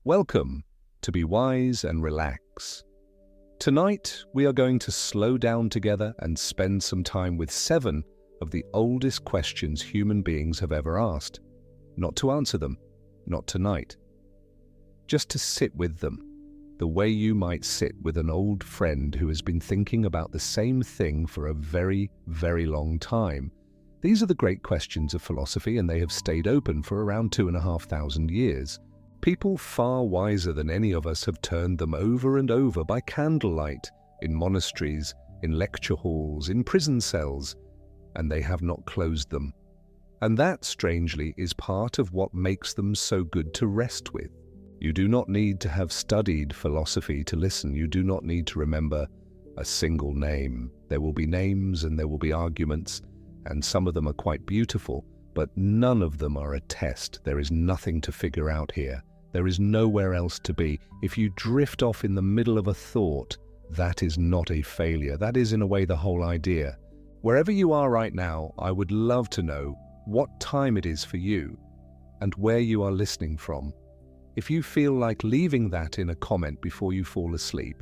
Welcome to Be Wise and Relax. Tonight, we are going to slow down together and spend some time with 7 of the oldest questions human beings have ever asked. Not to answer them, not tonight. Just to sit with them, the way you might sit with an old friend who has been thinking about the same thing for a very, very long time. These are the great questions of philosophy, and they have stayed open for around 2,500 years. People far wiser than any of us have turned them over and over by candlelight, in monasteries, in lecture halls, in prison cells, and they have not closed them. And that, strangely, is part of what makes them so good to rest with. You do not need to have studied philosophy to listen. You do not need to remember a single name. There will be names and there will be arguments, and some of them are quite beautiful, but none of them are a test. There is nothing to figure out here. There is nowhere else to be. If you drift off in the middle of a thought, that is not a failure. That is, in a way, the whole idea. Wherever you are right now, I would love to know what time it is for you and where you are listening from. If you feel like leaving that in a comment before you fall asleep,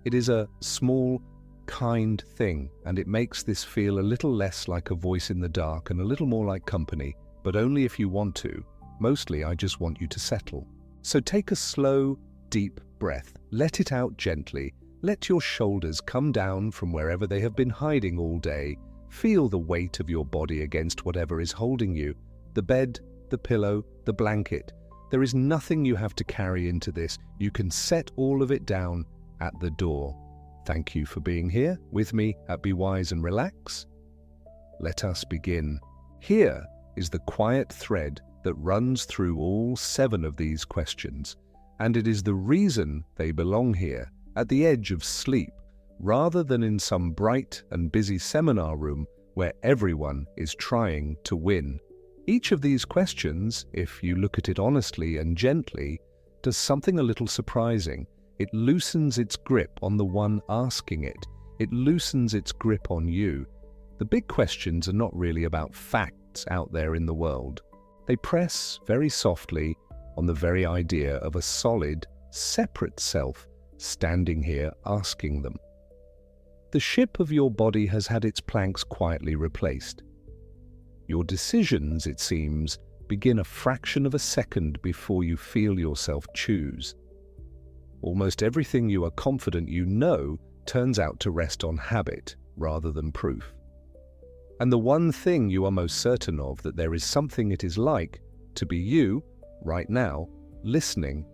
it is a small, kind thing, and it makes this feel a little less like a voice in the dark and a little more like company, but only if you want to. Mostly, I just want you to settle. So take a slow, deep breath. Let it out gently. Let your shoulders come down from wherever they have been hiding all day. Feel the weight of your body against whatever is holding you. The bed, the pillow, the blanket. There is nothing you have to carry into this. You can set all of it down at the door. Thank you for being here with me at Be Wise and Relax. Let us begin. Here is the quiet thread that runs through all 7 of these questions, and it is the reason they belong here, at the edge of sleep, rather than in some bright and busy seminar room where everyone is trying to win. Each of these questions, if you look at it honestly and gently, does something a little surprising. It loosens its grip on the one asking it. It loosens its grip on you. The big questions are not really about facts out there in the world. They press very softly on the very idea of a solid, separate self standing here asking them. The ship of your body has had its planks quietly replaced. Your decisions, it seems, begin a fraction of a second before you feel yourself choose. Almost everything you are confident you know turns out to rest on habit rather than proof. And the one thing you are most certain of, that there is something it is like to be you, right now, listening,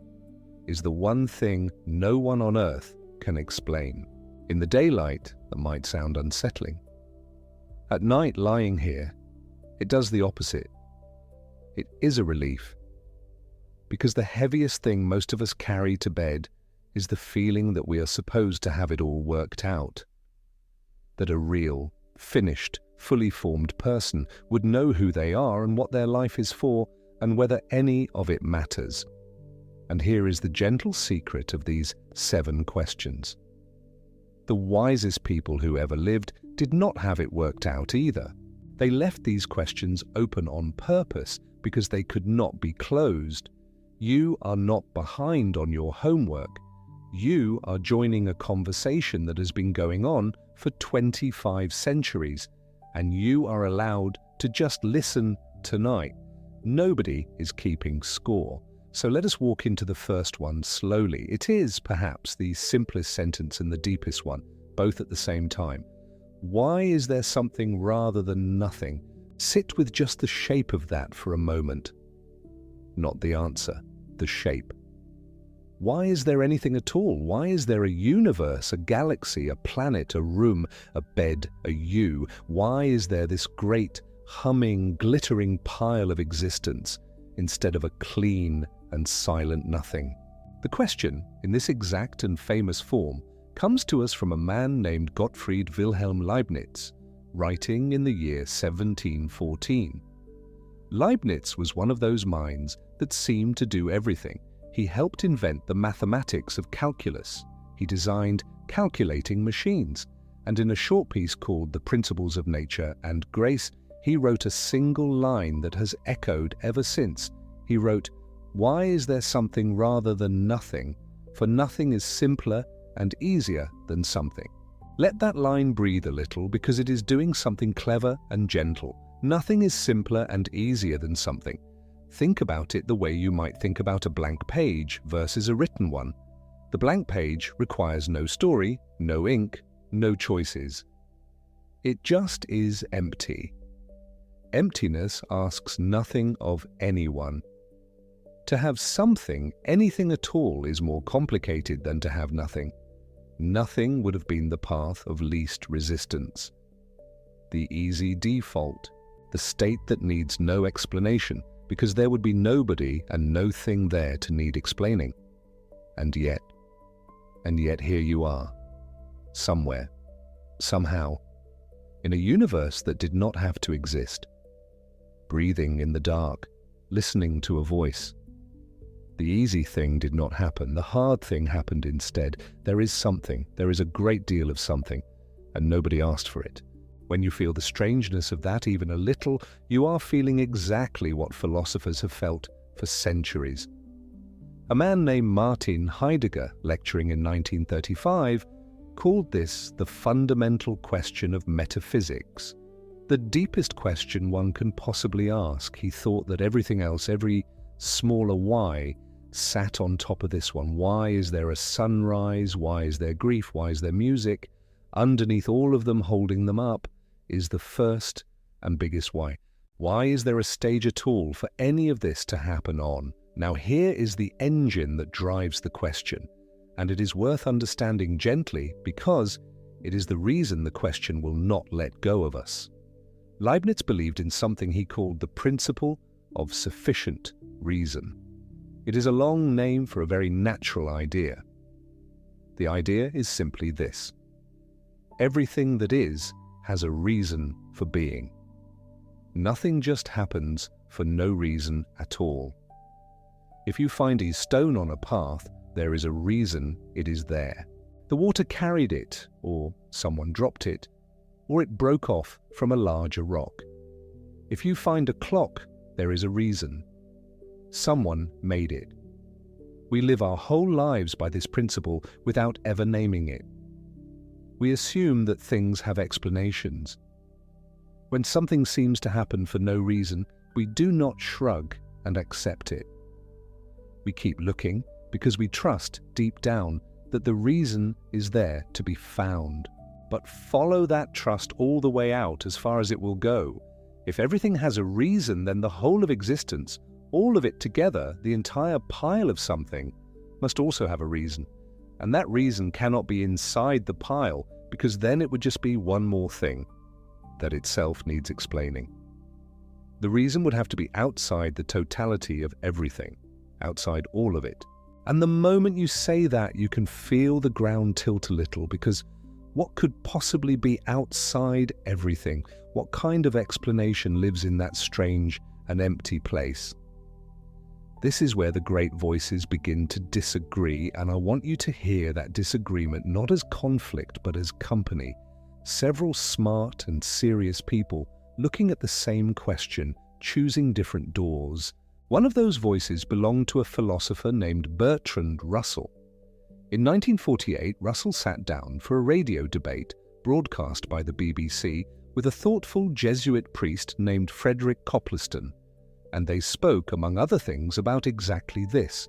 is the one thing no one on earth can explain. In the daylight, that might sound unsettling. At night, lying here, it does the opposite. It is a relief. Because the heaviest thing most of us carry to bed is the feeling that we are supposed to have it all worked out. That a real, finished, fully formed person would know who they are and what their life is for, and whether any of it matters. And here is the gentle secret of these 7 questions. The wisest people who ever lived did not have it worked out either. They left these questions open on purpose because they could not be closed. You are not behind on your homework. You are joining a conversation that has been going on for 25 centuries. And you are allowed to just listen tonight. Nobody is keeping score. So let us walk into the first one slowly. It is perhaps the simplest sentence and the deepest one, both at the same time. Why is there something rather than nothing? Sit with just the shape of that for a moment. Not the answer, the shape. Why is there anything at all? Why is there a universe, a galaxy, a planet, a room, a bed, a you? Why is there this great, humming, glittering pile of existence instead of a clean and silent nothing? The question, in this exact and famous form, comes to us from a man named Gottfried Wilhelm Leibniz, writing in the year 1714. Leibniz was one of those minds that seemed to do everything. He helped invent the mathematics of calculus. He designed calculating machines, and in a short piece called The Principles of Nature and Grace, he wrote a single line that has echoed ever since. He wrote, Why is there something rather than nothing? For nothing is simpler and easier than something. Let that line breathe a little, because it is doing something clever and gentle. Nothing is simpler and easier than something. Think about it the way you might think about a blank page versus a written one. The blank page requires no story, no ink, no choices. It just is empty. Emptiness asks nothing of anyone. To have something, anything at all, is more complicated than to have nothing. Nothing would have been the path of least resistance. The easy default, the state that needs no explanation, because there would be nobody and no thing there to need explaining. And yet here you are, somewhere, somehow, in a universe that did not have to exist, breathing in the dark, listening to a voice. The easy thing did not happen, the hard thing happened instead. There is something, there is a great deal of something, and nobody asked for it. When you feel the strangeness of that even a little, you are feeling exactly what philosophers have felt for centuries. A man named Martin Heidegger, lecturing in 1935, called this the fundamental question of metaphysics. The deepest question one can possibly ask. He thought that everything else, every smaller why, sat on top of this one. Why is there a sunrise? Why is there grief? Why is there music? Underneath all of them, holding them up, is the first and biggest why. Why is there a stage at all for any of this to happen on? Now here is the engine that drives the question, and it is worth understanding gently, because it is the reason the question will not let go of us. Leibniz believed in something he called the principle of sufficient reason. It is a long name for a very natural idea. The idea is simply this: everything that is has a reason for being. Nothing just happens for no reason at all. If you find a stone on a path, there is a reason it is there. The water carried it, or someone dropped it, or it broke off from a larger rock. If you find a clock, there is a reason. Someone made it. We live our whole lives by this principle without ever naming it. We assume that things have explanations. When something seems to happen for no reason, we do not shrug and accept it. We keep looking because we trust deep down that the reason is there to be found. But follow that trust all the way out, as far as it will go. If everything has a reason, then the whole of existence, all of it together, the entire pile of something, must also have a reason. And that reason cannot be inside the pile, because then it would just be one more thing that itself needs explaining. The reason would have to be outside the totality of everything, outside all of it. And the moment you say that, you can feel the ground tilt a little, because what could possibly be outside everything? What kind of explanation lives in that strange and empty place? This is where the great voices begin to disagree, and I want you to hear that disagreement not as conflict but as company. Several smart and serious people looking at the same question, choosing different doors. One of those voices belonged to a philosopher named Bertrand Russell. In 1948, Russell sat down for a radio debate broadcast by the BBC with a thoughtful Jesuit priest named Frederick Copleston, and they spoke, among other things, about exactly this.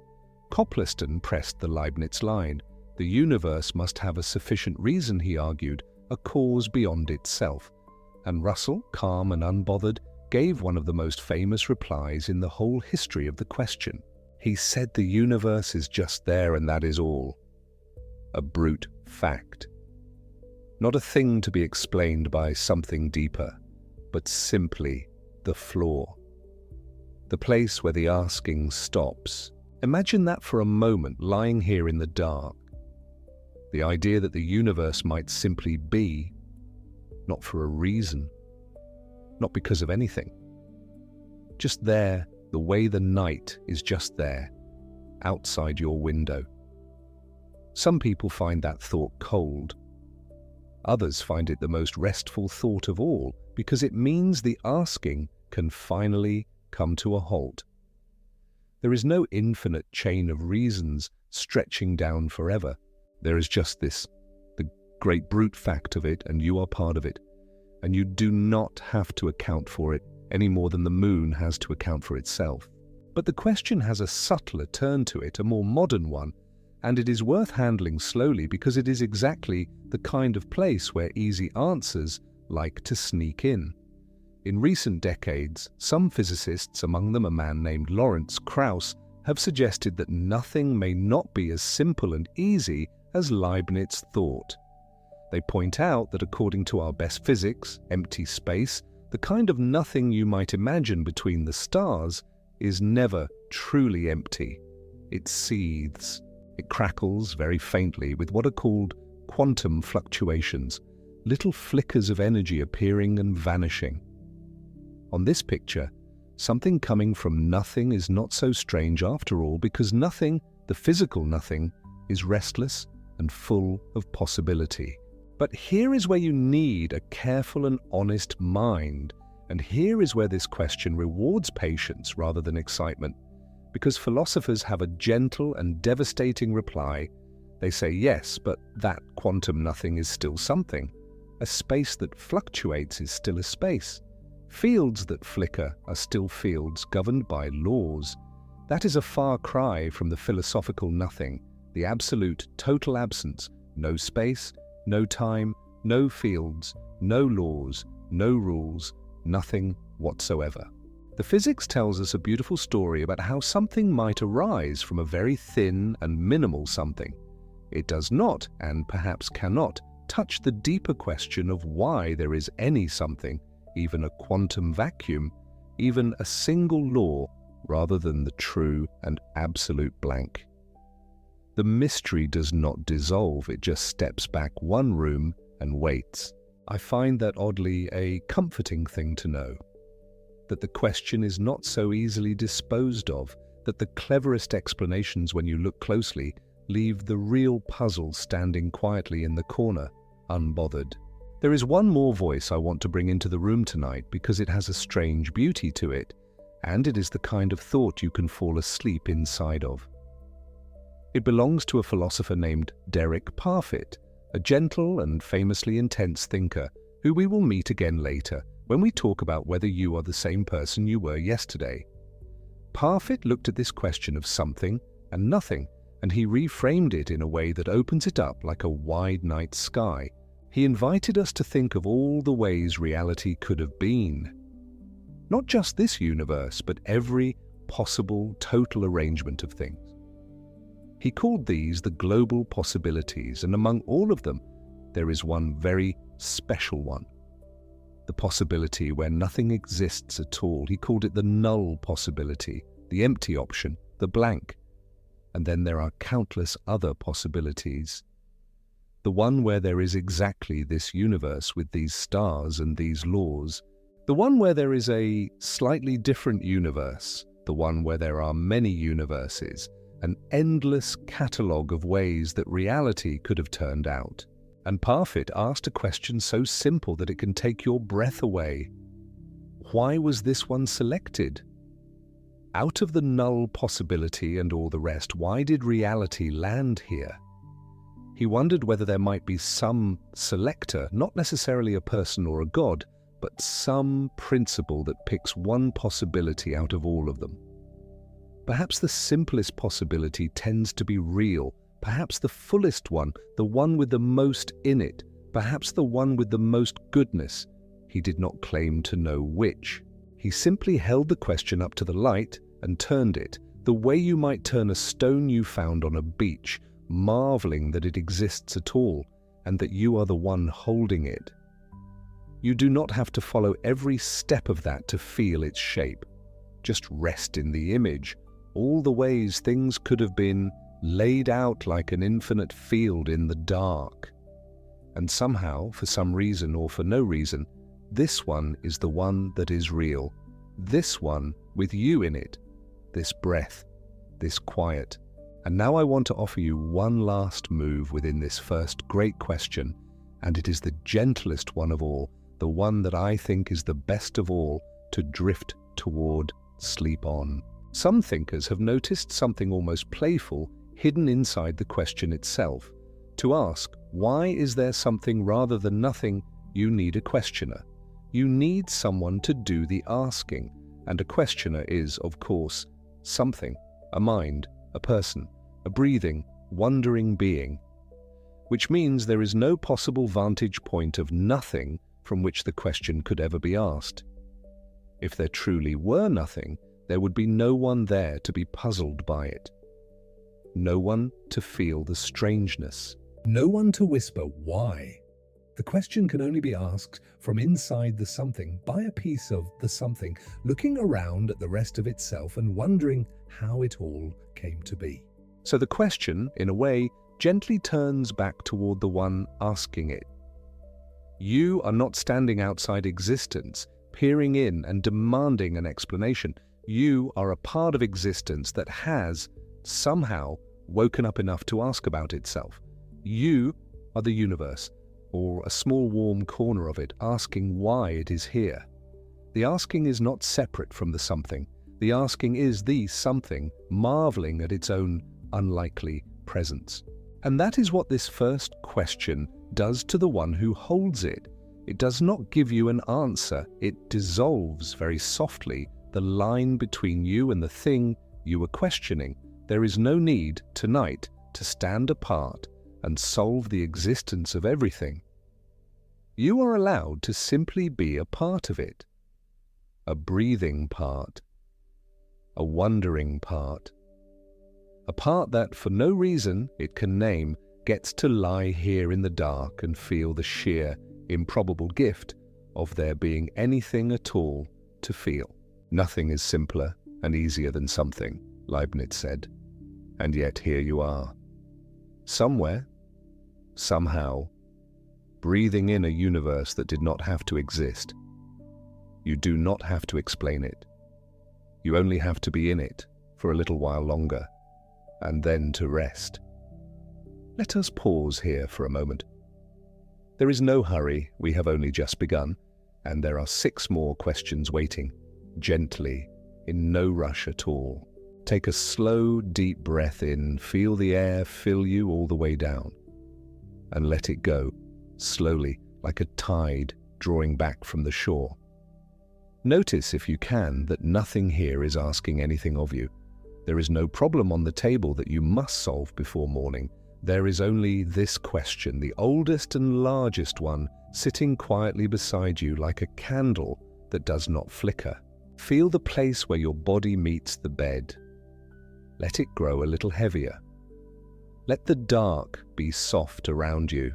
Copleston pressed the Leibniz line. The universe must have a sufficient reason, he argued, a cause beyond itself. And Russell, calm and unbothered, gave one of the most famous replies in the whole history of the question. He said the universe is just there and that is all. A brute fact. Not a thing to be explained by something deeper, but simply the floor. The place where the asking stops. Imagine that for a moment, lying here in the dark. The idea that the universe might simply be, not for a reason, not because of anything. Just there, the way the night is just there, outside your window. Some people find that thought cold. Others find it the most restful thought of all, because it means the asking can finally come to a halt. There is no infinite chain of reasons stretching down forever. There is just this, the great brute fact of it, and you are part of it. And you do not have to account for it any more than the moon has to account for itself. But the question has a subtler turn to it, a more modern one, and it is worth handling slowly because it is exactly the kind of place where easy answers like to sneak in. In recent decades, some physicists, among them a man named Lawrence Krauss, have suggested that nothing may not be as simple and easy as Leibniz thought. They point out that according to our best physics, empty space, the kind of nothing you might imagine between the stars, is never truly empty. It seethes. It crackles very faintly with what are called quantum fluctuations, little flickers of energy appearing and vanishing. On this picture, something coming from nothing is not so strange after all, because nothing, the physical nothing, is restless and full of possibility. But here is where you need a careful and honest mind, and here is where this question rewards patience rather than excitement. Because philosophers have a gentle and devastating reply. They say yes, but that quantum nothing is still something. A space that fluctuates is still a space. Fields that flicker are still fields governed by laws. That is a far cry from the philosophical nothing, the absolute total absence, no space, no time, no fields, no laws, no rules, nothing whatsoever. The physics tells us a beautiful story about how something might arise from a very thin and minimal something. It does not, and perhaps cannot, touch the deeper question of why there is any something, even a quantum vacuum, even a single law, rather than the true and absolute blank. The mystery does not dissolve, it just steps back one room and waits. I find that oddly a comforting thing to know. That the question is not so easily disposed of, that the cleverest explanations, when you look closely, leave the real puzzle standing quietly in the corner, unbothered. There is one more voice I want to bring into the room tonight because it has a strange beauty to it, and it is the kind of thought you can fall asleep inside of. It belongs to a philosopher named Derek Parfit, a gentle and famously intense thinker who we will meet again later when we talk about whether you are the same person you were yesterday. Parfit looked at this question of something and nothing, and he reframed it in a way that opens it up like a wide night sky. He invited us to think of all the ways reality could have been. Not just this universe, but every possible total arrangement of things. He called these the global possibilities, and among all of them, there is one very special one. The possibility where nothing exists at all. He called it the null possibility, the empty option, the blank. And then there are countless other possibilities. The one where there is exactly this universe with these stars and these laws. The one where there is a slightly different universe. The one where there are many universes. An endless catalogue of ways that reality could have turned out. And Parfit asked a question so simple that it can take your breath away. Why was this one selected? Out of the null possibility and all the rest, why did reality land here? He wondered whether there might be some selector, not necessarily a person or a god, but some principle that picks one possibility out of all of them. Perhaps the simplest possibility tends to be real, perhaps the fullest one, the one with the most in it, perhaps the one with the most goodness. He did not claim to know which. He simply held the question up to the light and turned it, the way you might turn a stone you found on a beach, marveling that it exists at all, and that you are the one holding it. You do not have to follow every step of that to feel its shape. Just rest in the image, all the ways things could have been laid out like an infinite field in the dark. And somehow, for some reason or for no reason, this one is the one that is real. This one with you in it, this breath, this quiet. And now I want to offer you one last move within this first great question, and it is the gentlest one of all, the one that I think is the best of all to drift toward, sleep on. Some thinkers have noticed something almost playful hidden inside the question itself. To ask, why is there something rather than nothing, you need a questioner. You need someone to do the asking, and a questioner is, of course, something, a mind, a person, a breathing, wondering being. Which means there is no possible vantage point of nothing from which the question could ever be asked. If there truly were nothing, there would be no one there to be puzzled by it. No one to feel the strangeness. No one to whisper why. The question can only be asked from inside the something by a piece of the something, looking around at the rest of itself and wondering how it all came to be. So the question, in a way, gently turns back toward the one asking it. You are not standing outside existence, peering in and demanding an explanation. You are a part of existence that has, somehow, woken up enough to ask about itself. You are the universe, or a small warm corner of it, asking why it is here. The asking is not separate from the something. The asking is the something, marveling at its own unlikely presence. And that is what this first question does to the one who holds it. It does not give you an answer. It dissolves very softly the line between you and the thing you were questioning. There is no need, tonight, to stand apart and solve the existence of everything. You are allowed to simply be a part of it. A breathing part. A wondering part. A part that, for no reason it can name, gets to lie here in the dark and feel the sheer, improbable gift of there being anything at all to feel. Nothing is simpler and easier than something, Leibniz said. And yet here you are. Somewhere, somehow, breathing in a universe that did not have to exist. You do not have to explain it. You only have to be in it for a little while longer, and then to rest. Let us pause here for a moment. There is no hurry, we have only just begun, and there are 6 more questions waiting, gently, in no rush at all. Take a slow, deep breath in, feel the air fill you all the way down, and let it go, slowly, like a tide drawing back from the shore. Notice, if you can, that nothing here is asking anything of you. There is no problem on the table that you must solve before morning. There is only this question, the oldest and largest one, sitting quietly beside you like a candle that does not flicker. Feel the place where your body meets the bed. Let it grow a little heavier. Let the dark be soft around you.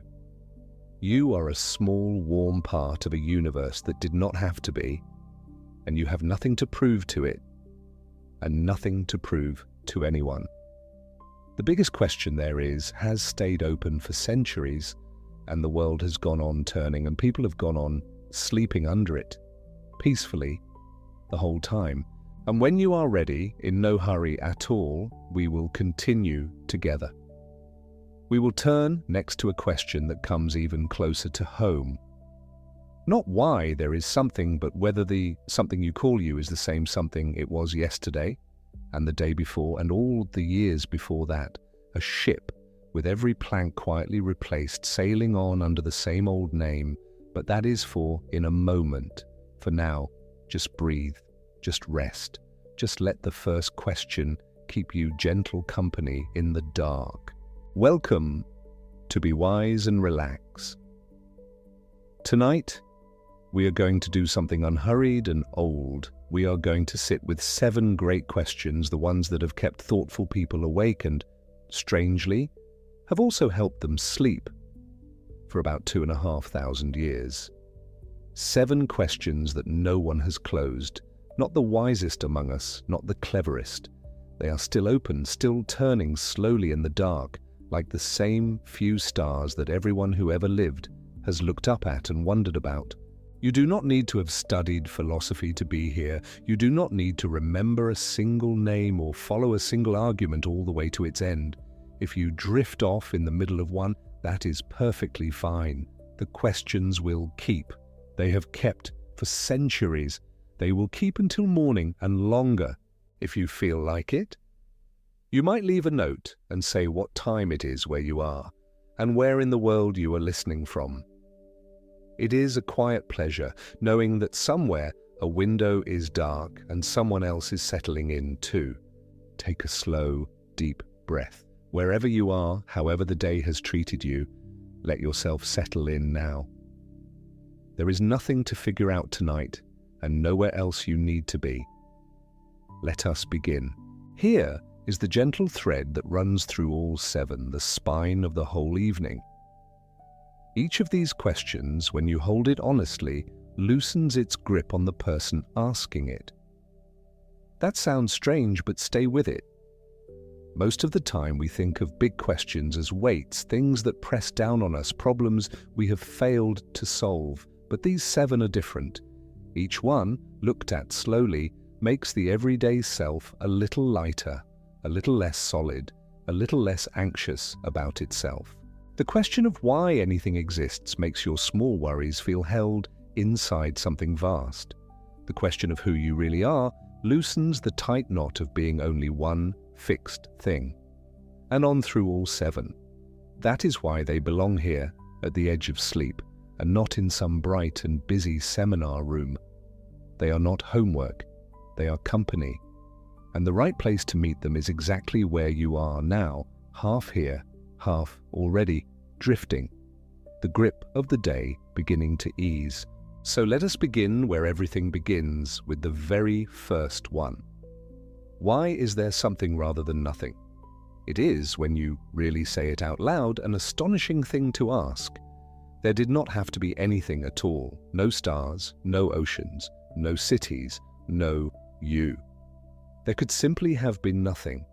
You are a small, warm part of a universe that did not have to be, and you have nothing to prove to it, and nothing to prove to anyone. The biggest question there has stayed open for centuries, and the world has gone on turning, and people have gone on sleeping under it, peacefully, the whole time. And when you are ready, in no hurry at all, we will continue together. We will turn next to a question that comes even closer to home. Not why there is something, but whether the something you call you is the same something it was yesterday, and the day before, and all the years before that. A ship, with every plank quietly replaced, sailing on under the same old name, but that is for in a moment. For now, just breathe, just rest, just let the first question keep you gentle company in the dark. Welcome to Be Wise and Relax. Tonight, we are going to do something unhurried and old. We are going to sit with 7 great questions, the ones that have kept thoughtful people awake and, strangely, have also helped them sleep for about 2,500 years. 7 questions that no one has closed, not the wisest among us, not the cleverest. They are still open, still turning slowly in the dark, like the same few stars that everyone who ever lived has looked up at and wondered about. You do not need to have studied philosophy to be here. You do not need to remember a single name or follow a single argument all the way to its end. If you drift off in the middle of one, that is perfectly fine. The questions will keep. They have kept for centuries. They will keep until morning and longer. if you feel like it. You might leave a note and say what time it is where you are, and where in the world you are listening from. It is a quiet pleasure knowing that somewhere a window is dark and someone else is settling in too. Take a slow, deep breath. Wherever you are, however the day has treated you, let yourself settle in now. There is nothing to figure out tonight and nowhere else you need to be. Let us begin. Here is the gentle thread that runs through all 7, the spine of the whole evening. Each of these questions, when you hold it honestly, loosens its grip on the person asking it. That sounds strange, but stay with it. Most of the time we think of big questions as weights, things that press down on us, problems we have failed to solve. But these 7 are different. Each one, looked at slowly, makes the everyday self a little lighter, a little less solid, a little less anxious about itself. The question of why anything exists makes your small worries feel held inside something vast. The question of who you really are loosens the tight knot of being only one fixed thing. And on through all 7. That is why they belong here, at the edge of sleep, and not in some bright and busy seminar room. They are not homework, they are company. And the right place to meet them is exactly where you are now, half here, half already, drifting. The grip of the day beginning to ease. So let us begin where everything begins, with the very first one. Why is there something rather than nothing? It is, when you really say it out loud, an astonishing thing to ask. There did not have to be anything at all. No stars, no oceans, no cities, no you. There could simply have been nothing.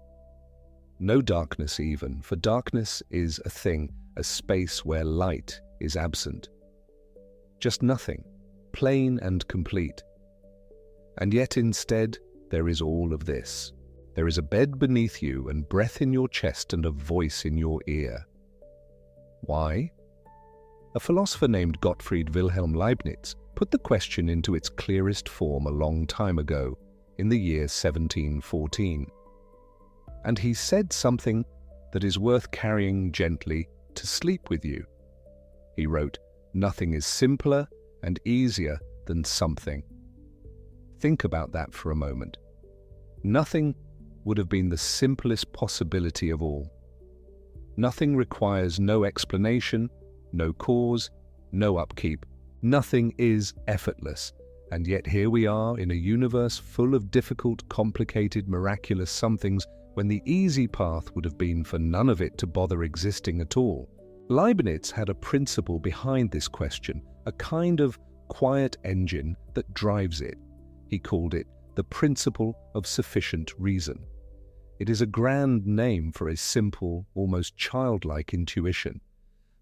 No darkness even, for darkness is a thing, a space where light is absent. Just nothing, plain and complete. And yet instead, there is all of this. There is a bed beneath you and breath in your chest and a voice in your ear. Why? A philosopher named Gottfried Wilhelm Leibniz put the question into its clearest form a long time ago, in the year 1714. And he said something that is worth carrying gently to sleep with you. He wrote, "Nothing is simpler and easier than something." Think about that for a moment. Nothing would have been the simplest possibility of all. Nothing requires no explanation, no cause, no upkeep. Nothing is effortless. And yet here we are in a universe full of difficult, complicated, miraculous somethings, when the easy path would have been for none of it to bother existing at all. Leibniz had a principle behind this question, a kind of quiet engine that drives it. He called it the principle of sufficient reason. It is a grand name for a simple, almost childlike intuition.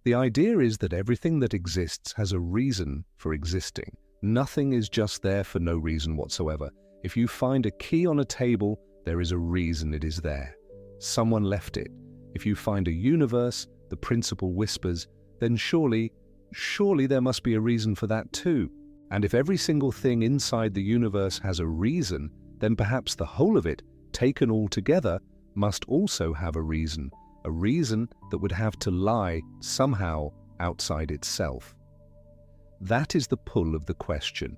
The idea is that everything that exists has a reason for existing. Nothing is just there for no reason whatsoever. If you find a key on a table, there is a reason it is there. Someone left it. If you find a universe, the principle whispers, then surely there must be a reason for that too. And if every single thing inside the universe has a reason, then perhaps the whole of it, taken all together, must also have a reason that would have to lie somehow outside itself. That is the pull of the question.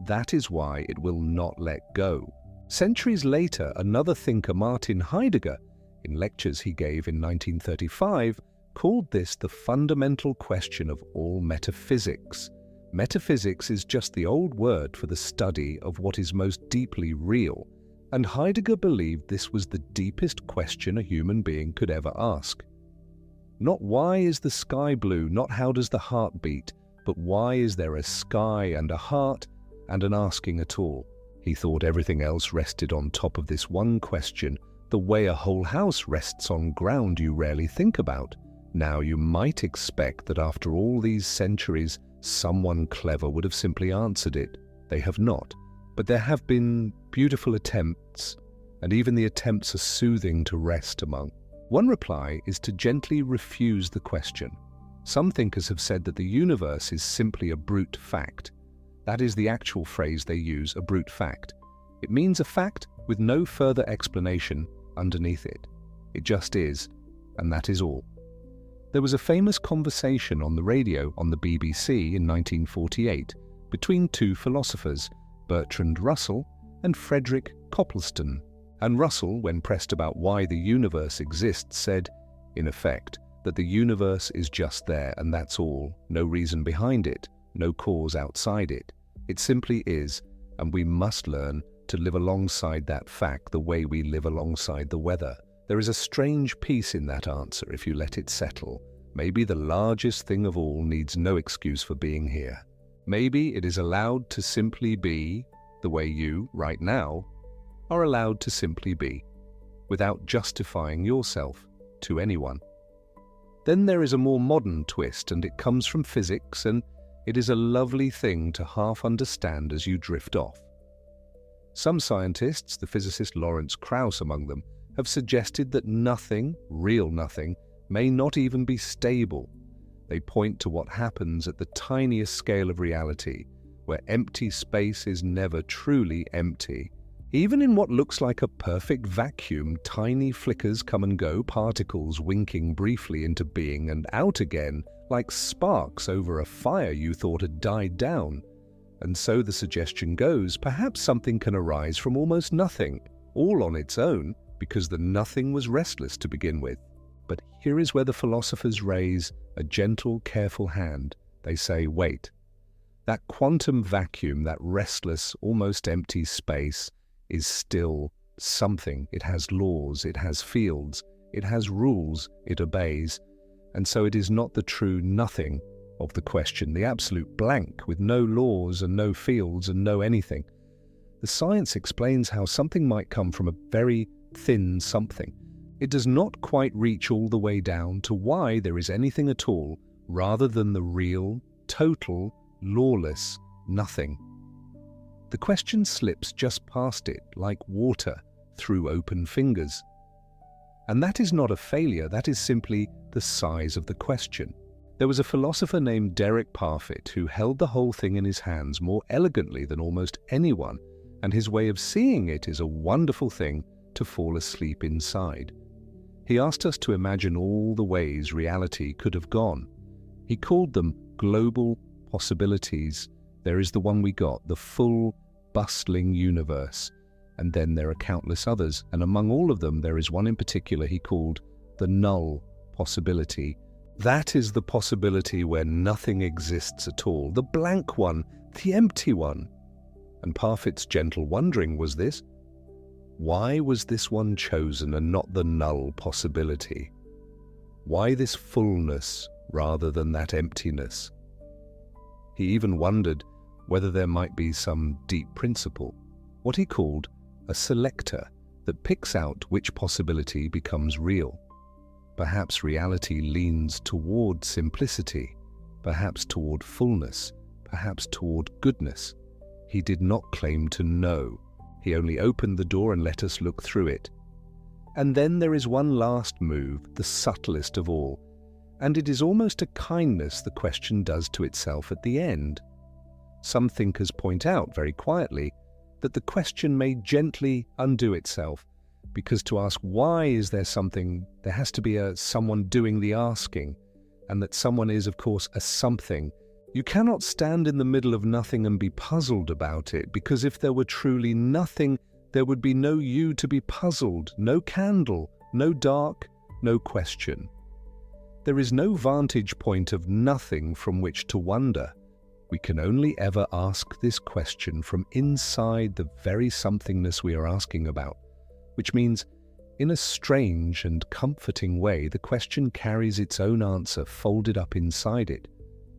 That is why it will not let go. Centuries later, another thinker, Martin Heidegger, in lectures he gave in 1935, called this the fundamental question of all metaphysics. Metaphysics is just the old word for the study of what is most deeply real, and Heidegger believed this was the deepest question a human being could ever ask. Not why is the sky blue, not how does the heart beat, but why is there a sky and a heart and an asking at all? He thought everything else rested on top of this one question, the way a whole house rests on ground you rarely think about. Now you might expect that after all these centuries, someone clever would have simply answered it. They have not. But there have been beautiful attempts, and even the attempts are soothing to rest among. One reply is to gently refuse the question. Some thinkers have said that the universe is simply a brute fact. That is the actual phrase they use, a brute fact. It means a fact with no further explanation underneath it. It just is, and that is all. There was a famous conversation on the radio on the BBC in 1948 between two philosophers, Bertrand Russell and Frederick Copleston. And Russell, when pressed about why the universe exists, said, in effect, that the universe is just there and that's all, no reason behind it, no cause outside it. It simply is, and we must learn to live alongside that fact the way we live alongside the weather. There is a strange peace in that answer if you let it settle. Maybe the largest thing of all needs no excuse for being here. Maybe it is allowed to simply be the way you, right now, are allowed to simply be, without justifying yourself to anyone. Then there is a more modern twist, and it comes from physics, and it is a lovely thing to half understand as you drift off. Some scientists, the physicist Lawrence Krauss among them, have suggested that nothing, real nothing, may not even be stable. They point to what happens at the tiniest scale of reality, where empty space is never truly empty. Even in what looks like a perfect vacuum, tiny flickers come and go, particles winking briefly into being and out again, like sparks over a fire you thought had died down. And so the suggestion goes, perhaps something can arise from almost nothing, all on its own, because the nothing was restless to begin with. But here is where the philosophers raise a gentle, careful hand. They say, wait. That quantum vacuum, that restless, almost empty space, is still something. It has laws, it has fields, it has rules, it obeys. And so it is not the true nothing of the question, the absolute blank with no laws and no fields and no anything. The science explains how something might come from a very thin something. It does not quite reach all the way down to why there is anything at all, rather than the real, total, lawless nothing. The question slips just past it like water through open fingers. And that is not a failure, that is simply the size of the question. There was a philosopher named Derek Parfit who held the whole thing in his hands more elegantly than almost anyone, and his way of seeing it is a wonderful thing to fall asleep inside. He asked us to imagine all the ways reality could have gone. He called them global possibilities. There is the one we got, the full, bustling universe. And then there are countless others, and among all of them there is one in particular he called the null possibility. That is the possibility where nothing exists at all, the blank one, the empty one. And Parfit's gentle wondering was this: why was this one chosen and not the null possibility? Why this fullness rather than that emptiness? He even wondered whether there might be some deep principle, what he called a selector, that picks out which possibility becomes real. Perhaps reality leans toward simplicity, perhaps toward fullness, perhaps toward goodness. He did not claim to know. He only opened the door and let us look through it. And then there is one last move, the subtlest of all, and it is almost a kindness the question does to itself at the end. Some thinkers point out very quietly that the question may gently undo itself, because to ask why is there something, there has to be someone doing the asking, and that someone is, of course, a something. You cannot stand in the middle of nothing and be puzzled about it, because if there were truly nothing, there would be no you to be puzzled, no candle, no dark, no question. There is no vantage point of nothing from which to wonder. We can only ever ask this question from inside the very somethingness we are asking about, which means, in a strange and comforting way, the question carries its own answer folded up inside it.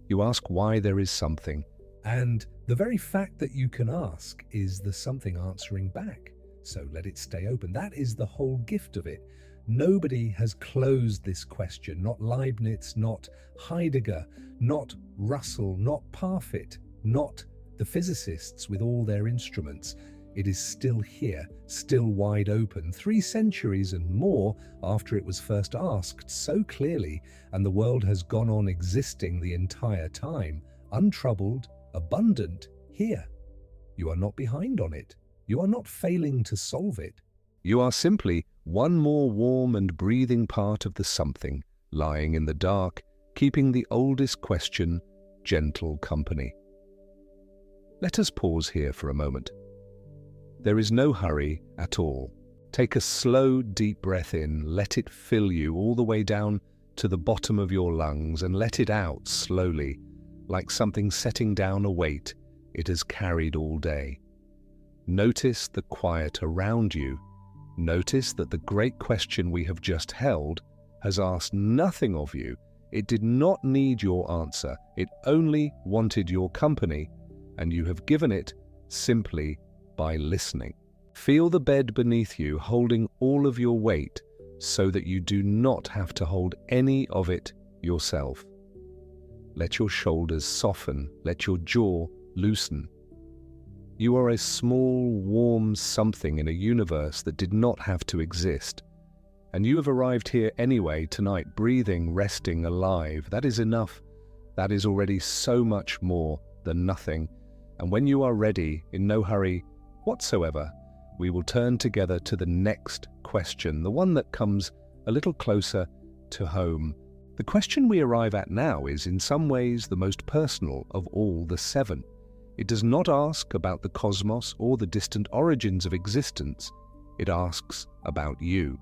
You ask why there is something, and the very fact that you can ask is the something answering back. So let it stay open. That is the whole gift of it. Nobody has closed this question, not Leibniz, not Heidegger, not Russell, not Parfit, not the physicists with all their instruments. It is still here, still wide open, 3 centuries and more after it was first asked so clearly, and the world has gone on existing the entire time, untroubled, abundant, here. You are not behind on it. You are not failing to solve it. You are simply one more warm and breathing part of the something, lying in the dark, keeping the oldest question gentle company. Let us pause here for a moment. There is no hurry at all. Take a slow, deep breath in, let it fill you all the way down to the bottom of your lungs and let it out slowly, like something setting down a weight it has carried all day. Notice the quiet around you. Notice that the great question we have just held has asked nothing of you. It did not need your answer. It only wanted your company, and you have given it simply by listening. Feel the bed beneath you holding all of your weight so that you do not have to hold any of it yourself. Let your shoulders soften. Let your jaw loosen. You are a small, warm something in a universe that did not have to exist. And you have arrived here anyway tonight, breathing, resting, alive. That is enough. That is already so much more than nothing. And when you are ready, in no hurry whatsoever, we will turn together to the next question, the one that comes a little closer to home. The question we arrive at now is in some ways the most personal of all the 7. It does not ask about the cosmos or the distant origins of existence. It asks about you.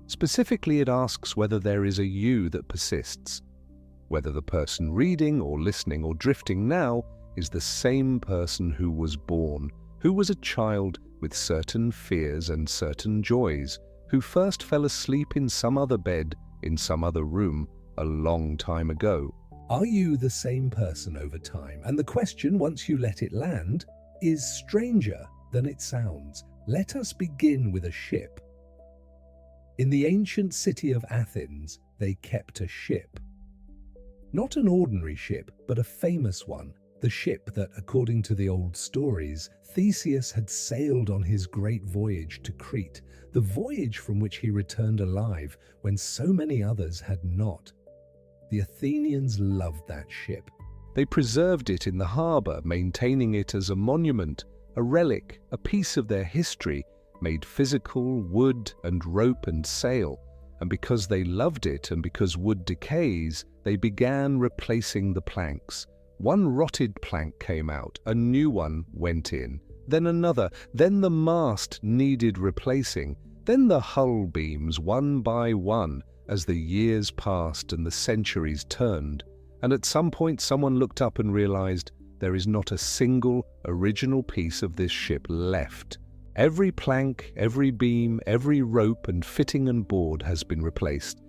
Specifically, it asks whether there is a you that persists, whether the person reading or listening or drifting now is the same person who was born, who was a child with certain fears and certain joys, who first fell asleep in some other bed, in some other room, a long time ago. Are you the same person over time? And the question, once you let it land, is stranger than it sounds. Let us begin with a ship. In the ancient city of Athens, they kept a ship. Not an ordinary ship, but a famous one. The ship that, according to the old stories, Theseus had sailed on his great voyage to Crete, the voyage from which he returned alive when so many others had not. The Athenians loved that ship. They preserved it in the harbour, maintaining it as a monument, a relic, a piece of their history, made physical, wood and rope and sail. And because they loved it and because wood decays, they began replacing the planks. One rotted plank came out, a new one went in, then another, then the mast needed replacing, then the hull beams one by one as the years passed and the centuries turned. And at some point someone looked up and realized there is not a single original piece of this ship left. Every plank, every beam, every rope and fitting and board has been replaced.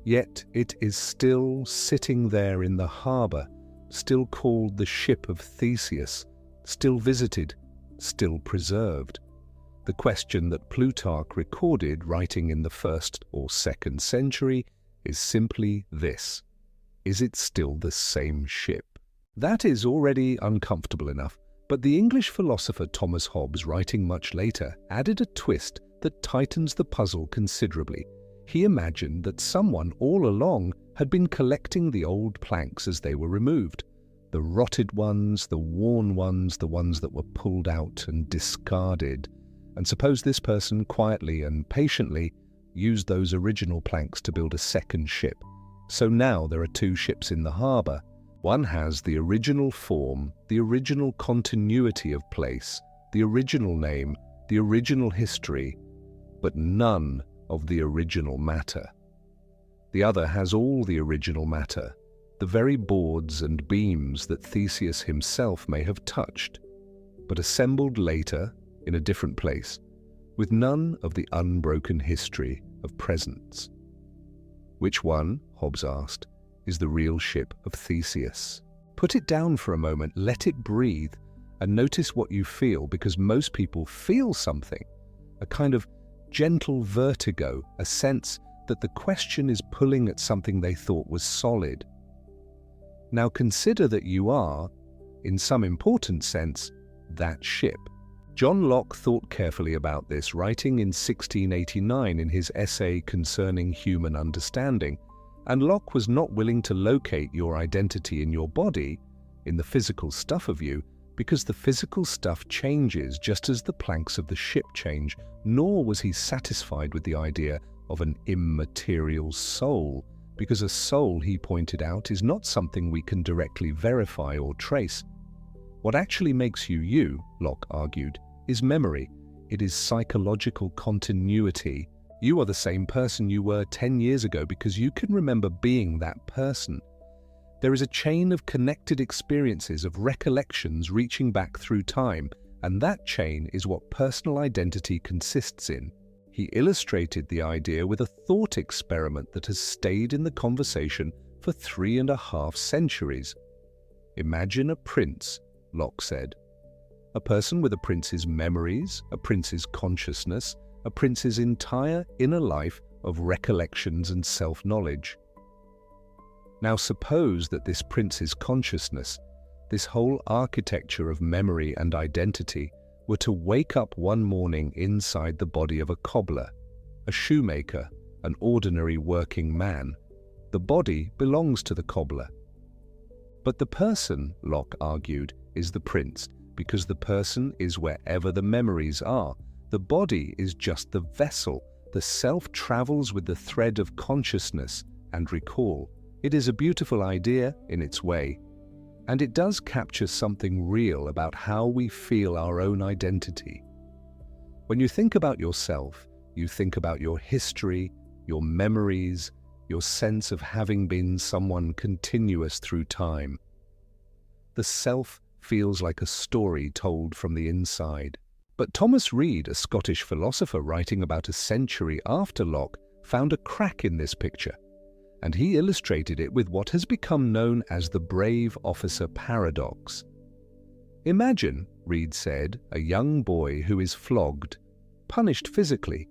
Yet it is still sitting there in the harbour, still called the Ship of Theseus, still visited, still preserved. The question that Plutarch recorded, writing in the 1st or 2nd century, is simply this: is it still the same ship? That is already uncomfortable enough, but the English philosopher Thomas Hobbes, writing much later, added a twist that tightens the puzzle considerably. He imagined that someone all along had been collecting the old planks as they were removed. The rotted ones, the worn ones, the ones that were pulled out and discarded. And suppose this person quietly and patiently used those original planks to build a second ship. So now there are 2 ships in the harbour. One has the original form, the original continuity of place, the original name, the original history, but none of the original matter. The other has all the original matter, the very boards and beams that Theseus himself may have touched, but assembled later in a different place, with none of the unbroken history of presence. Which one, Hobbes asked, is the real ship of Theseus? Put it down for a moment, let it breathe, and notice what you feel, because most people feel something, a kind of gentle vertigo, a sense that the question is pulling at something they thought was solid. Now consider that you are, in some important sense, that ship. John Locke thought carefully about this, writing in 1689 in his essay concerning human understanding, and Locke was not willing to locate your identity in your body, in the physical stuff of you, because the physical stuff changes just as the planks of the ship change, nor was he satisfied with the idea of an immaterial soul, because a soul, he pointed out, is not something we can directly verify or trace. What actually makes you you, Locke argued, is memory. It is psychological continuity. You are the same person you were 10 years ago because you can remember being that person. There is a chain of connected experiences, of recollections reaching back through time, and that chain is what personal identity consists in. He illustrated the idea with a thought experiment that has stayed in the conversation for 3.5 centuries. Imagine a prince, Locke said. A person with a prince's memories, a prince's consciousness, a prince's entire inner life of recollections and self-knowledge. Now suppose that this prince's consciousness, this whole architecture of memory and identity, were to wake up one morning inside the body of a cobbler, a shoemaker, an ordinary working man. The body belongs to the cobbler. But the person, Locke argued, is the prince, because the person is wherever the memories are. The body is just the vessel. The self travels with the thread of consciousness and recall. It is a beautiful idea in its way, and it does capture something real about how we feel our own identity. When you think about yourself, you think about your history, your memories, your sense of having been someone continuous through time. The self feels like a story told from the inside. But Thomas Reid, a Scottish philosopher writing about a century after Locke, found a crack in this picture, and he illustrated it with what has become known as the brave officer paradox. Imagine, Reid said, a young boy who is flogged, punished physically,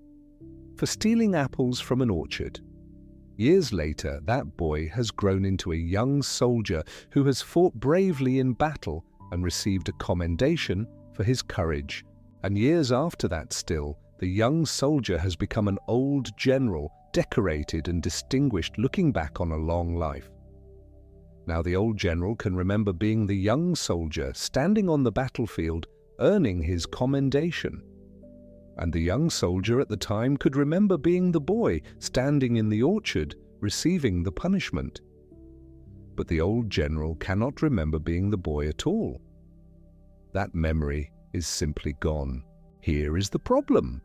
for stealing apples from an orchard. Years later, that boy has grown into a young soldier who has fought bravely in battle and received a commendation for his courage. And years after that still, the young soldier has become an old general, decorated and distinguished, looking back on a long life. Now the old general can remember being the young soldier standing on the battlefield, earning his commendation. And the young soldier at the time could remember being the boy standing in the orchard, receiving the punishment. But the old general cannot remember being the boy at all. That memory is simply gone. Here is the problem.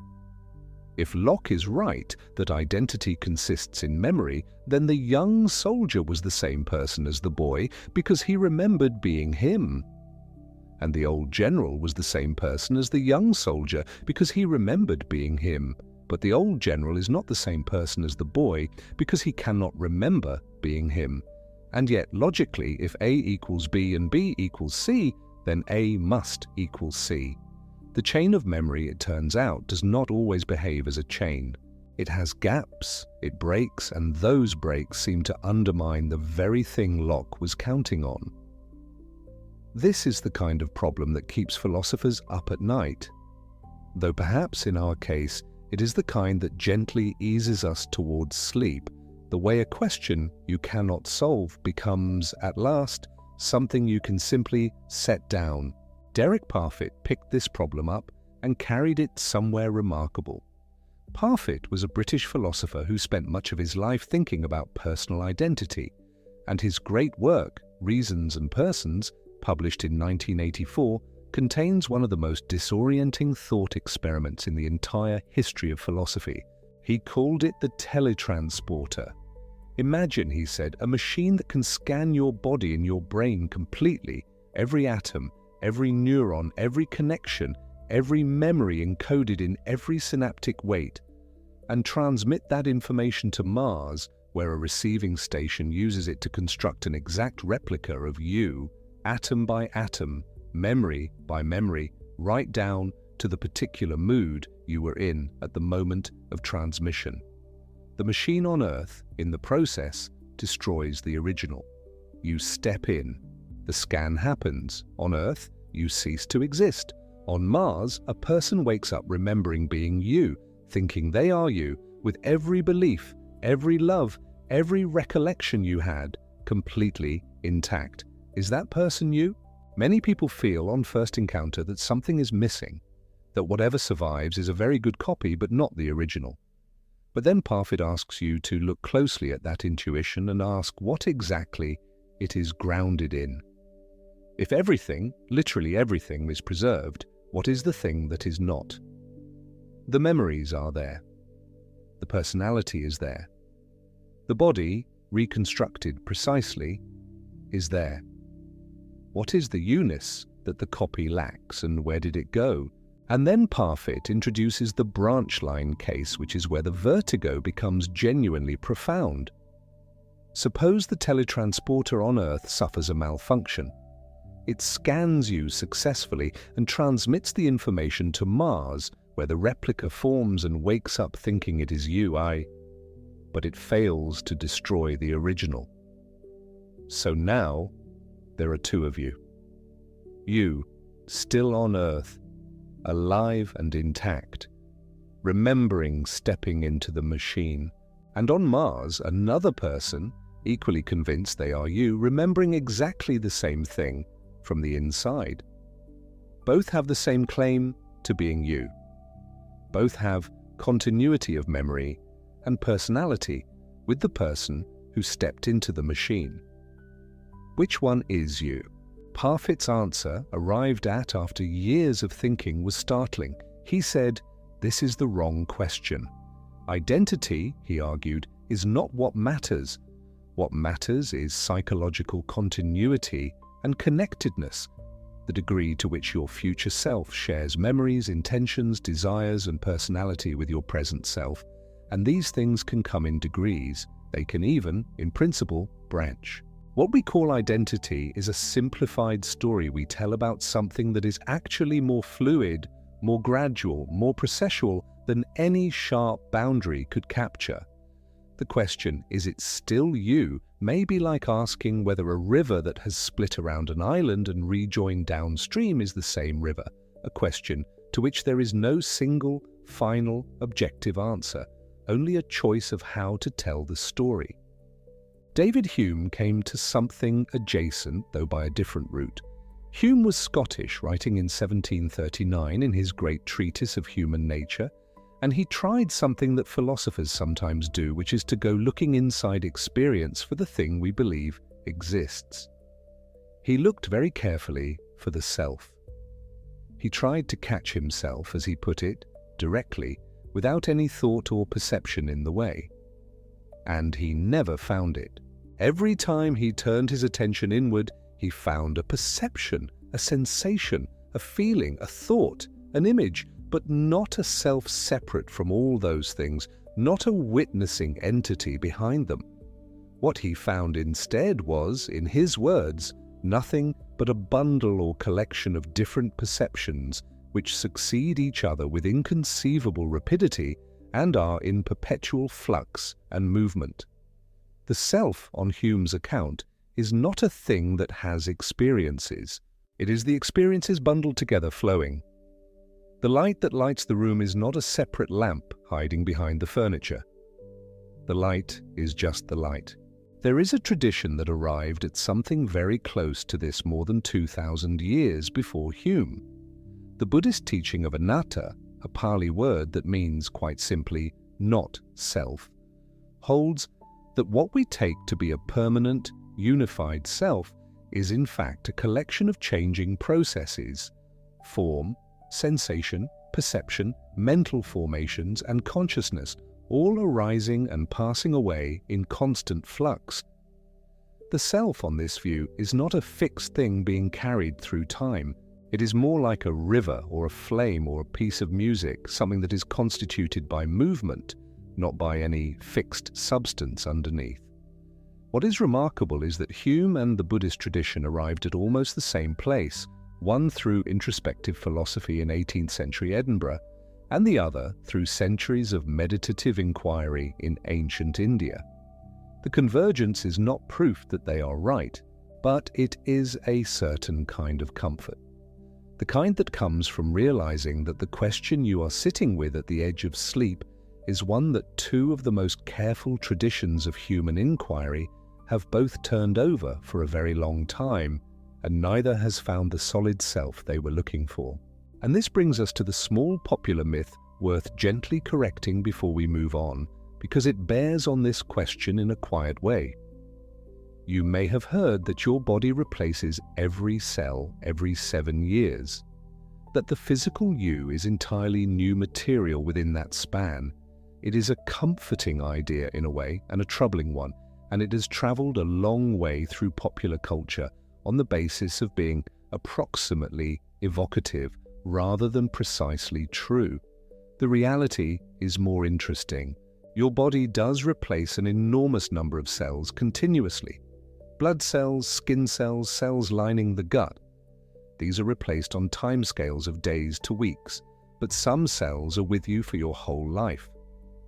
If Locke is right that identity consists in memory, then the young soldier was the same person as the boy because he remembered being him. And the old general was the same person as the young soldier because he remembered being him. But the old general is not the same person as the boy because he cannot remember being him. And yet, logically, if A equals B and B equals C, then A must equal C. The chain of memory, it turns out, does not always behave as a chain. It has gaps, it breaks, and those breaks seem to undermine the very thing Locke was counting on. This is the kind of problem that keeps philosophers up at night, though perhaps in our case it is the kind that gently eases us towards sleep, the way a question you cannot solve becomes, at last, something you can simply set down. Derek Parfit picked this problem up and carried it somewhere remarkable. Parfit was a British philosopher who spent much of his life thinking about personal identity, and his great work, Reasons and Persons, published in 1984, contains one of the most disorienting thought experiments in the entire history of philosophy. He called it the teletransporter. Imagine, he said, a machine that can scan your body and your brain completely, every atom, every neuron, every connection, every memory encoded in every synaptic weight, and transmit that information to Mars, where a receiving station uses it to construct an exact replica of you, atom by atom, memory by memory, right down to the particular mood you were in at the moment of transmission. The machine on Earth, in the process, destroys the original. You step in. The scan happens. On Earth, you cease to exist. On Mars, a person wakes up remembering being you, thinking they are you, with every belief, every love, every recollection you had, completely intact. Is that person you? Many people feel on first encounter that something is missing, that whatever survives is a very good copy but not the original. But then Parfit asks you to look closely at that intuition and ask what exactly it is grounded in. If everything, literally everything, is preserved, what is the thing that is not? The memories are there. The personality is there. The body, reconstructed precisely, is there. What is the you-ness that the copy lacks, and where did it go? And then Parfit introduces the branch line case, which is where the vertigo becomes genuinely profound. Suppose the teletransporter on Earth suffers a malfunction. It scans you successfully and transmits the information to Mars, where the replica forms and wakes up thinking it is you, but it fails to destroy the original. So now, there are two of you. You, still on Earth, alive and intact, remembering stepping into the machine. And on Mars, another person, equally convinced they are you, remembering exactly the same thing from the inside. Both have the same claim to being you. Both have continuity of memory and personality with the person who stepped into the machine. Which one is you? Parfit's answer, arrived at after years of thinking, was startling. He said, "This is the wrong question. Identity," he argued, "is not what matters. What matters is psychological continuity and connectedness, the degree to which your future self shares memories, intentions, desires, and personality with your present self. And these things can come in degrees. They can even, in principle, branch. What we call identity is a simplified story we tell about something that is actually more fluid, more gradual, more processual than any sharp boundary could capture. The question, is it still you, may be like asking whether a river that has split around an island and rejoined downstream is the same river, a question to which there is no single, final, objective answer, only a choice of how to tell the story. David Hume came to something adjacent, though by a different route. Hume was Scottish, writing in 1739 in his great treatise of human nature, and he tried something that philosophers sometimes do, which is to go looking inside experience for the thing we believe exists. He looked very carefully for the self. He tried to catch himself, as he put it, directly, without any thought or perception in the way. And he never found it. Every time he turned his attention inward, he found a perception, a sensation, a feeling, a thought, an image, but not a self separate from all those things, not a witnessing entity behind them. What he found instead was, in his words, nothing but a bundle or collection of different perceptions which succeed each other with inconceivable rapidity and are in perpetual flux and movement. The self, on Hume's account, is not a thing that has experiences. It is the experiences bundled together flowing. The light that lights the room is not a separate lamp hiding behind the furniture. The light is just the light. There is a tradition that arrived at something very close to this more than 2,000 years before Hume. The Buddhist teaching of anatta, a Pali word that means, quite simply, not self, holds that what we take to be a permanent, unified self is in fact a collection of changing processes, form, sensation, perception, mental formations, and consciousness, all arising and passing away in constant flux. The self, on this view, is not a fixed thing being carried through time. It is more like a river or a flame or a piece of music, something that is constituted by movement, not by any fixed substance underneath. What is remarkable is that Hume and the Buddhist tradition arrived at almost the same place, one through introspective philosophy in 18th century Edinburgh, and the other through centuries of meditative inquiry in ancient India. The convergence is not proof that they are right, but it is a certain kind of comfort. The kind that comes from realizing that the question you are sitting with at the edge of sleep is one that two of the most careful traditions of human inquiry have both turned over for a very long time, and neither has found the solid self they were looking for. And this brings us to the small popular myth worth gently correcting before we move on, because it bears on this question in a quiet way. You may have heard that your body replaces every cell every 7 years, that the physical you is entirely new material within that span. It is a comforting idea in a way, and a troubling one, and it has traveled a long way through popular culture on the basis of being approximately evocative rather than precisely true. The reality is more interesting. Your body does replace an enormous number of cells continuously. Blood cells, skin cells, cells lining the gut. These are replaced on timescales of days to weeks, but some cells are with you for your whole life.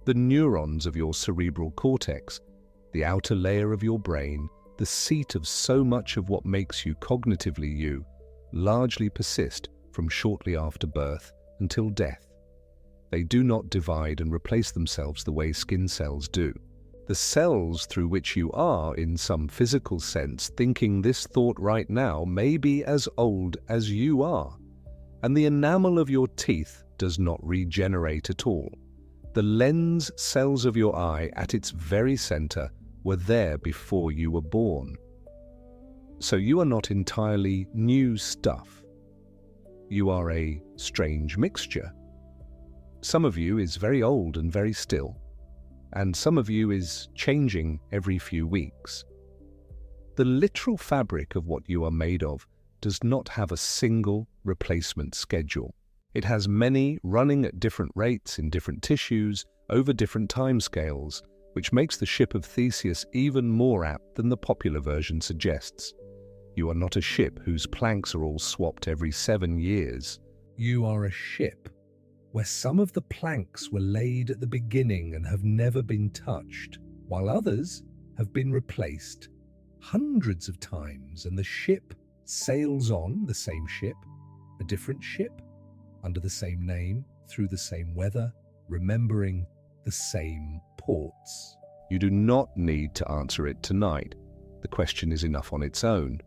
The neurons of your cerebral cortex, the outer layer of your brain, the seat of so much of what makes you cognitively you, largely persist from shortly after birth until death. They do not divide and replace themselves the way skin cells do. The cells through which you are, in some physical sense, thinking this thought right now may be as old as you are, and the enamel of your teeth does not regenerate at all. The lens cells of your eye at its very center were there before you were born. So you are not entirely new stuff. You are a strange mixture. Some of you is very old and very still, and some of you is changing every few weeks. The literal fabric of what you are made of does not have a single replacement schedule. It has many running at different rates in different tissues over different timescales, which makes the Ship of Theseus even more apt than the popular version suggests. You are not a ship whose planks are all swapped every 7 years. You are a ship where some of the planks were laid at the beginning and have never been touched, while others have been replaced hundreds of times, and the ship sails on, the same ship, a different ship, under the same name, through the same weather, remembering the same ports. You do not need to answer it tonight. The question is enough on its own.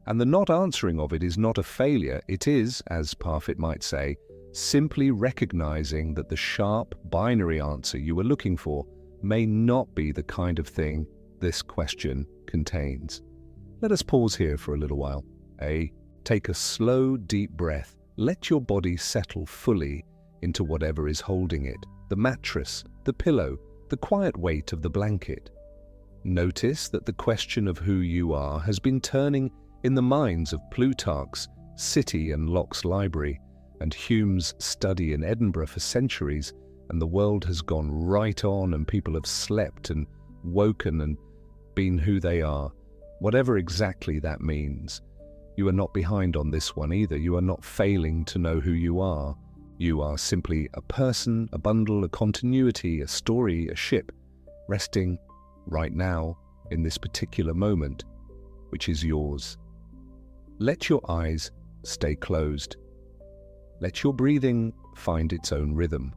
And the not answering of it is not a failure. It is, as Parfit might say, simply recognizing that the sharp binary answer you were looking for may not be the kind of thing this question contains. Let us pause here for a little while. Take a slow, deep breath. Let your body settle fully into whatever is holding it, the mattress, the pillow, the quiet weight of the blanket. Notice that the question of who you are has been turning in the minds of Plutarch's City and Locke's Library and Hume's Study in Edinburgh for centuries, and the world has gone right on, and people have slept and woken and been who they are, whatever exactly that means. You are not behind on this one either. You are not failing to know who you are. You are simply a person, a bundle, a continuity, a story, a ship, resting right now in this particular moment, which is yours. Let your eyes stay closed. Let your breathing find its own rhythm.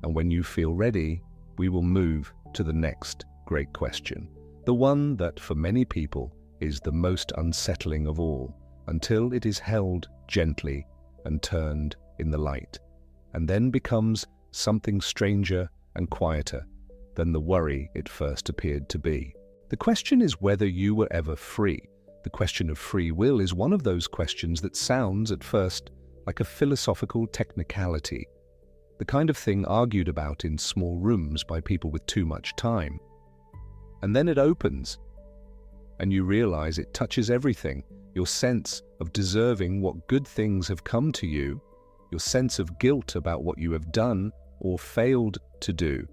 And when you feel ready, we will move to the next great question, the one that for many people is the most unsettling of all, until it is held gently and turned in the light, and then becomes something stranger and quieter than the worry it first appeared to be. The question is whether you were ever free. The question of free will is one of those questions that sounds at first like a philosophical technicality, the kind of thing argued about in small rooms by people with too much time. And then it opens, and you realize it touches everything: your sense of deserving what good things have come to you, your sense of guilt about what you have done or failed to do,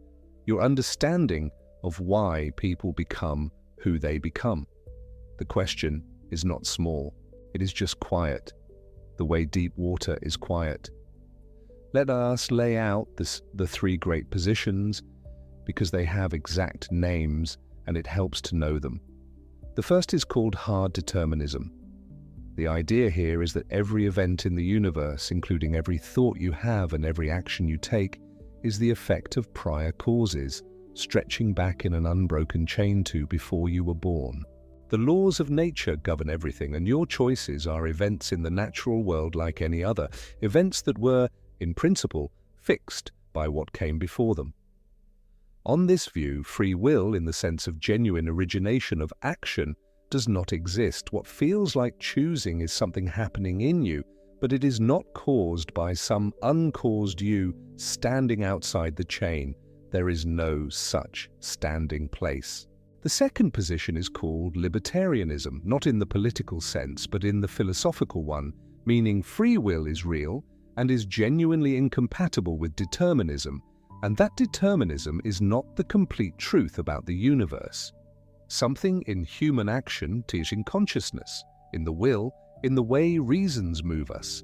your understanding of why people become who they become. The question is not small, it is just quiet, the way deep water is quiet. Let us lay out the 3 great positions, because they have exact names and it helps to know them. The first is called hard determinism. The idea here is that every event in the universe, including every thought you have and every action you take, is the effect of prior causes, stretching back in an unbroken chain to before you were born. The laws of nature govern everything, and your choices are events in the natural world like any other, events that were, in principle, fixed by what came before them. On this view, free will, in the sense of genuine origination of action, does not exist. What feels like choosing is something happening in you, but it is not caused by some uncaused you standing outside the chain. There is no such standing place. The second position is called libertarianism, not in the political sense, but in the philosophical one, meaning free will is real and is genuinely incompatible with determinism, and that determinism is not the complete truth about the universe. Something in human action, in consciousness, in the will, in the way reasons move us,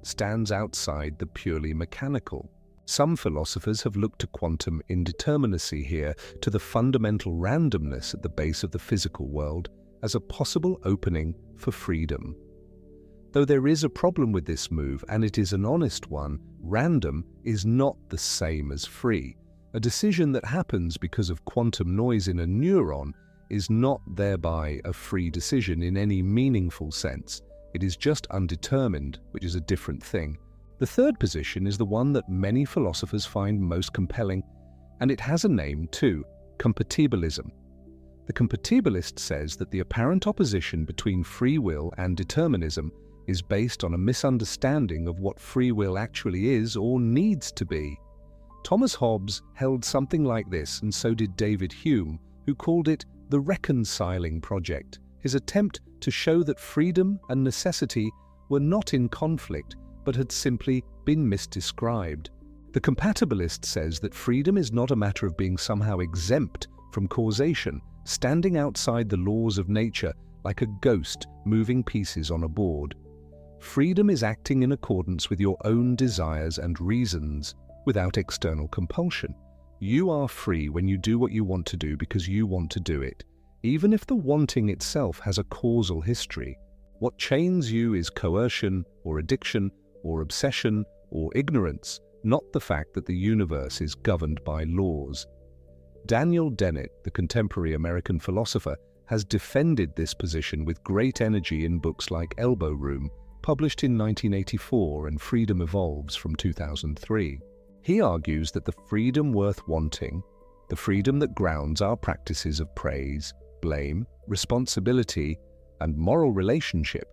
stands outside the purely mechanical. Some philosophers have looked to quantum indeterminacy here, to the fundamental randomness at the base of the physical world, as a possible opening for freedom. Though there is a problem with this move, and it is an honest one, random is not the same as free. A decision that happens because of quantum noise in a neuron is not thereby a free decision in any meaningful sense. It is just undetermined, which is a different thing. The third position is the one that many philosophers find most compelling, and it has a name too: compatibilism. The compatibilist says that the apparent opposition between free will and determinism is based on a misunderstanding of what free will actually is or needs to be. Thomas Hobbes held something like this, and so did David Hume, who called it the reconciling project, his attempt to show that freedom and necessity were not in conflict, but had simply been misdescribed. The compatibilist says that freedom is not a matter of being somehow exempt from causation, standing outside the laws of nature like a ghost moving pieces on a board. Freedom is acting in accordance with your own desires and reasons, without external compulsion. You are free when you do what you want to do because you want to do it, even if the wanting itself has a causal history. What chains you is coercion or addiction or obsession or ignorance, not the fact that the universe is governed by laws. Daniel Dennett, the contemporary American philosopher, has defended this position with great energy in books like Elbow Room, published in 1984, and Freedom Evolves from 2003. He argues that the freedom worth wanting, the freedom that grounds our practices of praise, blame, responsibility, and moral relationship,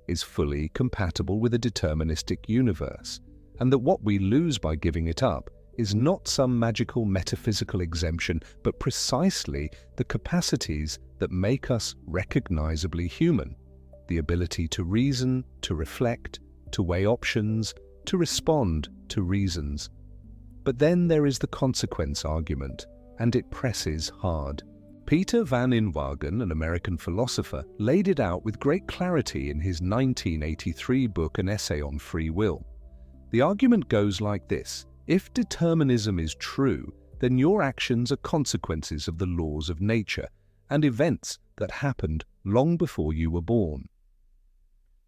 is fully compatible with a deterministic universe, and that what we lose by giving it up is not some magical metaphysical exemption, but precisely the capacities that make us recognizably human: the ability to reason, to reflect, to weigh options, to respond to reasons. But then there is the consequence argument, and it presses hard. Peter van Inwagen, an American philosopher, laid it out with great clarity in his 1983 book, An Essay on Free Will. The argument goes like this: if determinism is true, then your actions are consequences of the laws of nature and events that happened long before you were born.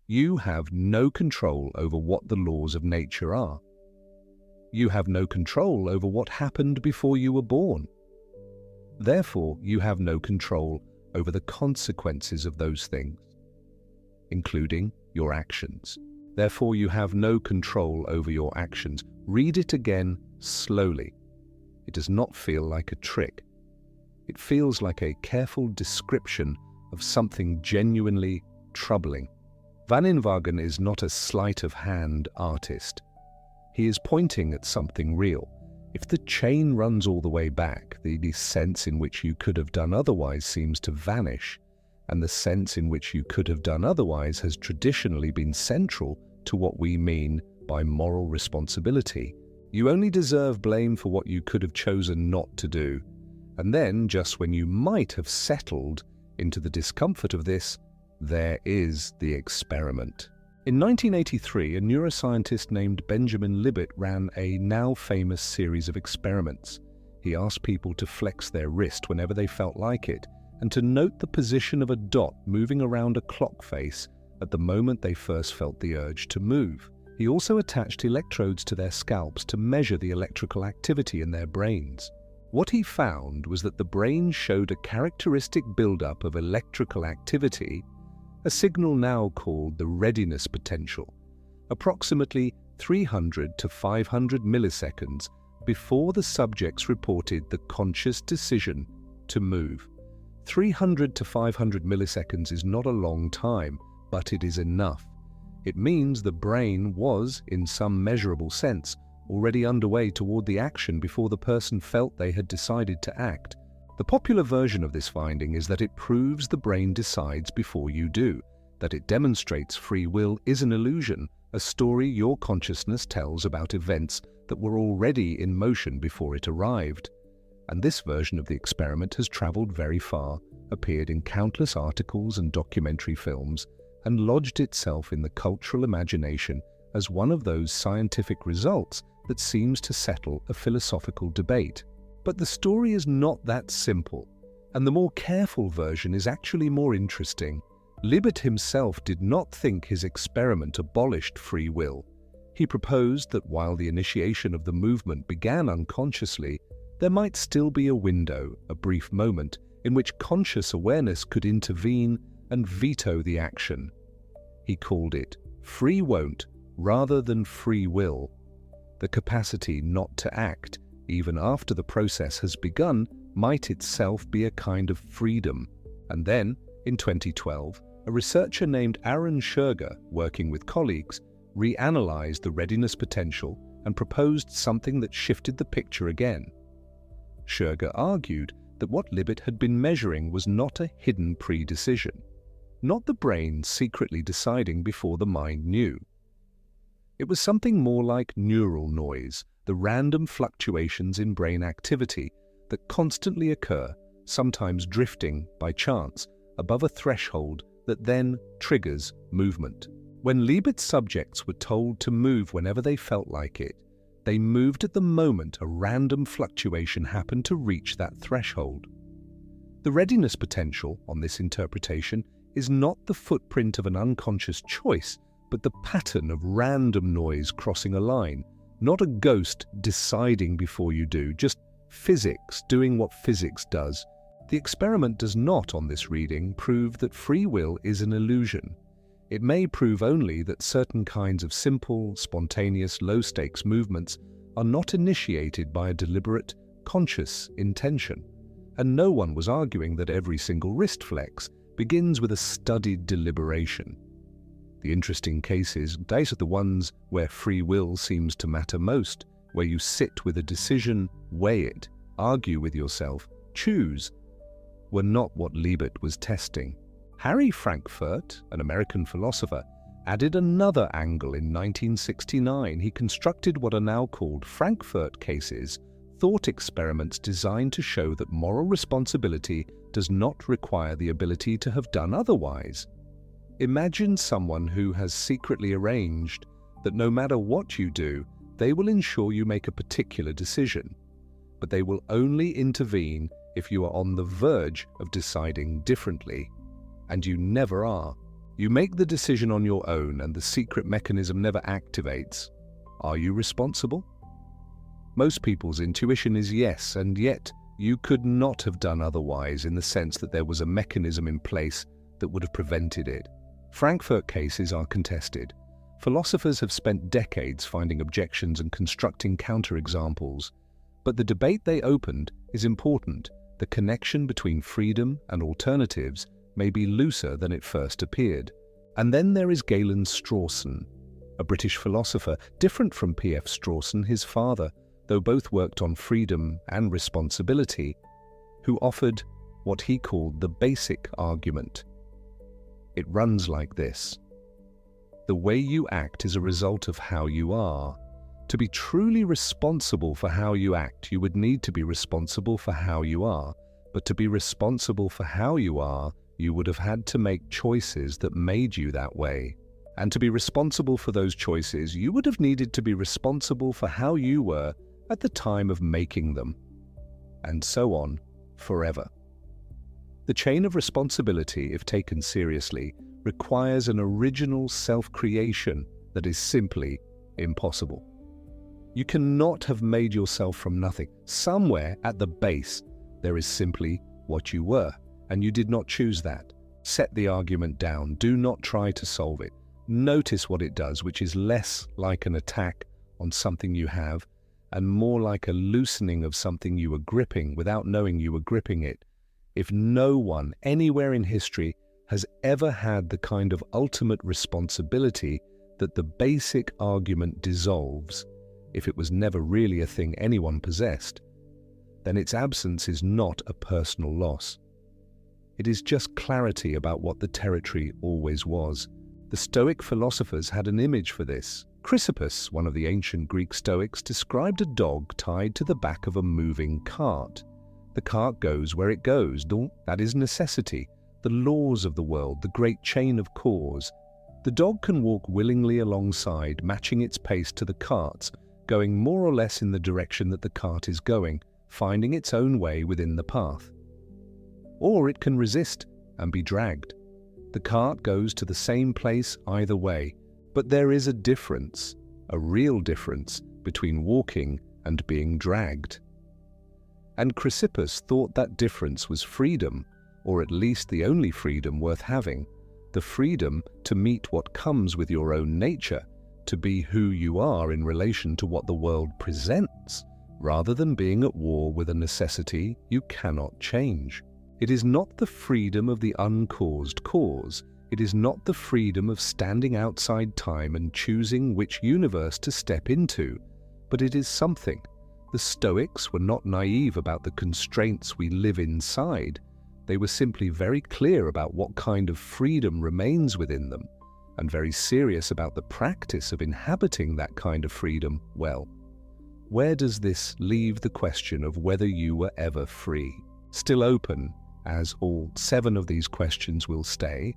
You have no control over what the laws of nature are. You have no control over what happened before you were born. Therefore, you have no control over the consequences of those things, including your actions. Therefore, you have no control over your actions. Read it again slowly. It does not feel like a trick. It feels like a careful description of something genuinely troubling. Van Inwagen is not a sleight-of-hand artist. He is pointing at something real. If the chain runs all the way back, the sense in which you could have done otherwise seems to vanish, and the sense in which you could have done otherwise has traditionally been central to what we mean by moral responsibility. You only deserve blame for what you could have chosen not to do. And then, just when you might have settled into the discomfort of this, there is the experiment. In 1983, a neuroscientist named Benjamin Libet ran a now famous series of experiments. He asked people to flex their wrist whenever they felt like it, and to note the position of a dot moving around a clock face at the moment they first felt the urge to move. He also attached electrodes to their scalps to measure the electrical activity in their brains. What he found was that the brain showed a characteristic buildup of electrical activity, a signal now called the readiness potential, approximately 300 to 500 milliseconds before the subjects reported the conscious decision to move. 300 to 500 milliseconds is not a long time, but it is enough. It means the brain was, in some measurable sense, already underway toward the action before the person felt they had decided to act. The popular version of this finding is that it proves the brain decides before you do, that it demonstrates free will is an illusion, a story your consciousness tells about events that were already in motion before it arrived. And this version of the experiment has traveled very far, appeared in countless articles and documentary films, and lodged itself in the cultural imagination as one of those scientific results that seems to settle a philosophical debate. But the story is not that simple, and the more careful version is actually more interesting. Leibniz himself did not think his experiment abolished free will. He proposed that while the initiation of the movement began unconsciously, there might still be a window, a brief moment, in which conscious awareness could intervene and veto the action. He called it free won't rather than free will. The capacity not to act, even after the process has begun, might itself be a kind of freedom. And then, in 2012, a researcher named Aaron Scherger, working with colleagues, reanalyzed the readiness potential and proposed something that shifted the picture again. Scherger argued that what Leibniz had been measuring was not a hidden predecision, not the brain secretly deciding before the mind knew. It was something more like neural noise, the random fluctuations in brain activity that constantly occur, sometimes drifting, by chance, above a threshold that then triggers movement. When Leibniz subjects were told to move whenever they felt like it, they moved at the moment a random fluctuation happened to reach that threshold. The readiness potential, on this interpretation, is not the footprint of an unconscious choice, but the pattern of random noise crossing a line, not a ghost deciding before you do, just physics doing what physics does. The experiment does not, on this reading, prove that free will is an illusion. It may prove only that certain kinds of simple, spontaneous, low-stakes movements are not initiated by a deliberate, conscious intention, and no one was arguing that every single wrist flex begins with a studied deliberation. The interesting cases, those are the ones where free will seems to matter most, where you sit with a decision, weigh it, argue with yourself, choose, were not what Leibniz was testing. Harry Frankfurt, an American philosopher, added another angle in 1969. He constructed what are now called Frankfurt cases, thought experiments designed to show that moral responsibility does not require the ability to have done otherwise. Imagine someone who has secretly arranged that no matter what you do, they will ensure you make a particular decision, but they will only intervene if you are on the verge of deciding differently. And you never are. You make the decision on your own and the secret mechanism never activates. Are you responsible? Most people's intuition is yes, and yet you could not have done otherwise in the sense that there was a mechanism in place that would have prevented it. Frankfurt cases are contested. Philosophers have spent decades finding objections and constructing counterexamples. But the debate they opened is important. The connection between freedom and alternatives may be looser than it first appeared. And then there is Galen Strawson, a British philosopher, different from P.F. Strawson, his father, though both worked on freedom and responsibility, who offered what he called the basic argument. It runs like this. The way you act is a result of how you are. To be truly responsible for how you act, you would need to be responsible for how you are. But to be responsible for how you are, you would have had to make choices that made you that way. And to be responsible for those choices, you would have needed to be responsible for how you were at the time of making them. And so on, forever. The chain of responsibility, if taken seriously, requires an original self-creation that is simply impossible. You cannot have made yourself from nothing. Somewhere at the base, there is simply what you were, and you did not choose that. Set the argument down. Do not try to solve it. Notice what it does, which is less like an attack on something you have and more like a loosening of something you were gripping without knowing you were gripping it. If no one anywhere in history has ever had the kind of ultimate responsibility that the basic argument dissolves, if it was never really a thing anyone possessed, then its absence is not a personal loss. It is just clarity about what the territory always was. The Stoic philosophers had an image for this. Chrysippus, one of the ancient Greek Stoics, described a dog tied to the back of a moving cart. The cart goes where it goes. That is necessity, the laws of the world, the great chain of cause. The dog can walk willingly alongside, matching its pace to the cart's, going more or less in the direction that the cart is going, finding its own way within the path. Or it can resist and be dragged. The cart goes to the same place either way, but there is a difference, a real difference, between walking and being dragged. And Chrysippus thought that difference was freedom, or at least the only freedom worth having, the freedom to meet what comes with your own nature, to be who you are in relation to what the world presents, rather than being at war with a necessity you cannot change. It is not the freedom of the uncaused cause. It is not the freedom of standing outside time and choosing which universe to step into, but it is something. The Stoics were not naive about the constraints we live inside. They were simply very clear about what kind of freedom remains within them, and very serious about the practice of inhabiting that kind of freedom well. Where does this leave the question of whether you were ever free? Still open, as all 7 of these questions will stay.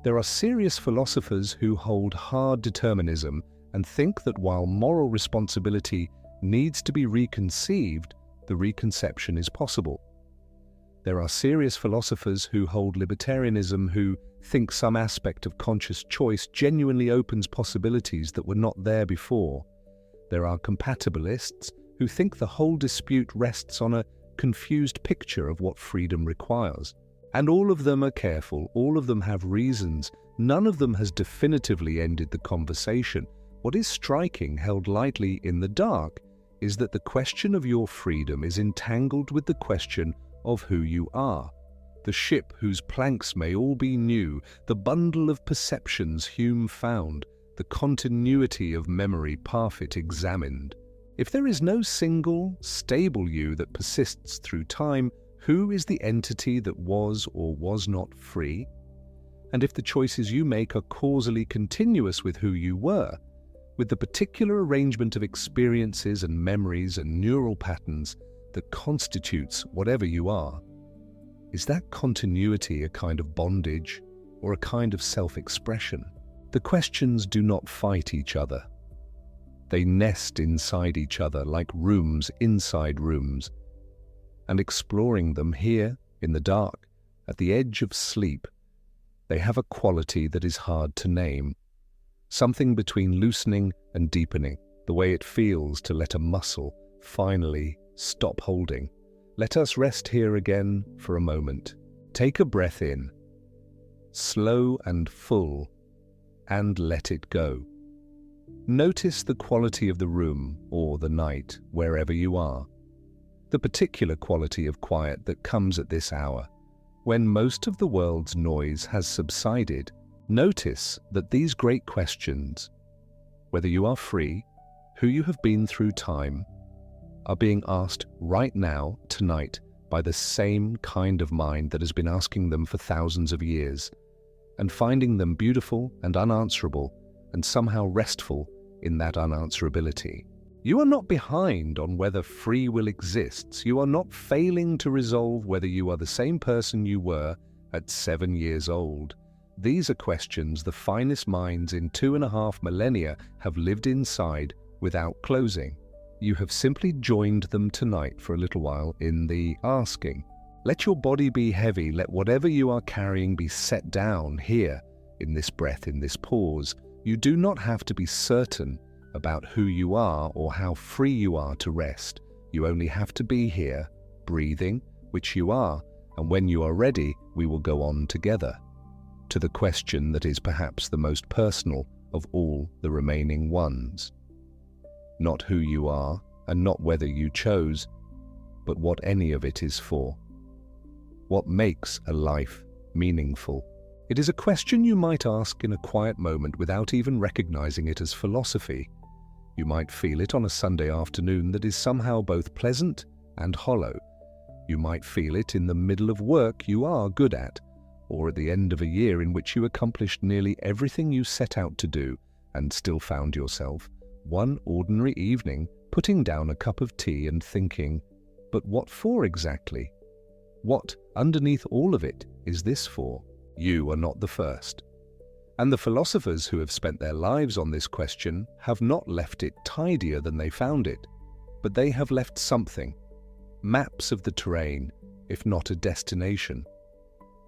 There are serious philosophers who hold hard determinism and think that while moral responsibility needs to be reconceived, the reconception is possible. There are serious philosophers who hold libertarianism who think some aspect of conscious choice genuinely opens possibilities that were not there before. There are compatibilists who think the whole dispute rests on a confused picture of what freedom requires. And all of them are careful, all of them have reasons, none of them has definitively ended the conversation. What is striking, held lightly in the dark, is that the question of your freedom is entangled with the question of who you are. The ship whose planks may all be new, the bundle of perceptions Hume found, the continuity of memory Parfit examined. If there is no single, stable you that persists through time, who is the entity that was or was not free? And if the choices you make are causally continuous with who you were, with the particular arrangement of experiences and memories and neural patterns that constitutes whatever you are, is that continuity a kind of bondage or a kind of self-expression? The questions do not fight each other. They nest inside each other like rooms inside rooms, and exploring them here, in the dark, at the edge of sleep, they have a quality that is hard to name, something between loosening and deepening, the way it feels to let a muscle finally stop holding. Let us rest here again for a moment. Take a breath in, slow and full, and let it go. Notice the quality of the room or the night, wherever you are. The particular quality of quiet that comes at this hour, when most of the world's noise has subsided. Notice that these great questions, whether you are free, who you have been through time, are being asked right now, tonight, by the same kind of mind that has been asking them for thousands of years, and finding them beautiful and unanswerable, and somehow restful in that unanswerability. You are not behind on whether free will exists. You are not failing to resolve whether you are the same person you were at 7 years old. These are questions the finest minds in 2.5 millennia have lived inside without closing. You have simply joined them tonight for a little while in the asking. Let your body be heavy. Let whatever you are carrying be set down here, in this breath, in this pause. You do not have to be certain about who you are or how free you are to rest. You only have to be here, breathing, which you are, and when you are ready, we will go on together to the question that is perhaps the most personal of all the remaining ones. Not who you are, and not whether you chose, but what any of it is for. What makes a life meaningful? It is a question you might ask in a quiet moment without even recognizing it as philosophy. You might feel it on a Sunday afternoon that is somehow both pleasant and hollow. You might feel it in the middle of work you are good at, or at the end of a year in which you accomplished nearly everything you set out to do and still found yourself, one ordinary evening, putting down a cup of tea and thinking, but what for exactly? What, underneath all of it, is this for? You are not the first. And the philosophers who have spent their lives on this question have not left it tidier than they found it, but they have left something, maps of the terrain, if not a destination.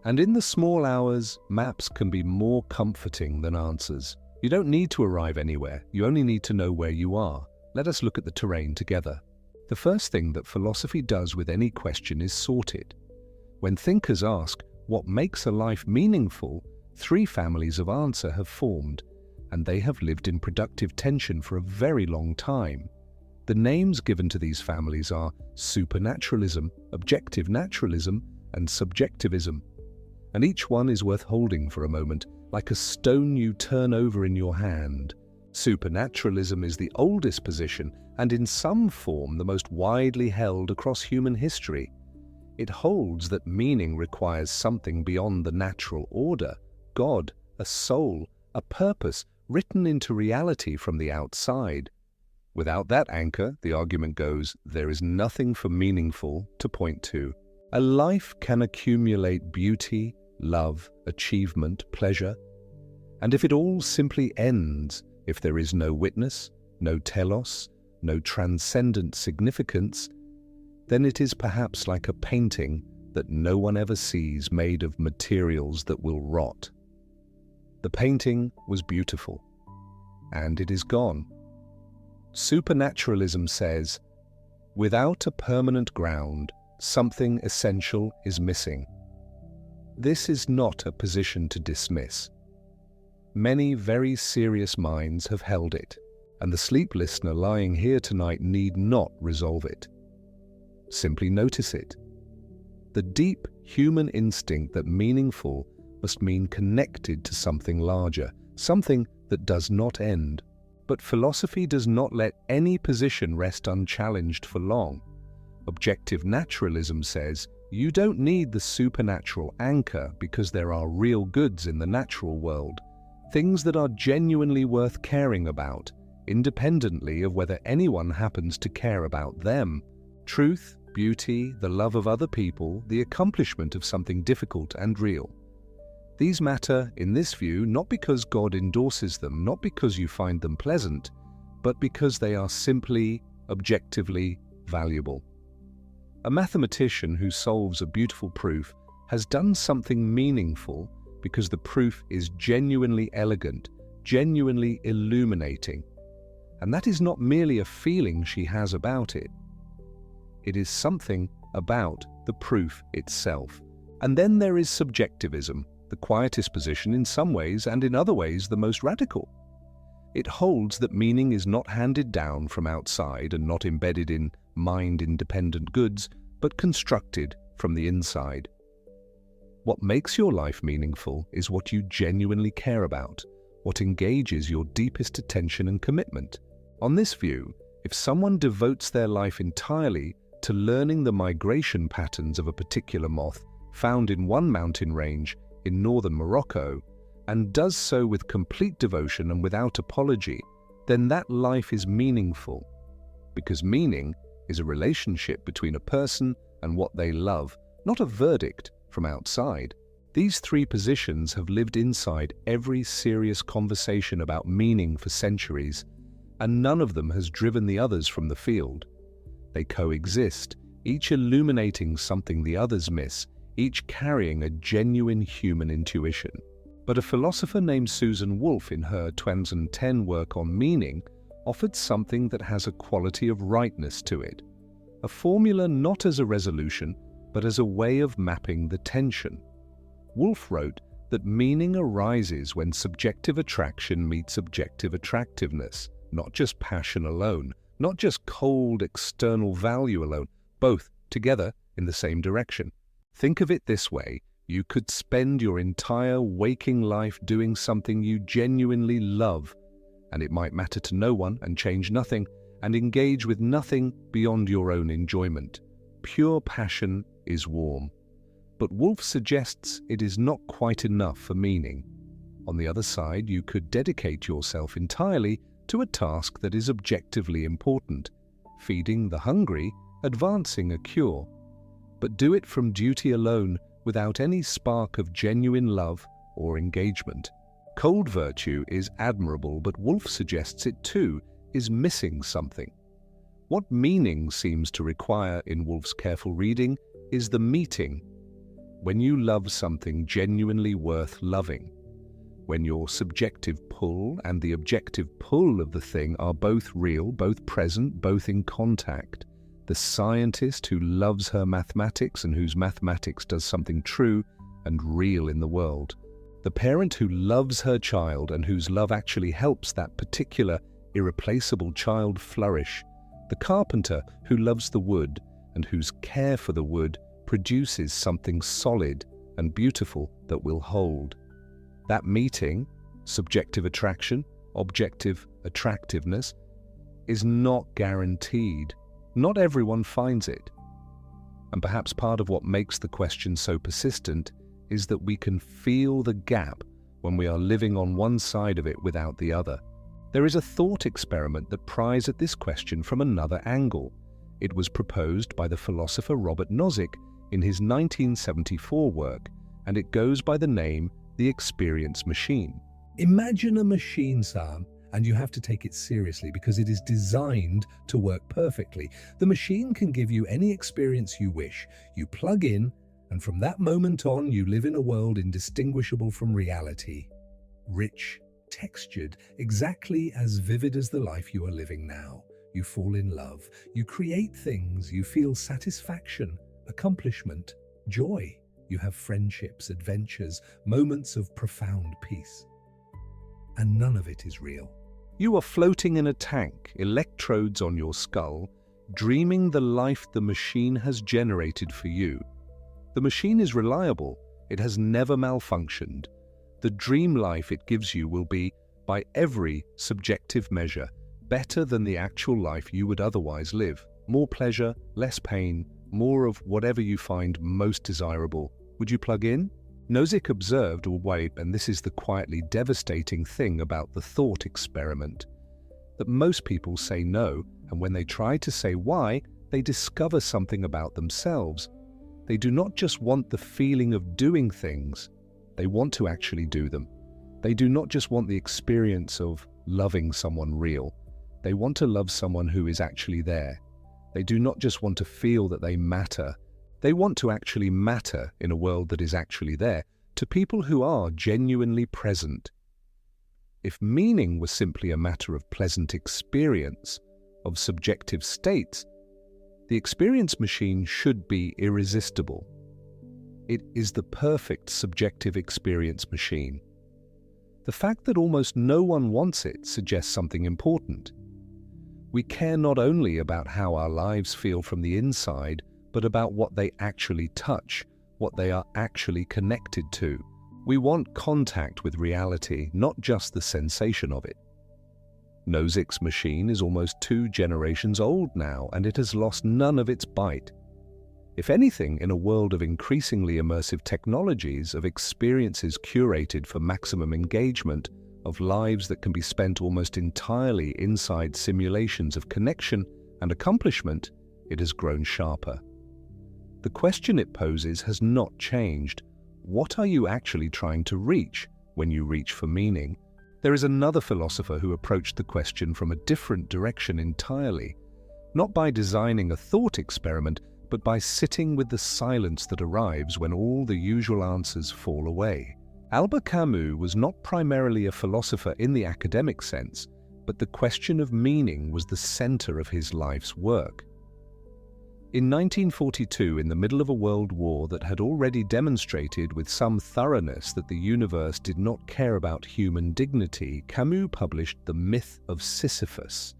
And in the small hours, maps can be more comforting than answers. You don't need to arrive anywhere, you only need to know where you are. Let us look at the terrain together. The first thing that philosophy does with any question is sort it. When thinkers ask, what makes a life meaningful, three families of answer have formed, and they have lived in productive tension for a very long time. The names given to these families are supernaturalism, objective naturalism, and subjectivism. And each one is worth holding for a moment, like a stone you turn over in your hand. Supernaturalism is the oldest position, and in some form the most widely held across human history. It holds that meaning requires something beyond the natural order, God, a soul, a purpose written into reality from the outside. Without that anchor, the argument goes, there is nothing for meaningful to point to. A life can accumulate beauty, love, achievement, pleasure, and if it all simply ends, if there is no witness, no telos, no transcendent significance, then it is perhaps like a painting that no one ever sees, made of materials that will rot. The painting was beautiful, and it is gone. Supernaturalism says, without a permanent ground, something essential is missing. This is not a position to dismiss. Many very serious minds have held it, and the sleep listener lying here tonight need not resolve it. Simply notice it. The deep human instinct that meaningful must mean connected to something larger, something that does not end. But philosophy does not let any position rest unchallenged for long. Objective naturalism says you don't need the supernatural anchor because there are real goods in the natural world, things that are genuinely worth caring about, independently of whether anyone happens to care about them. Truth, beauty, the love of other people, the accomplishment of something difficult and real. These matter, in this view, not because God endorses them, not because you find them pleasant, but because they are simply, objectively valuable. A mathematician who solves a beautiful proof has done something meaningful because the proof is genuinely elegant, genuinely illuminating. And that is not merely a feeling she has about it. It is something about the proof itself. And then there is subjectivism, the quietest position in some ways and in other ways the most radical. It holds that meaning is not handed down from outside and not embedded in mind-independent goods, but constructed from the inside. What makes your life meaningful is what you genuinely care about, what engages your deepest attention and commitment. On this view, if someone devotes their life entirely to learning the migration patterns of a particular moth found in one mountain range in northern Morocco, and does so with complete devotion and without apology, then that life is meaningful, because meaning is a relationship between a person and what they love, not a verdict from outside. These three positions have lived inside every serious conversation about meaning for centuries, and none of them has driven the others from the field. They coexist, each illuminating something the others miss, each carrying a genuine human intuition. But a philosopher named Susan Wolf, in her 2010 work on meaning, offered something that has a quality of rightness to it, a formula not as a resolution, but as a way of mapping the tension. Woolf wrote that meaning arises when subjective attraction meets objective attractiveness, not just passion alone, not just cold external value alone, both together in the same direction. Think of it this way: you could spend your entire waking life doing something you genuinely love, and it might matter to no one and change nothing, and engage with nothing beyond your own enjoyment. Pure passion is warm. But Woolf suggests it is not quite enough for meaning. On the other side, you could dedicate yourself entirely to a task that is objectively important, feeding the hungry, advancing a cure. But do it from duty alone, without any spark of genuine love or engagement. Cold virtue is admirable, but Woolf suggests it too is missing something. What meaning seems to require in Woolf's careful reading is the meeting. When you love something genuinely worth loving, when your subjective pull and the objective pull of the thing are both real, both present, both in contact, the scientist who loves her mathematics and whose mathematics does something true and real in the world, the parent who loves her child and whose love actually helps that particular irreplaceable child flourish, the carpenter who loves the wood and whose care for the wood produces something solid and beautiful that will hold. That meeting, subjective attraction, objective attractiveness, is not guaranteed. Not everyone finds it. And perhaps part of what makes the question so persistent is that we can feel the gap when we are living on one side of it without the other. There is a thought experiment that pries at this question from another angle. It was proposed by the philosopher Robert Nozick in his 1974 work, and it goes by the name The Experience Machine. Imagine a machine, Sam, and you have to take it seriously because it is designed to work perfectly. The machine can give you any experience you wish. You plug in, and from that moment on, you live in a world indistinguishable from reality. Rich, textured, exactly as vivid as the life you are living now. You fall in love, you create things, you feel satisfaction, accomplishment, joy. You have friendships, adventures, moments of profound peace. And none of it is real. You are floating in a tank, electrodes on your skull, dreaming the life the machine has generated for you. The machine is reliable. It has never malfunctioned. The dream life it gives you will be, by every subjective measure, better than the actual life you would otherwise live. More pleasure, less pain, more of whatever you find most desirable. Would you plug in? Nozick observed, and this is the quietly devastating thing about the thought experiment, that most people say no, and when they try to say why, they discover something about themselves. They do not just want the feeling of doing things, they want to actually do them. They do not just want the experience of loving someone real, they want to love someone who is actually there. They do not just want to feel that they matter, they want to actually matter in a world that is actually there, to people who are genuinely present. If meaning was simply a matter of pleasant experience, of subjective states, the experience machine should be irresistible. It is the perfect subjective experience machine. The fact that almost no one wants it suggests something important. We care not only about how our lives feel from the inside, but about what they actually touch, what they are actually connected to. We want contact with reality, not just the sensation of it. Nozick's machine is almost 2 generations old now, and it has lost none of its bite. If anything, in a world of increasingly immersive technologies, of experiences curated for maximum engagement, of lives that can be spent almost entirely inside simulations of connection and accomplishment, it has grown sharper. The question it poses has not changed. What are you actually trying to reach when you reach for meaning? There is another philosopher who approached the question from a different direction entirely, not by designing a thought experiment, but by sitting with the silence that arrives when all the usual answers fall away. Albert Camus was not primarily a philosopher in the academic sense, but the question of meaning was the center of his life's work. In 1942, in the middle of a world war that had already demonstrated with some thoroughness that the universe did not care about human dignity, Camus published The Myth of Sisyphus,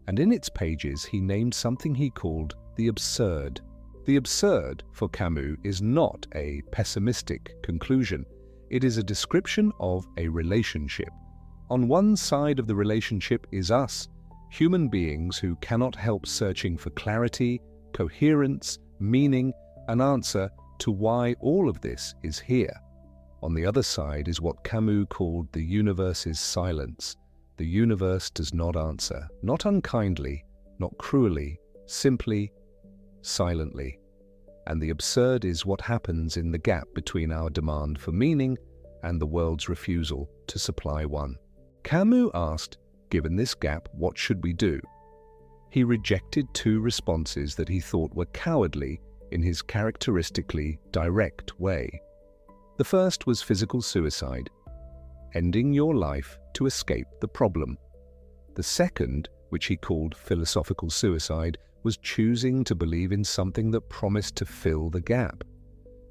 and in its pages he named something he called the absurd. The absurd, for Camus, is not a pessimistic conclusion. It is a description of a relationship. On one side of the relationship is us, human beings who cannot help searching for clarity, coherence, meaning, an answer to why all of this is here. On the other side is what Camus called the universe's silence. The universe does not answer, not unkindly, not cruelly, simply, silently. And the absurd is what happens in the gap between our demand for meaning and the world's refusal to supply one. Camus asked, given this gap, what should we do? He rejected two responses that he thought were cowardly in his characteristically direct way. The first was physical suicide, ending your life to escape the problem. The second, which he called philosophical suicide, was choosing to believe in something that promised to fill the gap,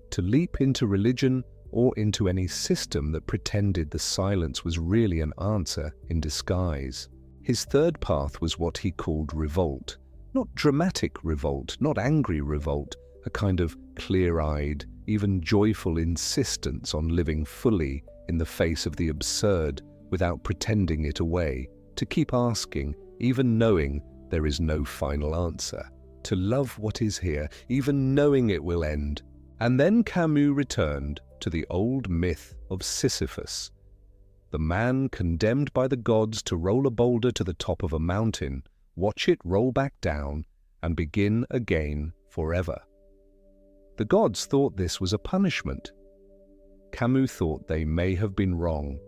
to leap into religion or into any system that pretended the silence was really an answer in disguise. His third path was what he called revolt. Not dramatic revolt, not angry revolt, a kind of clear-eyed, even joyful insistence on living fully in the face of the absurd without pretending it away, to keep asking, even knowing there is no final answer, to love what is here, even knowing it will end. And then Camus returned to the old myth of Sisyphus, the man condemned by the gods to roll a boulder to the top of a mountain, watch it roll back down, and begin again forever. The gods thought this was a punishment. Camus thought they may have been wrong.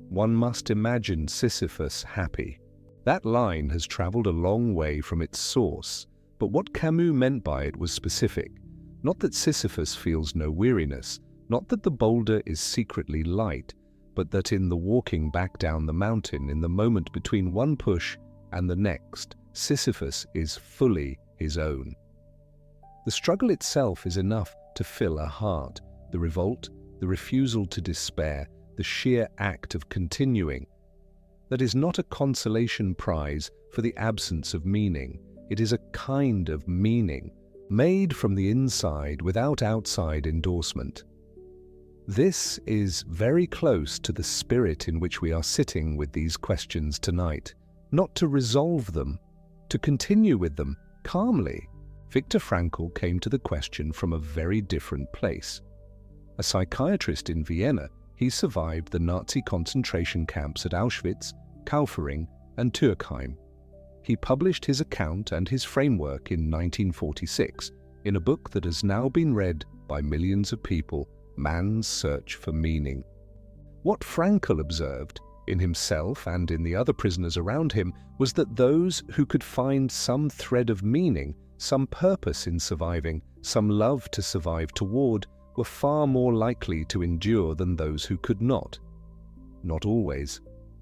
One must imagine Sisyphus happy. That line has traveled a long way from its source, but what Camus meant by it was specific. Not that Sisyphus feels no weariness, not that the boulder is secretly light, but that in the walking back down the mountain, in the moment between one push and the next, Sisyphus is fully his own. The struggle itself is enough to fill a heart. The revolt, the refusal to despair, the sheer act of continuing. That is not a consolation prize for the absence of meaning. It is a kind of meaning, made from the inside without outside endorsement. This is very close to the spirit in which we are sitting with these questions tonight. Not to resolve them, to continue with them calmly. Viktor Frankl came to the question from a very different place. A psychiatrist in Vienna, he survived the Nazi concentration camps at Auschwitz, Kaufering, and Turkheim. He published his account and his framework in 1946 in a book that has now been read by millions of people, Man's Search for Meaning. What Frankl observed, in himself and in the other prisoners around him, was that those who could find some thread of meaning, some purpose in surviving, some love to survive toward, were far more likely to endure than those who could not. Not always.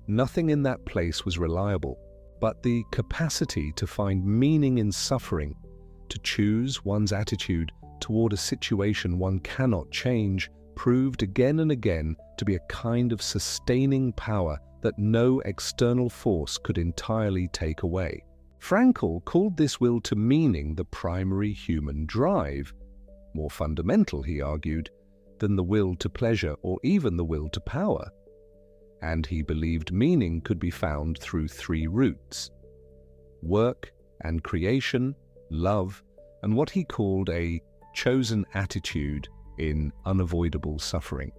Nothing in that place was reliable, but the capacity to find meaning in suffering, to choose one's attitude toward a situation one cannot change, proved again and again to be a kind of sustaining power that no external force could entirely take away. Frankl called this will to meaning the primary human drive, more fundamental, he argued, than the will to pleasure or even the will to power. And he believed meaning could be found through three routes: work and creation, love, and what he called a chosen attitude in unavoidable suffering.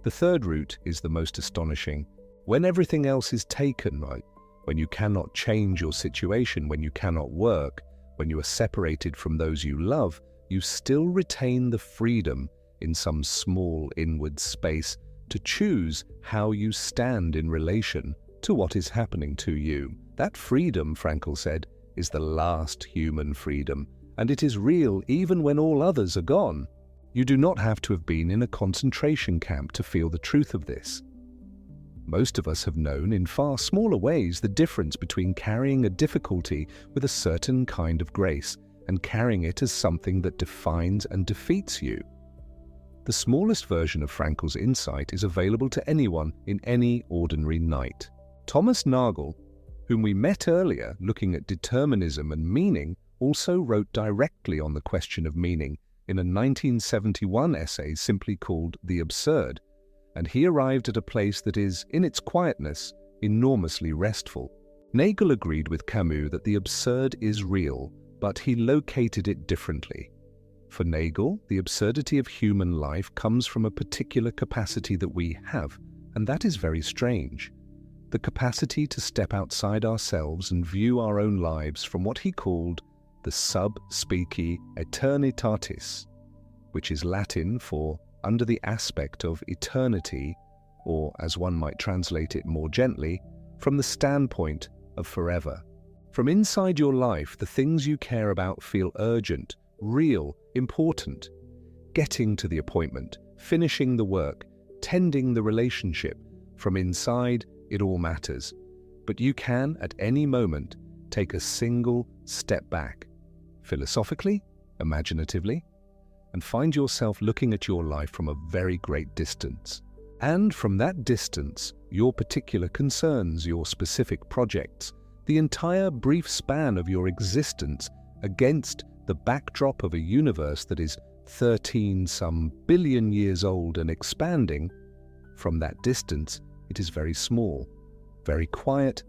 The third route is the most astonishing. When everything else is taken, right? When you cannot change your situation, when you cannot work, when you are separated from those you love, you still retain the freedom in some small inward space to choose how you stand in relation to what is happening to you. That freedom, Frankl said, is the last human freedom, and it is real even when all others are gone. You do not have to have been in a concentration camp to feel the truth of this. Most of us have known in far smaller ways the difference between carrying a difficulty with a certain kind of grace and carrying it as something that defines and defeats you. The smallest version of Frankl's insight is available to anyone in any ordinary night. Thomas Nagel, whom we met earlier looking at determinism and meaning, also wrote directly on the question of meaning in a 1971 essay simply called The Absurd, and he arrived at a place that is, in its quietness, enormously restful. Nagel agreed with Camus that the absurd is real, but he located it differently. For Nagel, the absurdity of human life comes from a particular capacity that we have, and that is very strange. The capacity to step outside ourselves and view our own lives from what he called the sub specie aeternitatis, which is Latin for under the aspect of eternity, or as one might translate it more gently, from the standpoint of forever. From inside your life, the things you care about feel urgent, real, important. Getting to the appointment, finishing the work, tending the relationship. From inside, it all matters. But you can, at any moment, take a single step back, philosophically, imaginatively, and find yourself looking at your life from a very great distance. And from that distance, your particular concerns, your specific projects, the entire brief span of your existence against the backdrop of a universe that is 13 some billion years old and expanding, from that distance, it is very small, very quiet,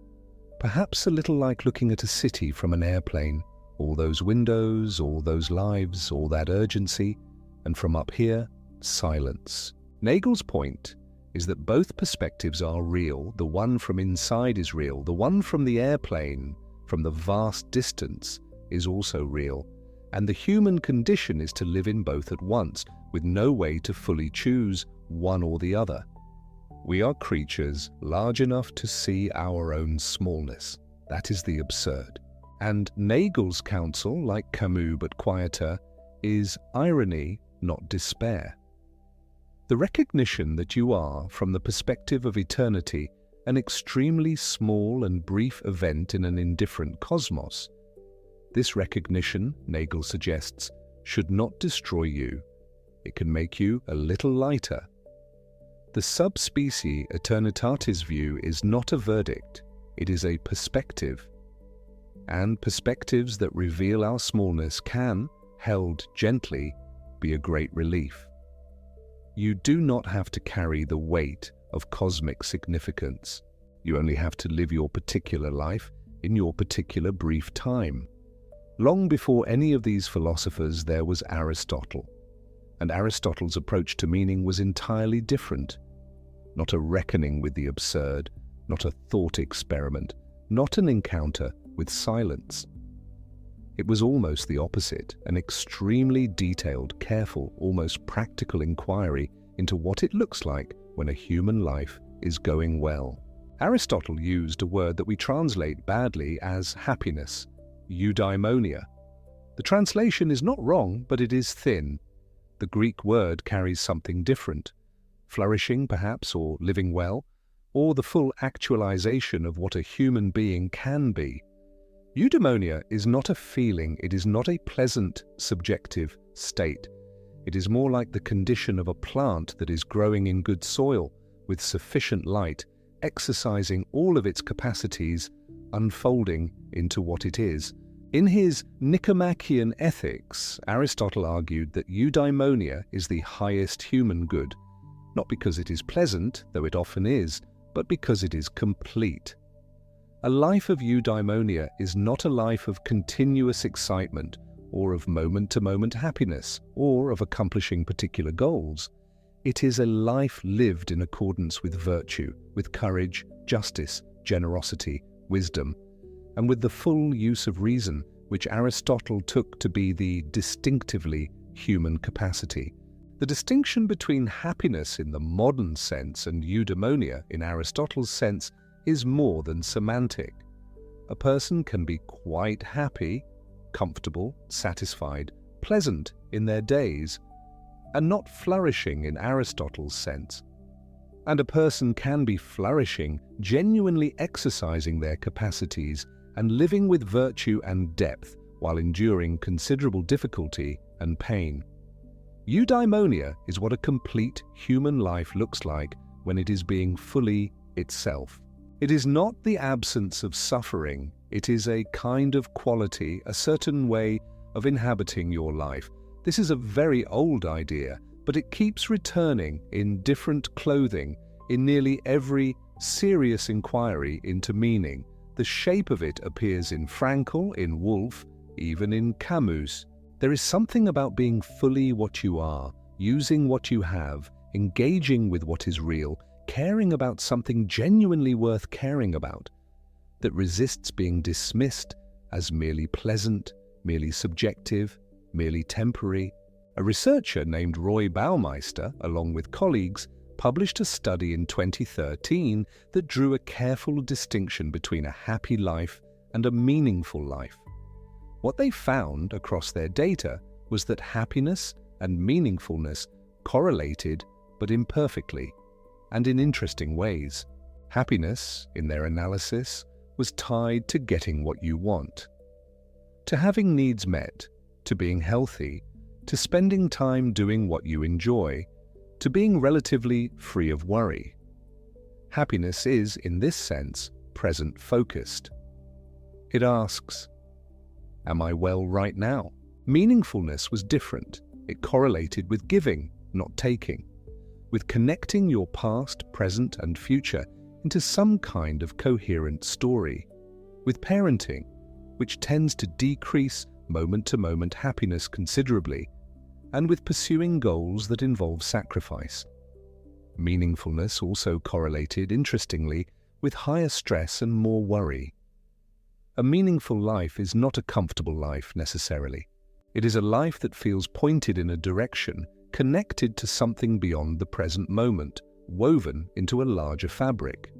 perhaps a little like looking at a city from an airplane. All those windows, all those lives, all that urgency, and from up here, silence. Nagel's point is that both perspectives are real. The one from inside is real. The one from the airplane, from the vast distance, is also real. And the human condition is to live in both at once, with no way to fully choose one or the other. We are creatures large enough to see our own smallness. That is the absurd. And Nagel's counsel, like Camus but quieter, is irony, not despair. The recognition that you are, from the perspective of eternity, an extremely small and brief event in an indifferent cosmos. This recognition, Nagel suggests, should not destroy you. It can make you a little lighter. The subspecie aeternitatis view is not a verdict, it is a perspective. And perspectives that reveal our smallness can, held gently, be a great relief. You do not have to carry the weight of cosmic significance. You only have to live your particular life in your particular brief time. Long before any of these philosophers, there was Aristotle. And Aristotle's approach to meaning was entirely different. Not a reckoning with the absurd, not a thought experiment, not an encounter with silence. It was almost the opposite, an extremely detailed, careful, almost practical inquiry into what it looks like when a human life is going well. Aristotle used a word that we translate badly as happiness, eudaimonia. The translation is not wrong, but it is thin. The Greek word carries something different. Flourishing, perhaps, or living well, or the full actualization of what a human being can be. Eudaimonia is not a feeling, it is not a pleasant, subjective state. It is more like the condition of a plant that is growing in good soil, with sufficient light, exercising all of its capacities, unfolding into what it is. In his Nicomachean Ethics, Aristotle argued that eudaimonia is the highest human good, not because it is pleasant, though it often is, but because it is complete. A life of eudaimonia is not a life of continuous excitement, or of moment-to-moment happiness, or of accomplishing particular goals. It is a life lived in accordance with virtue, with courage, justice, generosity, wisdom, and with the full use of reason, which Aristotle took to be the distinctively human capacity. The distinction between happiness in the modern sense and eudaimonia in Aristotle's sense is more than semantic. A person can be quite happy, comfortable, satisfied, pleasant in their days, and not flourishing in Aristotle's sense. And a person can be flourishing, genuinely exercising their capacities, and living with virtue and depth while enduring considerable difficulty and pain. Eudaimonia is what a complete human life looks like when it is being fully itself. It is not the absence of suffering, it is a kind of quality, a certain way of inhabiting your life. This is a very old idea, but it keeps returning in different clothing in nearly every serious inquiry into meaning. The shape of it appears in Frankl, in Woolf, even in Camus. There is something about being fully what you are, using what you have, engaging with what is real, caring about something genuinely worth caring about, that resists being dismissed as merely pleasant, merely subjective, merely temporary. A researcher named Roy Baumeister, along with colleagues, published a study in 2013 that drew a careful distinction between a happy life and a meaningful life. What they found across their data was that happiness and meaningfulness correlated, but imperfectly, and in interesting ways. Happiness, in their analysis, was tied to getting what you want, to having needs met, to being healthy, to spending time doing what you enjoy, to being relatively free of worry. Happiness is, in this sense, present-focused. It asks, am I well right now? Meaningfulness was different. It correlated with giving, not taking, with connecting your past, present, and future into some kind of coherent story, with parenting, which tends to decrease moment-to-moment happiness considerably, and with pursuing goals that involve sacrifice. Meaningfulness also correlated, interestingly, with higher stress and more worry. A meaningful life is not a comfortable life necessarily. It is a life that feels pointed in a direction, connected to something beyond the present moment, woven into a larger fabric.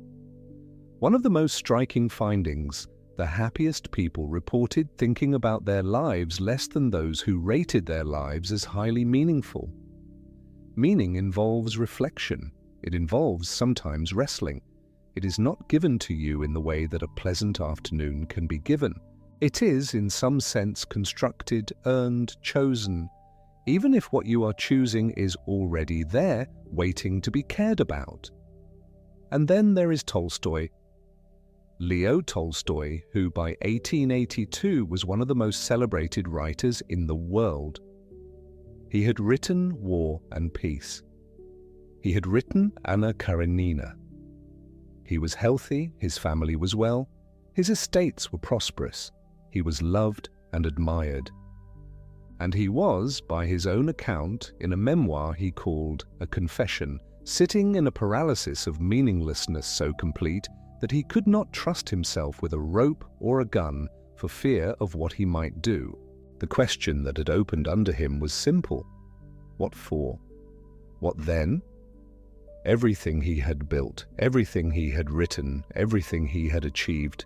One of the most striking findings: the happiest people reported thinking about their lives less than those who rated their lives as highly meaningful. Meaning involves reflection. It involves sometimes wrestling. It is not given to you in the way that a pleasant afternoon can be given. It is, in some sense, constructed, earned, chosen, even if what you are choosing is already there, waiting to be cared about. And then there is Tolstoy. Leo Tolstoy, who by 1882 was one of the most celebrated writers in the world. He had written War and Peace. He had written Anna Karenina. He was healthy, his family was well, his estates were prosperous, he was loved and admired. And he was, by his own account, in a memoir he called A Confession, sitting in a paralysis of meaninglessness so complete that he could not trust himself with a rope or a gun for fear of what he might do. The question that had opened under him was simple. What for? What then? Everything he had built, everything he had written, everything he had achieved,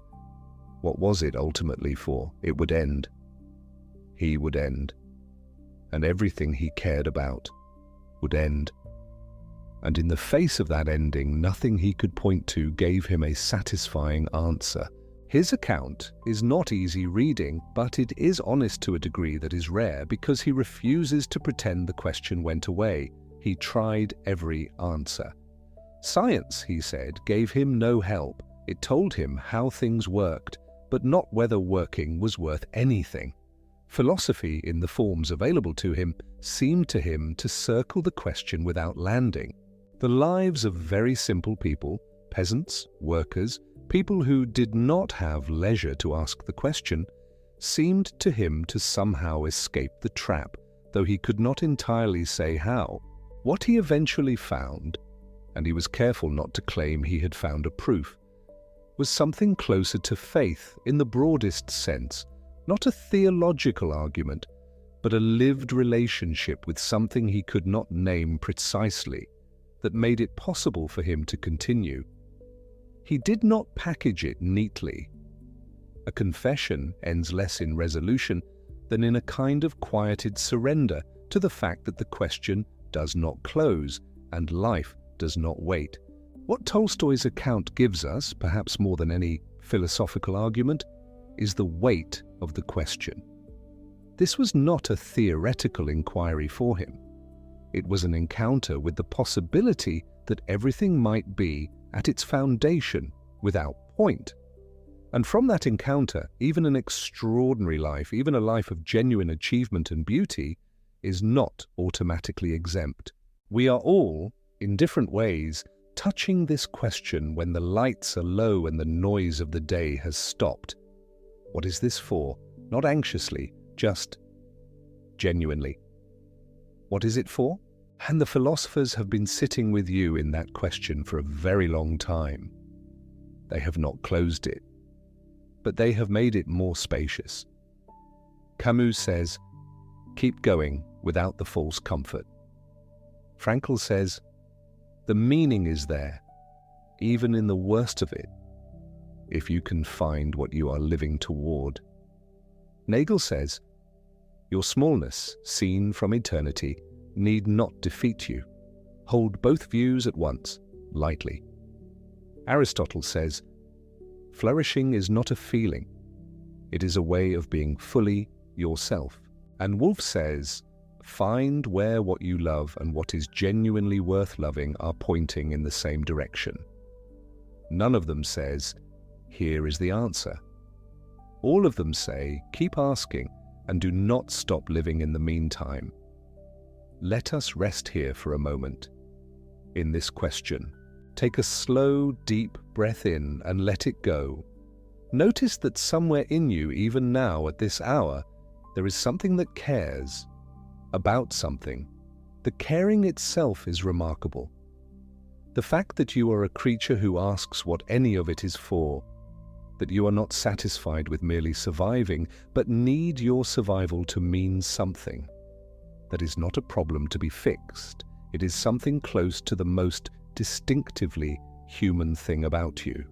what was it ultimately for? It would end. He would end. And everything he cared about would end. And in the face of that ending, nothing he could point to gave him a satisfying answer. His account is not easy reading, but it is honest to a degree that is rare because he refuses to pretend the question went away. He tried every answer. Science, he said, gave him no help. It told him how things worked, but not whether working was worth anything. Philosophy, in the forms available to him, seemed to him to circle the question without landing. The lives of very simple people, peasants, workers, people who did not have leisure to ask the question, seemed to him to somehow escape the trap, though he could not entirely say how. What he eventually found, and he was careful not to claim he had found a proof, was something closer to faith in the broadest sense, not a theological argument, but a lived relationship with something he could not name precisely, that made it possible for him to continue. He did not package it neatly. A confession ends less in resolution than in a kind of quieted surrender to the fact that the question does not close and life does not wait, What Tolstoy's account gives us, perhaps more than any philosophical argument, is the weight of the question. This was not a theoretical inquiry for him. It was an encounter with the possibility that everything might be, at its foundation, without point. And from that encounter, even an extraordinary life, even a life of genuine achievement and beauty, is not automatically exempt. We are all, in different ways, touching this question when the lights are low and the noise of the day has stopped. What is this for? Not anxiously, just genuinely. What is it for? And the philosophers have been sitting with you in that question for a very long time. They have not closed it, but they have made it more spacious. Camus says, "Keep going without the false comfort." Frankl says, "The meaning is there, even in the worst of it, if you can find what you are living toward." Nagel says, "Your smallness, seen from eternity, need not defeat you. Hold both views at once, lightly." Aristotle says, "Flourishing is not a feeling. It is a way of being fully yourself." And Wolff says, "Find where what you love and what is genuinely worth loving are pointing in the same direction." None of them says, "Here is the answer." All of them say, "Keep asking and do not stop living in the meantime." Let us rest here for a moment. In this question, take a slow, deep breath in and let it go. Notice that somewhere in you, even now at this hour, there is something that cares about something. The caring itself is remarkable. The fact that you are a creature who asks what any of it is for, that you are not satisfied with merely surviving, but need your survival to mean something. That is not a problem to be fixed. It is something close to the most distinctively human thing about you.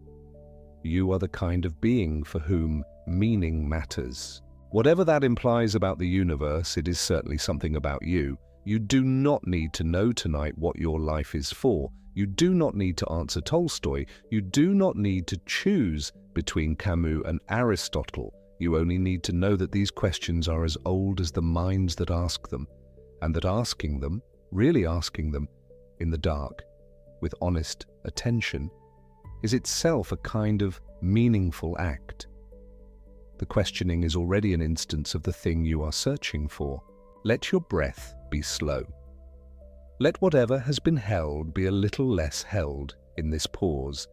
You are the kind of being for whom meaning matters. Whatever that implies about the universe, it is certainly something about you. You do not need to know tonight what your life is for. You do not need to answer Tolstoy. You do not need to choose between Camus and Aristotle. You only need to know that these questions are as old as the minds that ask them, and that asking them, really asking them, in the dark, with honest attention, is itself a kind of meaningful act. The questioning is already an instance of the thing you are searching for. Let your breath be slow. Let whatever has been held be a little less held in this pause.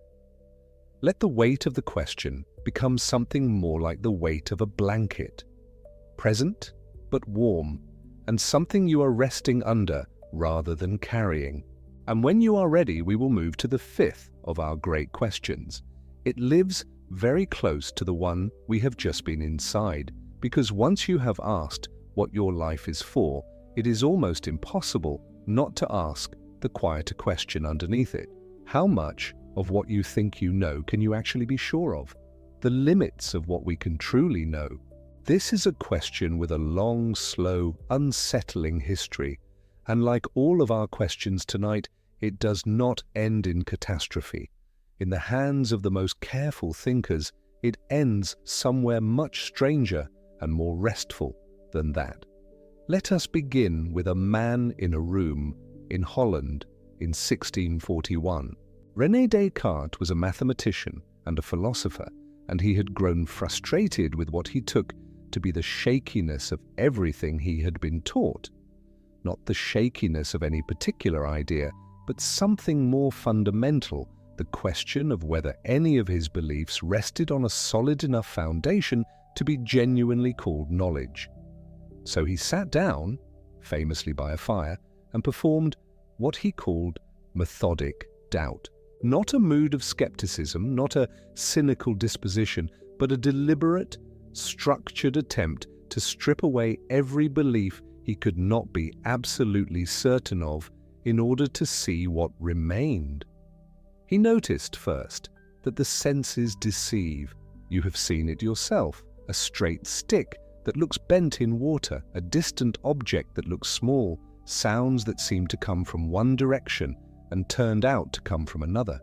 Let the weight of the question become something more like the weight of a blanket, present but warm, and something you are resting under rather than carrying. And when you are ready, we will move to the fifth of our great questions. It lives very close to the one we have just been inside, because once you have asked what your life is for, it is almost impossible not to ask the quieter question underneath it. How much of what you think you know can you actually be sure of? The limits of what we can truly know. This is a question with a long, slow, unsettling history, and like all of our questions tonight, it does not end in catastrophe. In the hands of the most careful thinkers, it ends somewhere much stranger and more restful than that. Let us begin with a man in a room in Holland in 1641. René Descartes was a mathematician and a philosopher, and he had grown frustrated with what he took to be the shakiness of everything he had been taught. Not the shakiness of any particular idea, but something more fundamental, the question of whether any of his beliefs rested on a solid enough foundation to be genuinely called knowledge. So he sat down, famously by a fire, and performed what he called methodic doubt. Not a mood of skepticism, not a cynical disposition, but a deliberate, structured attempt to strip away every belief he could not be absolutely certain of in order to see what remained. He noticed first that the senses deceive. You have seen it yourself. A straight stick that looks bent in water, a distant object that looks small, sounds that seem to come from one direction and turned out to come from another.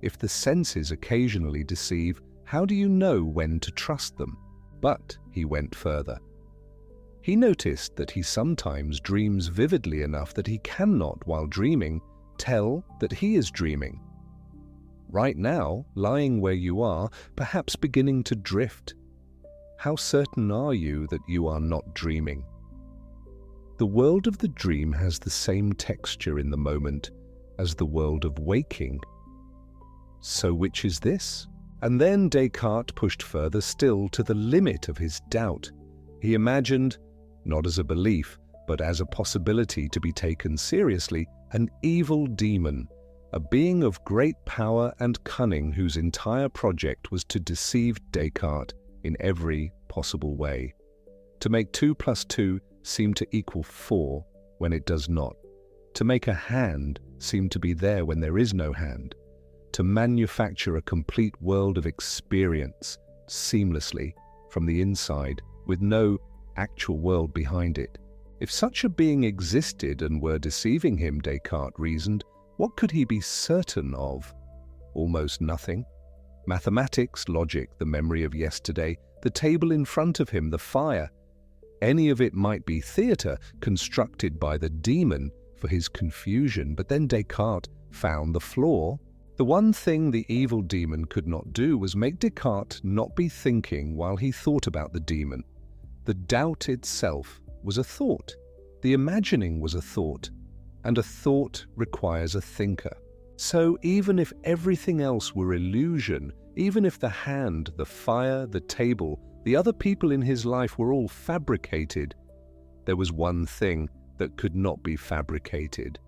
If the senses occasionally deceive, how do you know when to trust them? But he went further. He noticed that he sometimes dreams vividly enough that he cannot, while dreaming, tell that he is dreaming. Right now, lying where you are, perhaps beginning to drift. How certain are you that you are not dreaming? The world of the dream has the same texture in the moment as the world of waking. So which is this? And then Descartes pushed further still to the limit of his doubt. He imagined, not as a belief, but as a possibility to be taken seriously, an evil demon, a being of great power and cunning whose entire project was to deceive Descartes in every possible way, to make 2 + 2 seem to equal 4 when it does not, to make a hand seem to be there when there is no hand, to manufacture a complete world of experience seamlessly from the inside with no actual world behind it. If such a being existed and were deceiving him, Descartes reasoned, what could he be certain of? Almost nothing. Mathematics, logic, the memory of yesterday, the table in front of him, the fire. Any of it might be theatre constructed by the demon for his confusion, but then Descartes found the flaw. The one thing the evil demon could not do was make Descartes not be thinking while he thought about the demon. The doubt itself was a thought. The imagining was a thought. And a thought requires a thinker. So even if everything else were illusion, even if the hand, the fire, the table, the other people in his life were all fabricated, there was one thing that could not be fabricated,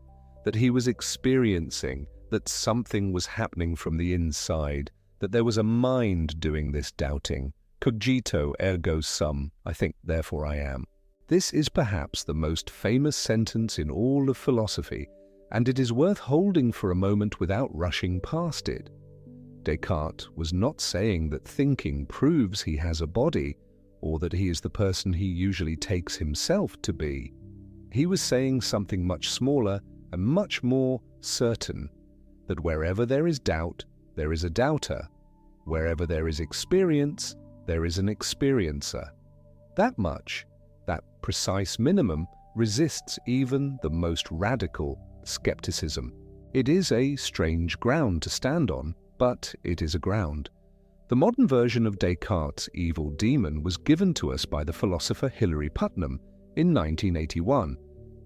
that he was experiencing, that something was happening from the inside, that there was a mind doing this doubting. Cogito ergo sum, I think, therefore I am. This is perhaps the most famous sentence in all of philosophy, and it is worth holding for a moment without rushing past it. Descartes was not saying that thinking proves he has a body, or that he is the person he usually takes himself to be. He was saying something much smaller and much more certain, that wherever there is doubt, there is a doubter. Wherever there is experience, there is an experiencer. That much, that precise minimum, resists even the most radical skepticism. It is a strange ground to stand on, but it is a ground. The modern version of Descartes' evil demon was given to us by the philosopher Hilary Putnam in 1981.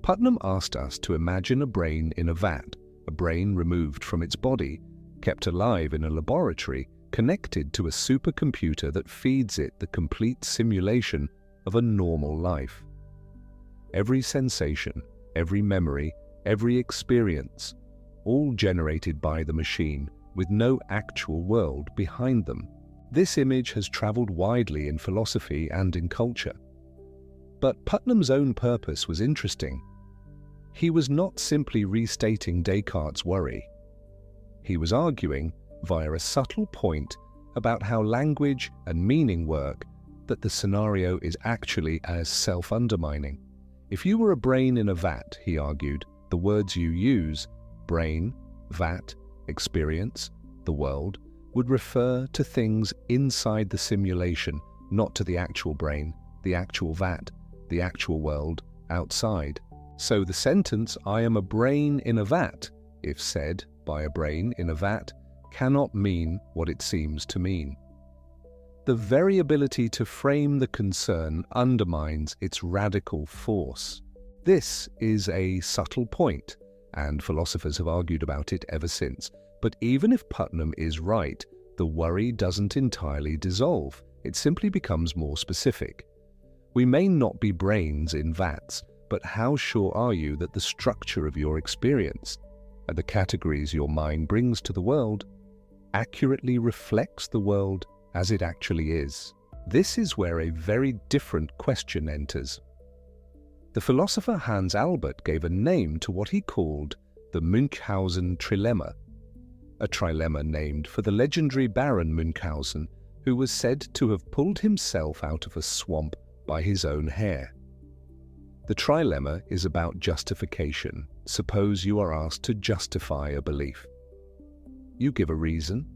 Putnam asked us to imagine a brain in a vat, a brain removed from its body, kept alive in a laboratory, connected to a supercomputer that feeds it the complete simulation of a normal life. Every sensation, every memory, every experience, all generated by the machine, with no actual world behind them. This image has traveled widely in philosophy and in culture. But Putnam's own purpose was interesting. He was not simply restating Descartes' worry. He was arguing, via a subtle point, about how language and meaning work, that the scenario is actually as self-undermining. If you were a brain in a vat, he argued, the words you use, brain, vat, experience, the world, would refer to things inside the simulation, not to the actual brain, the actual vat, the actual world, outside. So the sentence, I am a brain in a vat, if said by a brain in a vat, cannot mean what it seems to mean. The very ability to frame the concern undermines its radical force. This is a subtle point, and philosophers have argued about it ever since. But even if Putnam is right, the worry doesn't entirely dissolve. It simply becomes more specific. We may not be brains in vats, but how sure are you that the structure of your experience and the categories your mind brings to the world accurately reflects the world as it actually is? This is where a very different question enters. The philosopher Hans Albert gave a name to what he called the Münchhausen trilemma, a trilemma named for the legendary Baron Münchhausen, who was said to have pulled himself out of a swamp by his own hair. The trilemma is about justification. Suppose you are asked to justify a belief. You give a reason.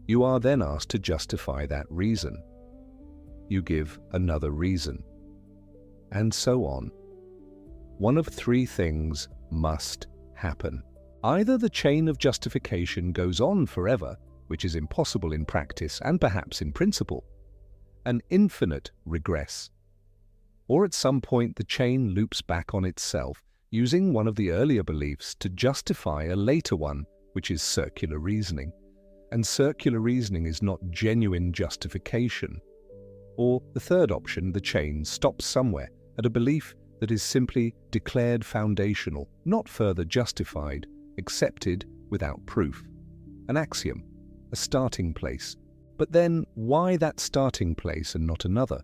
You are then asked to justify that reason. You give another reason. And so on. One of three things must happen. Either the chain of justification goes on forever, which is impossible in practice and perhaps in principle, an infinite regress, or at some point the chain loops back on itself, using one of the earlier beliefs to justify a later one, which is circular reasoning. And circular reasoning is not genuine justification. Or the third option, the chain stops somewhere at a belief that is simply declared foundational, not further justified, accepted without proof. An axiom, a starting place. But then, why that starting place and not another?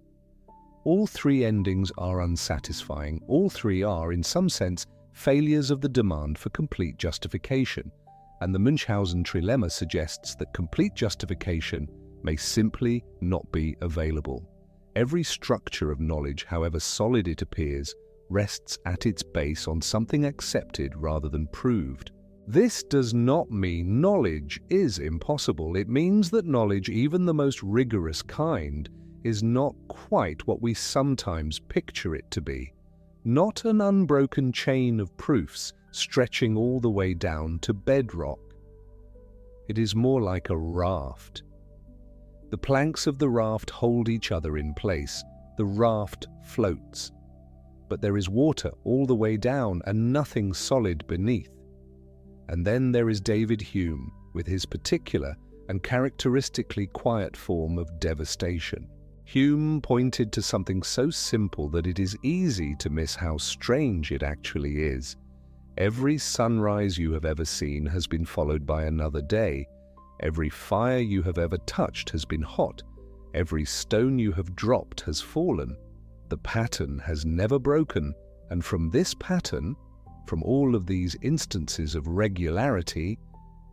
All three endings are unsatisfying. All three are, in some sense, failures of the demand for complete justification. And the Munchausen trilemma suggests that complete justification may simply not be available. Every structure of knowledge, however solid it appears, rests at its base on something accepted rather than proved. This does not mean knowledge is impossible. It means that knowledge, even the most rigorous kind, is not quite what we sometimes picture it to be. Not an unbroken chain of proofs stretching all the way down to bedrock. It is more like a raft. The planks of the raft hold each other in place. The raft floats. But there is water all the way down and nothing solid beneath. And then there is David Hume, with his particular and characteristically quiet form of devastation. Hume pointed to something so simple that it is easy to miss how strange it actually is. Every sunrise you have ever seen has been followed by another day. Every fire you have ever touched has been hot. Every stone you have dropped has fallen. The pattern has never broken, and from this pattern, from all of these instances of regularity,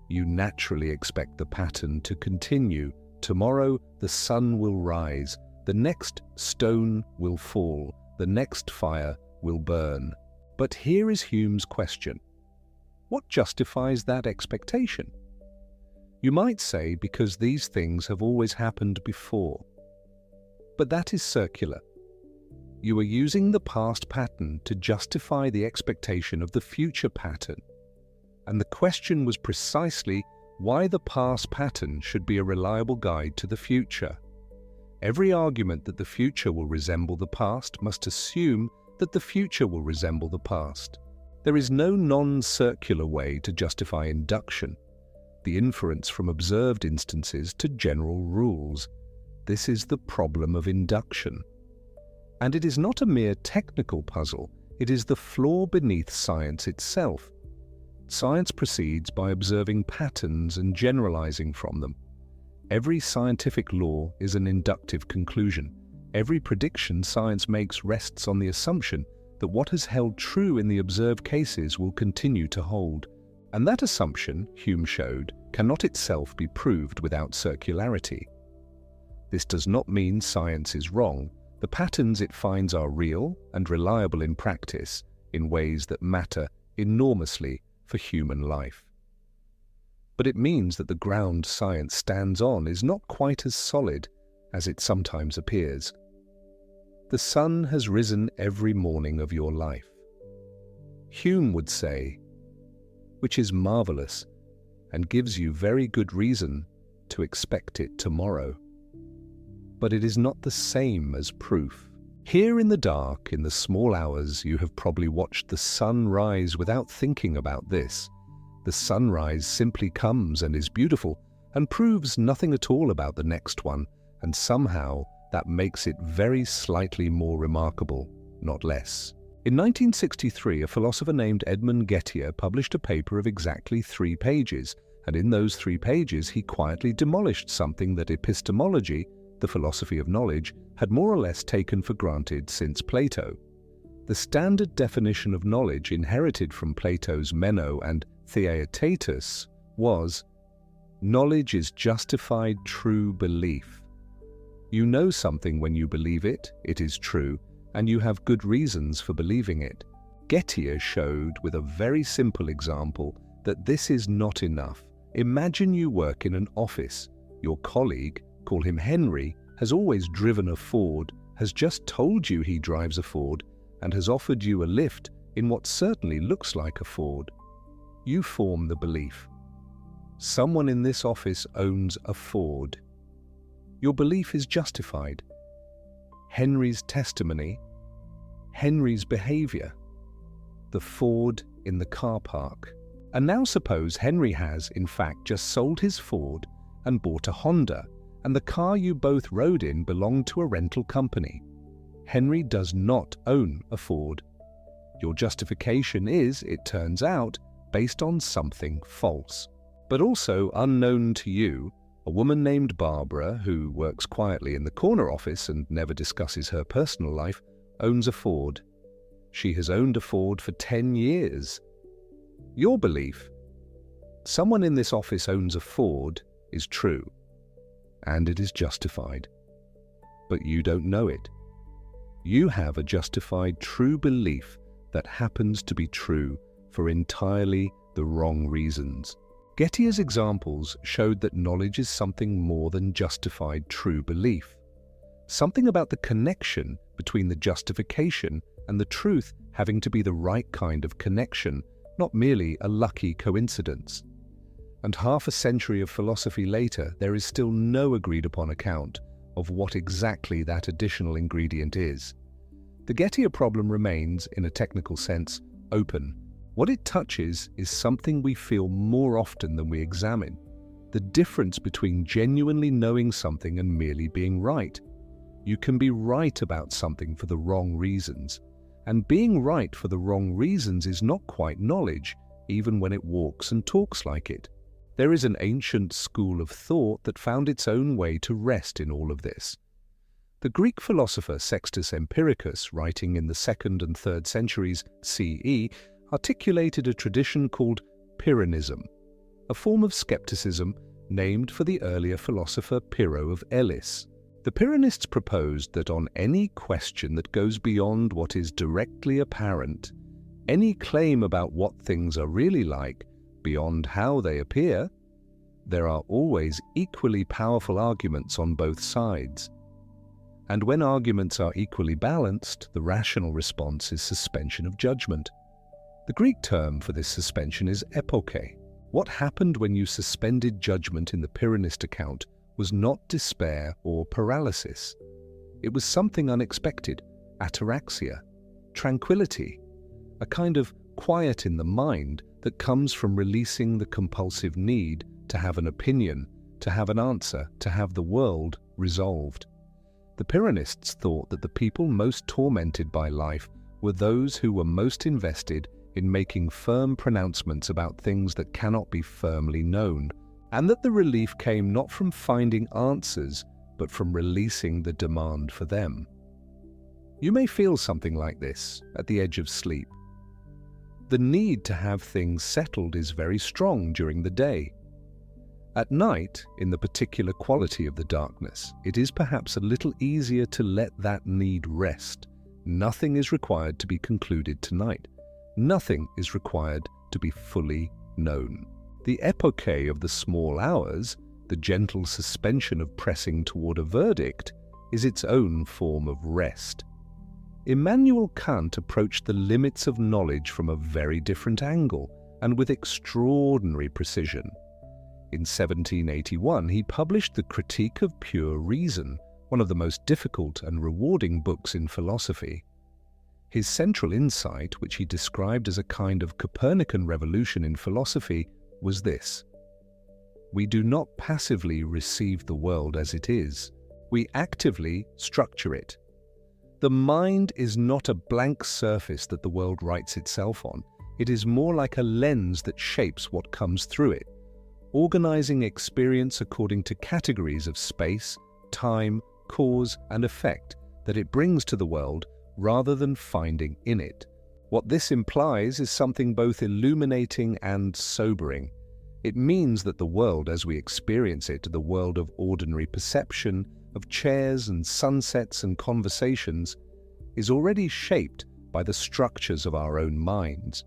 you naturally expect the pattern to continue. Tomorrow the sun will rise, the next stone will fall, the next fire will burn. But here is Hume's question. What justifies that expectation? You might say because these things have always happened before. But that is circular. You are using the past pattern to justify the expectation of the future pattern. And the question was precisely why the past pattern should be a reliable guide to the future. Every argument that the future will resemble the past must assume that the future will resemble the past. There is no non-circular way to justify induction, the inference from observed instances to general rules. This is the problem of induction. And it is not a mere technical puzzle, it is the flaw beneath science itself. Science proceeds by observing patterns and generalizing from them. Every scientific law is an inductive conclusion. Every prediction science makes rests on the assumption that what has held true in the observed cases will continue to hold. And that assumption, Hume showed, cannot itself be proved without circularity. This does not mean science is wrong. The patterns it finds are real and reliable in practice in ways that matter enormously for human life. But it means that the ground science stands on is not quite as solid as it sometimes appears. The sun has risen every morning of your life. Hume would say, which is marvelous and gives you very good reason to expect it tomorrow. But it is not the same as proof. Here in the dark, in the small hours, you have probably watched the sun rise without thinking about this. The sunrise simply comes and is beautiful and proves nothing at all about the next one, and somehow that makes it very slightly more remarkable, not less. In 1963, a philosopher named Edmund Gettier published a paper of exactly 3 pages, and in those 3 pages he quietly demolished something that epistemology, the philosophy of knowledge, had more or less taken for granted since Plato. The standard definition of knowledge inherited from Plato's Meno and Theaetetus was, knowledge is justified true belief. You know something when you believe it, it is true, and you have good reasons for believing it. Gettier showed with a very simple example that this is not enough. Imagine you work in an office. Your colleague, call him Henry, has always driven a Ford, has just told you he drives a Ford, and has offered you a lift in what certainly looks like a Ford. You form the belief. Someone in this office owns a Ford. Your belief is justified. Henry's testimony, Henry's behavior, the Ford in the car park. And now suppose Henry has, in fact, just sold his Ford and bought a Honda, and the car you both rode in belonged to a rental company. Henry does not own a Ford. Your justification is, it turns out, based on something false. But also, unknown to you, a woman named Barbara, who works quietly in the corner office and never discusses her personal life, owns a Ford. She has owned a Ford for 10 years. Your belief, someone in this office owns a Ford, is true, and it is justified. But you don't know it. You have a justified true belief that happens to be true for entirely the wrong reasons. Getty's examples showed that knowledge is something more than justified true belief. Something about the connection between the justification and the truth having to be the right kind of connection, not merely a lucky coincidence. And half a century of philosophy later, there is still no agreed-upon account of what exactly that additional ingredient is. The Getty problem remains, in a technical sense, open. What it touches is something we feel more often than we examine: the difference between genuinely knowing something and merely being right. You can be right about something for the wrong reasons, and being right for the wrong reasons is not quite knowledge, even when it walks and talks like it. There is an ancient school of thought that found its own way to rest in all of this. The Greek philosopher Sextus Empiricus, writing in the 2nd and 3rd centuries CE, articulated a tradition called Pyrrhonism, a form of skepticism named for the earlier philosopher Pyrrho of Elis. The Pyrrhonists proposed that on any question that goes beyond what is directly apparent, any claim about what things are really like, beyond how they appear, there are always equally powerful arguments on both sides. And when arguments are equally balanced, the rational response is suspension of judgment. The Greek term for this suspension is epoche. What happened when you suspended judgment in the Pyrrhonist account was not despair or paralysis. It was something unexpected, ataraxia, tranquility, a kind of quiet in the mind that comes from releasing the compulsive need to have an opinion, to have an answer, to have the world resolved. The Pyrrhonists thought that the people most tormented by life were those who were most invested in making firm pronouncements about things that cannot be firmly known, and that the relief came not from finding answers, but from releasing the demand for them. You may feel something like this at the edge of sleep. The need to have things settled is very strong during the day. At night, in the particular quality of the darkness, it is perhaps a little easier to let that need rest. Nothing is required to be concluded tonight. Nothing is required to be fully known. The epoche of the small hours, the gentle suspension of pressing toward a verdict, is its own form of rest. Immanuel Kant approached the limits of knowledge from a very different angle and with extraordinary precision. In 1781, he published the Critique of Pure Reason, one of the most difficult and rewarding books in philosophy. His central insight, which he described as a kind of Copernican revolution in philosophy, was this: we do not passively receive the world as it is, we actively structure it. The mind is not a blank surface that the world writes itself on. It is more like a lens that shapes what comes through it, organizing experience according to categories of space, time, cause, and effect that it brings to the world rather than finding in it. What this implies is something both illuminating and sobering. It means that the world as we experience it, the world of ordinary perception, of chairs and sunsets and conversations, is already shaped by the structures of our own minds.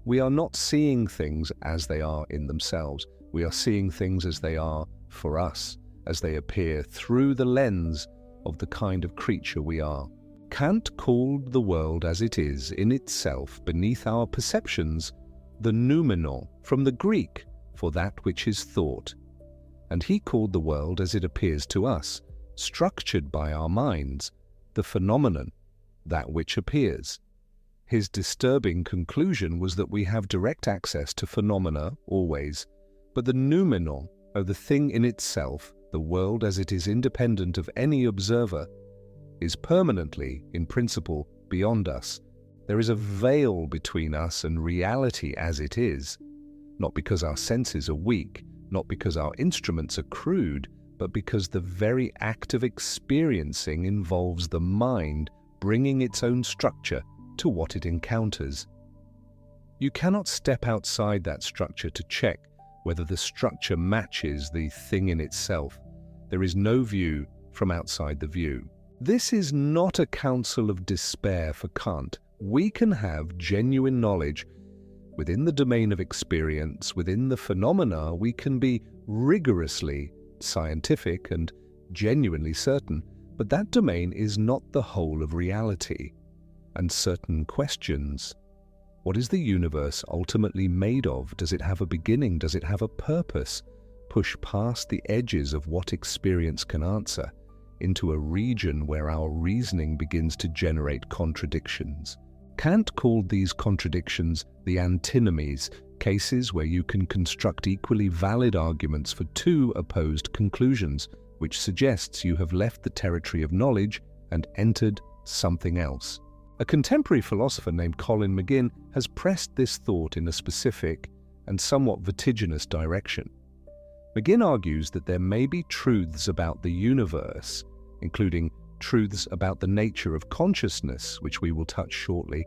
We are not seeing things as they are in themselves. We are seeing things as they are for us, as they appear through the lens of the kind of creature we are. Kant called the world as it is in itself beneath our perceptions the noumenon, from the Greek for that which is thought. And he called the world as it appears to us, structured by our minds, the phenomenon, that which appears. His disturbing conclusion was that we have direct access to phenomena always, but the noumenon, or the thing in itself, the world as it is independent of any observer, is permanently, in principle, beyond us. There is a veil between us and reality as it is, not because our senses are weak, not because our instruments are crude, but because the very act of experiencing involves the mind bringing its own structure to what it encounters. You cannot step outside that structure to check whether the structure matches the thing in itself. There is no view from outside the view. This is not a counsel of despair for Kant. We can have genuine knowledge within the domain of experience, within the phenomena. We can be rigorously scientific and genuinely certain, but that domain is not the whole of reality. And certain questions: what is the universe ultimately made of? Does it have a beginning? Does it have a purpose? Push past the edges of what experience can answer into a region where our reasoning begins to generate contradictions. Kant called these contradictions the antinomies, cases where you can construct equally valid arguments for two opposed conclusions, which suggests you have left the territory of knowledge and entered something else. A contemporary philosopher named Colin McGinn has pressed this thought in a specific and somewhat vertiginous direction. McGinn argues that there may be truths about the universe, including truths about the nature of consciousness, which we will touch shortly,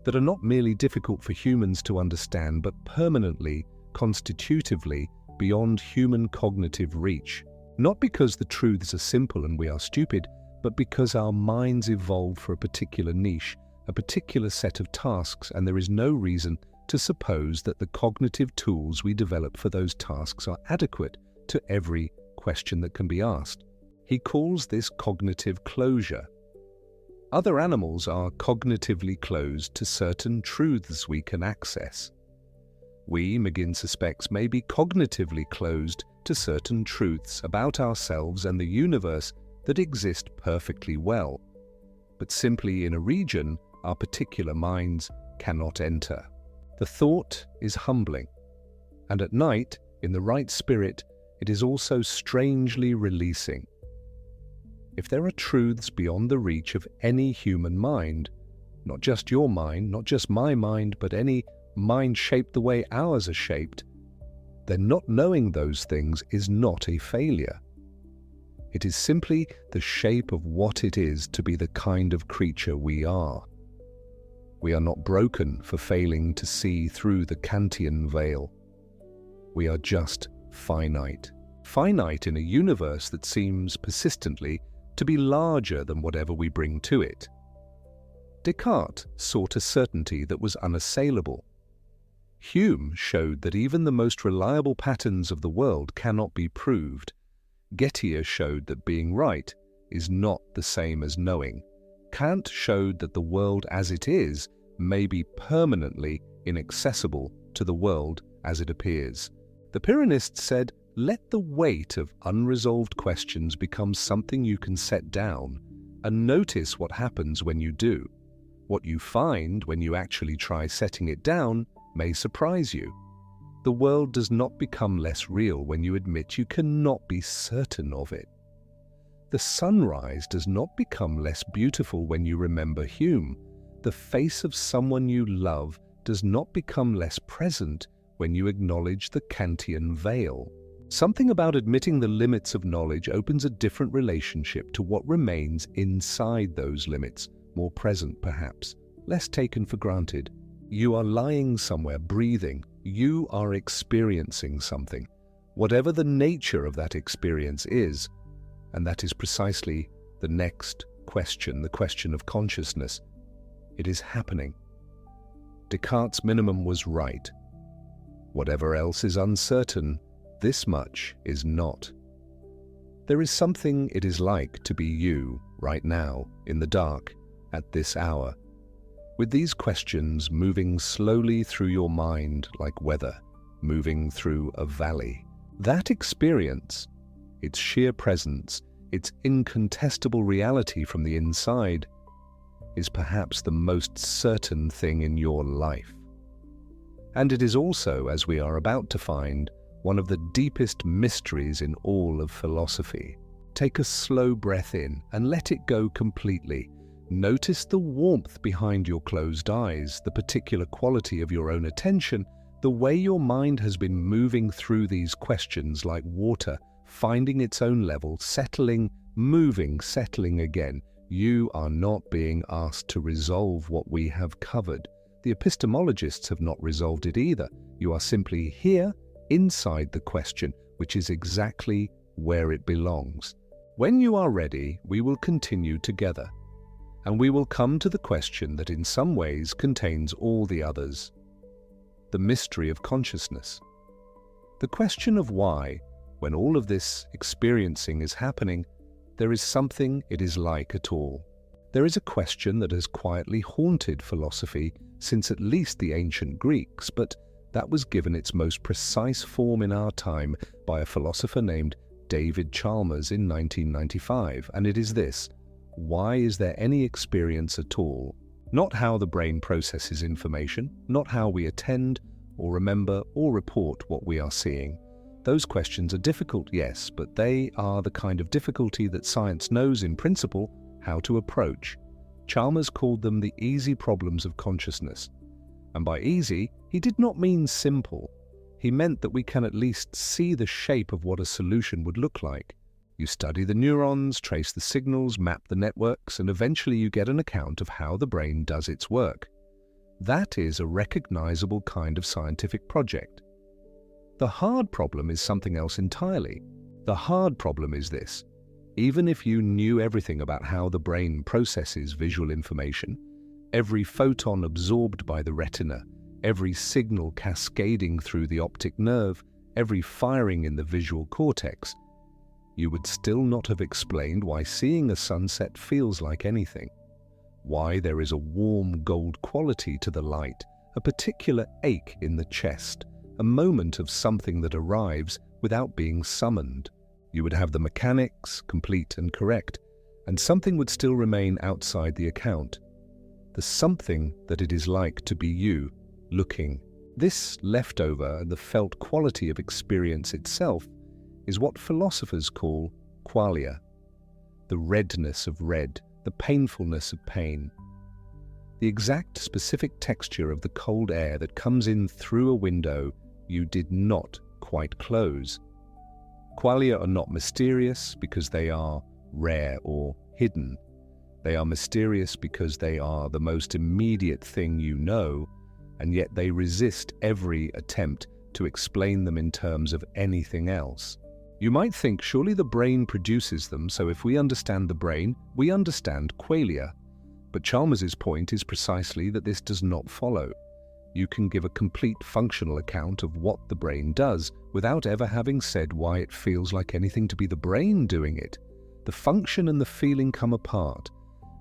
that are not merely difficult for humans to understand, but permanently, constitutively, beyond human cognitive reach. Not because the truths are simple and we are stupid, but because our minds evolved for a particular niche, a particular set of tasks, and there is no reason to suppose that the cognitive tools we develop for those tasks are adequate to every question that can be asked. He calls this cognitive closure. Other animals are cognitively closed to certain truths we can access. We, McGinn suspects, may be cognitively closed to certain truths about ourselves and the universe that exist perfectly well, but simply in a region our particular minds cannot enter. The thought is humbling, and at night, in the right spirit, it is also strangely releasing. If there are truths beyond the reach of any human mind, not just your mind, not just my mind, but any mind shaped the way ours are shaped, then not knowing those things is not a failure. It is simply the shape of what it is to be the kind of creature we are. We are not broken for failing to see through the Kantian veil. We are just finite. Finite in a universe that seems persistently to be larger than whatever we bring to it. Descartes sought a certainty that was unassailable. Hume showed that even the most reliable patterns of the world cannot be proved. Gettier showed that being right is not the same as knowing. Kant showed that the world as it is may be permanently inaccessible to the world as it appears. The Pyrrhonists said, let the weight of unresolved questions become something you can set down, and notice what happens when you do. What you find when you actually try setting it down may surprise you. The world does not become less real when you admit you cannot be certain of it. The sunrise does not become less beautiful when you remember Hume. The face of someone you love does not become less present when you acknowledge the Kantian veil. Something about admitting the limits of knowledge opens a different relationship to what remains inside those limits, more present perhaps, less taken for granted. You are lying somewhere, breathing. You are experiencing something, whatever the nature of that experience is, and that is precisely the next question, the question of consciousness. It is happening. Descartes' minimum was right. Whatever else is uncertain but this much is not. There is something it is like to be you right now, in the dark, at this hour, with these questions moving slowly through your mind like weather moving through a valley. That experience, its sheer presence, its incontestable reality from the inside, is perhaps the most certain thing in your life. And it is also, as we are about to find, one of the deepest mysteries in all of philosophy. Take a slow breath in and let it go completely. Notice the warmth behind your closed eyes, the particular quality of your own attention, the way your mind has been moving through these questions like water, finding its own level, settling, moving, settling again. You are not being asked to resolve what we have covered. The epistemologists have not resolved it either. You are simply here, inside the question, which is exactly where it belongs. When you are ready, we will continue together, and we will come to the question that in some ways contains all the others. The mystery of consciousness. The question of why, when all of this experiencing is happening, there is something it is like at all. There is a question that has quietly haunted philosophy since at least the ancient Greeks, but that was given its most precise form in our time by a philosopher named David Chalmers in 1995, and it is this: why is there any experience at all? Not how the brain processes information, not how we attend or remember or report what we are seeing. Those questions are difficult, yes, but they are the kind of difficulty that science knows in principle how to approach. Chalmers called them the easy problems of consciousness. And by easy, he did not mean simple. He meant that we can at least see the shape of what a solution would look like. You study the neurons, trace the signals, map the networks, and eventually you get an account of how the brain does its work. That is a recognizable kind of scientific project. The hard problem is something else entirely. The hard problem is this: even if you knew everything about how the brain processes visual information, every photon absorbed by the retina, every signal cascading through the optic nerve, every firing in the visual cortex, you would still not have explained why seeing a sunset feels like anything, why there is a warm gold quality to the light, a particular ache in the chest, a moment of something that arrives without being summoned. You would have the mechanics, complete and correct, and something would still remain outside the account. The something that it is like to be you, looking. This leftover and the felt quality of experience itself is what philosophers call qualia, the redness of red, the painfulness of pain, the exact specific texture of the cold air that comes in through a window you did not quite close. Qualia are not mysterious because they are rare or hidden. They are mysterious because they are the most immediate thing you know, and yet they resist every attempt to explain them in terms of anything else. You might think surely the brain produces them, so if we understand the brain, we understand qualia. But Chalmers's point is precisely that this does not follow. You can give a complete functional account of what the brain does without ever having said why it feels like anything to be the brain doing it. The function and the feeling come apart,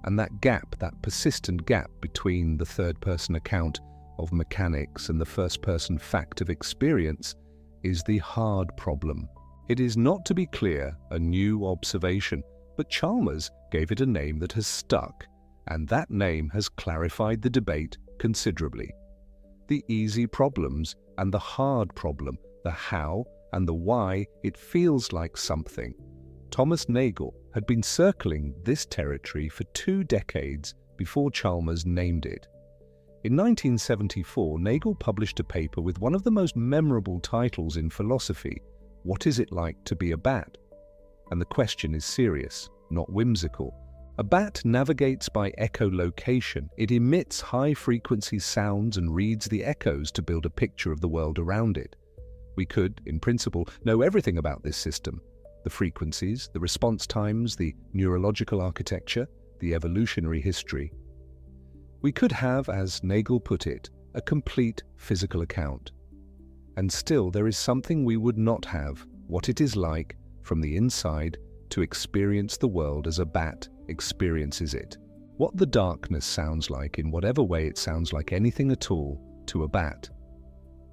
and that gap, that persistent gap between the third-person account of mechanics and the first-person fact of experience is the hard problem. It is, not to be clear, a new observation, but Chalmers gave it a name that has stuck, and that name has clarified the debate considerably. The easy problems and the hard problem, the how and the why it feels like something. Thomas Nagel had been circling this territory for 2 decades before Chalmers named it. In 1974, Nagel published a paper with one of the most memorable titles in philosophy, "What is it like to be a bat?" And the question is serious, not whimsical. A bat navigates by echolocation. It emits high-frequency sounds and reads the echoes to build a picture of the world around it. We could, in principle, know everything about this system: the frequencies, the response times, the neurological architecture, the evolutionary history. We could have, as Nagel put it, a complete physical account. And still there is something we would not have, what it is like, from the inside, to experience the world as a bat experiences it. What the darkness sounds like, in whatever way it sounds like anything at all, to a bat.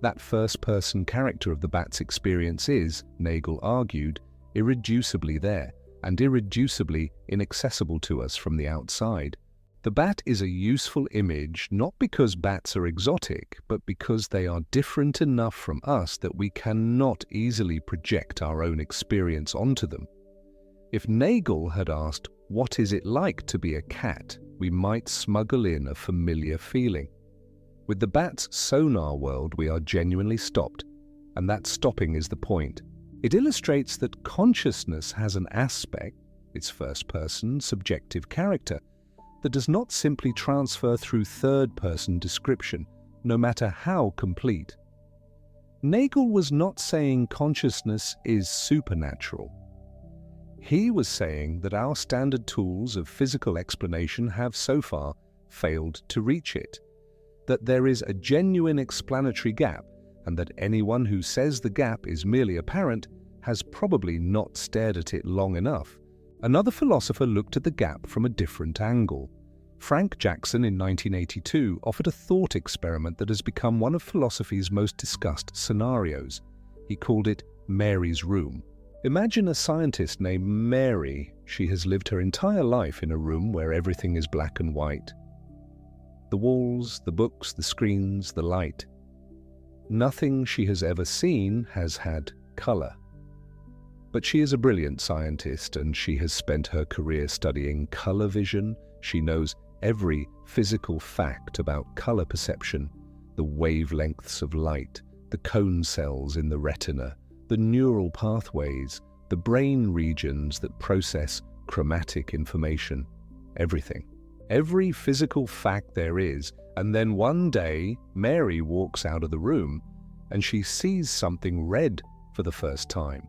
That first-person character of the bat's experience is, Nagel argued, irreducibly there, and irreducibly inaccessible to us from the outside. The bat is a useful image not because bats are exotic, but because they are different enough from us that we cannot easily project our own experience onto them. If Nagel had asked, "What is it like to be a cat?" we might smuggle in a familiar feeling. With the bat's sonar world, we are genuinely stopped, and that stopping is the point. It illustrates that consciousness has an aspect, its first-person, subjective character, that does not simply transfer through third-person description, no matter how complete. Nagel was not saying consciousness is supernatural. He was saying that our standard tools of physical explanation have so far failed to reach it, that there is a genuine explanatory gap, and that anyone who says the gap is merely apparent has probably not stared at it long enough. Another philosopher looked at the gap from a different angle. Frank Jackson in 1982 offered a thought experiment that has become one of philosophy's most discussed scenarios. He called it Mary's Room. Imagine a scientist named Mary. She has lived her entire life in a room where everything is black and white. The walls, the books, the screens, the light. Nothing she has ever seen has had color. But she is a brilliant scientist, and she has spent her career studying color vision. She knows every physical fact about color perception, the wavelengths of light, the cone cells in the retina, the neural pathways, the brain regions that process chromatic information, everything. Every physical fact there is, and then one day Mary walks out of the room and she sees something red for the first time.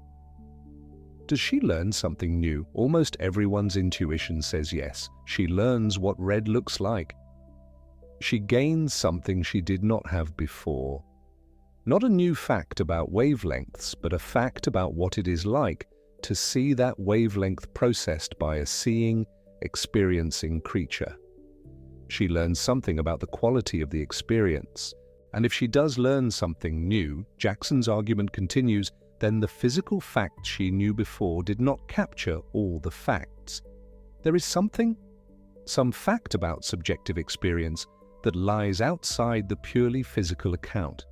Does she learn something new? Almost everyone's intuition says yes. She learns what red looks like. She gains something she did not have before. Not a new fact about wavelengths, but a fact about what it is like to see that wavelength processed by a seeing, experiencing creature. She learns something about the quality of the experience. And if she does learn something new, Jackson's argument continues, then the physical fact she knew before did not capture all the facts. There is some fact about subjective experience that lies outside the purely physical account.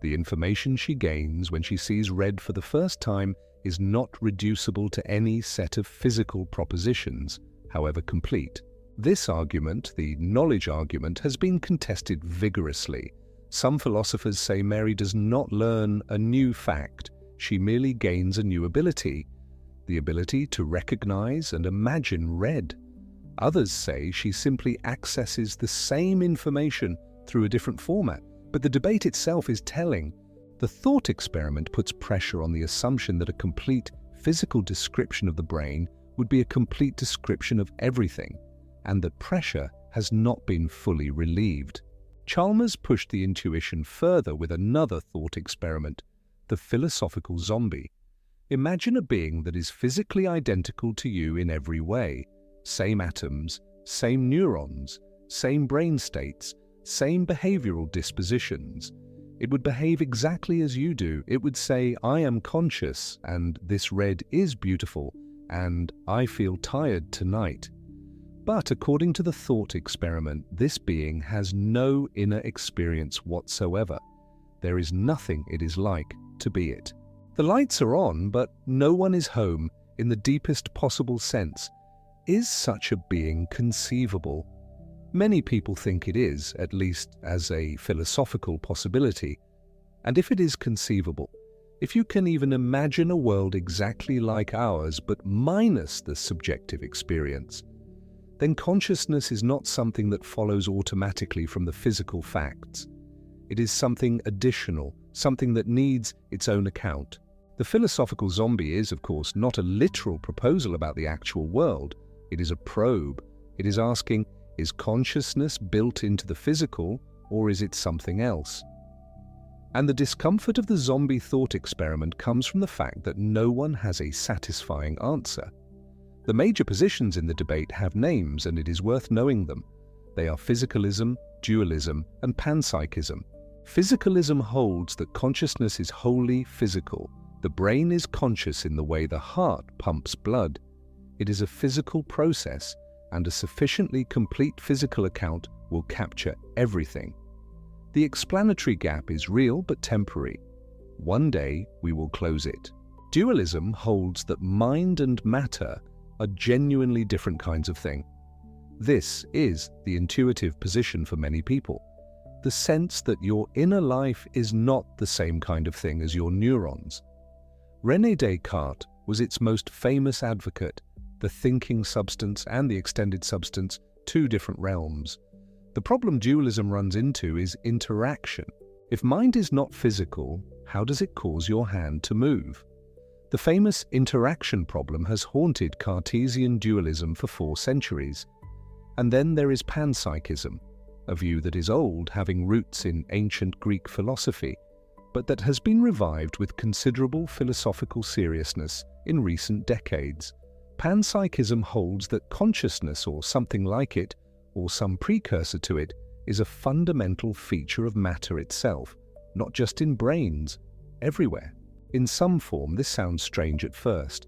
The information she gains when she sees red for the first time is not reducible to any set of physical propositions, however complete. This argument, the knowledge argument, has been contested vigorously. Some philosophers say Mary does not learn a new fact, she merely gains a new ability, the ability to recognize and imagine red. Others say she simply accesses the same information through a different format. But the debate itself is telling. The thought experiment puts pressure on the assumption that a complete physical description of the brain would be a complete description of everything, and that pressure has not been fully relieved. Chalmers pushed the intuition further with another thought experiment, the philosophical zombie. Imagine a being that is physically identical to you in every way. Same atoms, same neurons, same brain states, same behavioral dispositions. It would behave exactly as you do. It would say, "I am conscious, and this red is beautiful, and I feel tired tonight." But according to the thought experiment, this being has no inner experience whatsoever. There is nothing it is like to be it. The lights are on, but no one is home in the deepest possible sense. Is such a being conceivable? Many people think it is, at least as a philosophical possibility. And if it is conceivable, if you can even imagine a world exactly like ours but minus the subjective experience, then consciousness is not something that follows automatically from the physical facts. It is something additional, something that needs its own account. The philosophical zombie is, of course, not a literal proposal about the actual world. It is a probe. It is asking, is consciousness built into the physical, or is it something else? And the discomfort of the zombie thought experiment comes from the fact that no one has a satisfying answer. The major positions in the debate have names, and it is worth knowing them. They are physicalism, dualism, and panpsychism. Physicalism holds that consciousness is wholly physical. The brain is conscious in the way the heart pumps blood. It is a physical process, and a sufficiently complete physical account will capture everything. The explanatory gap is real but temporary. One day we will close it. Dualism holds that mind and matter are genuinely different kinds of thing. This is the intuitive position for many people. The sense that your inner life is not the same kind of thing as your neurons. René Descartes was its most famous advocate. The thinking substance and the extended substance, two different realms. The problem dualism runs into is interaction. If mind is not physical, how does it cause your hand to move? The famous interaction problem has haunted Cartesian dualism for 4 centuries. And then there is panpsychism, a view that is old, having roots in ancient Greek philosophy, but that has been revived with considerable philosophical seriousness in recent decades. Panpsychism holds that consciousness, or something like it, or some precursor to it, is a fundamental feature of matter itself, not just in brains, everywhere. In some form, this sounds strange at first,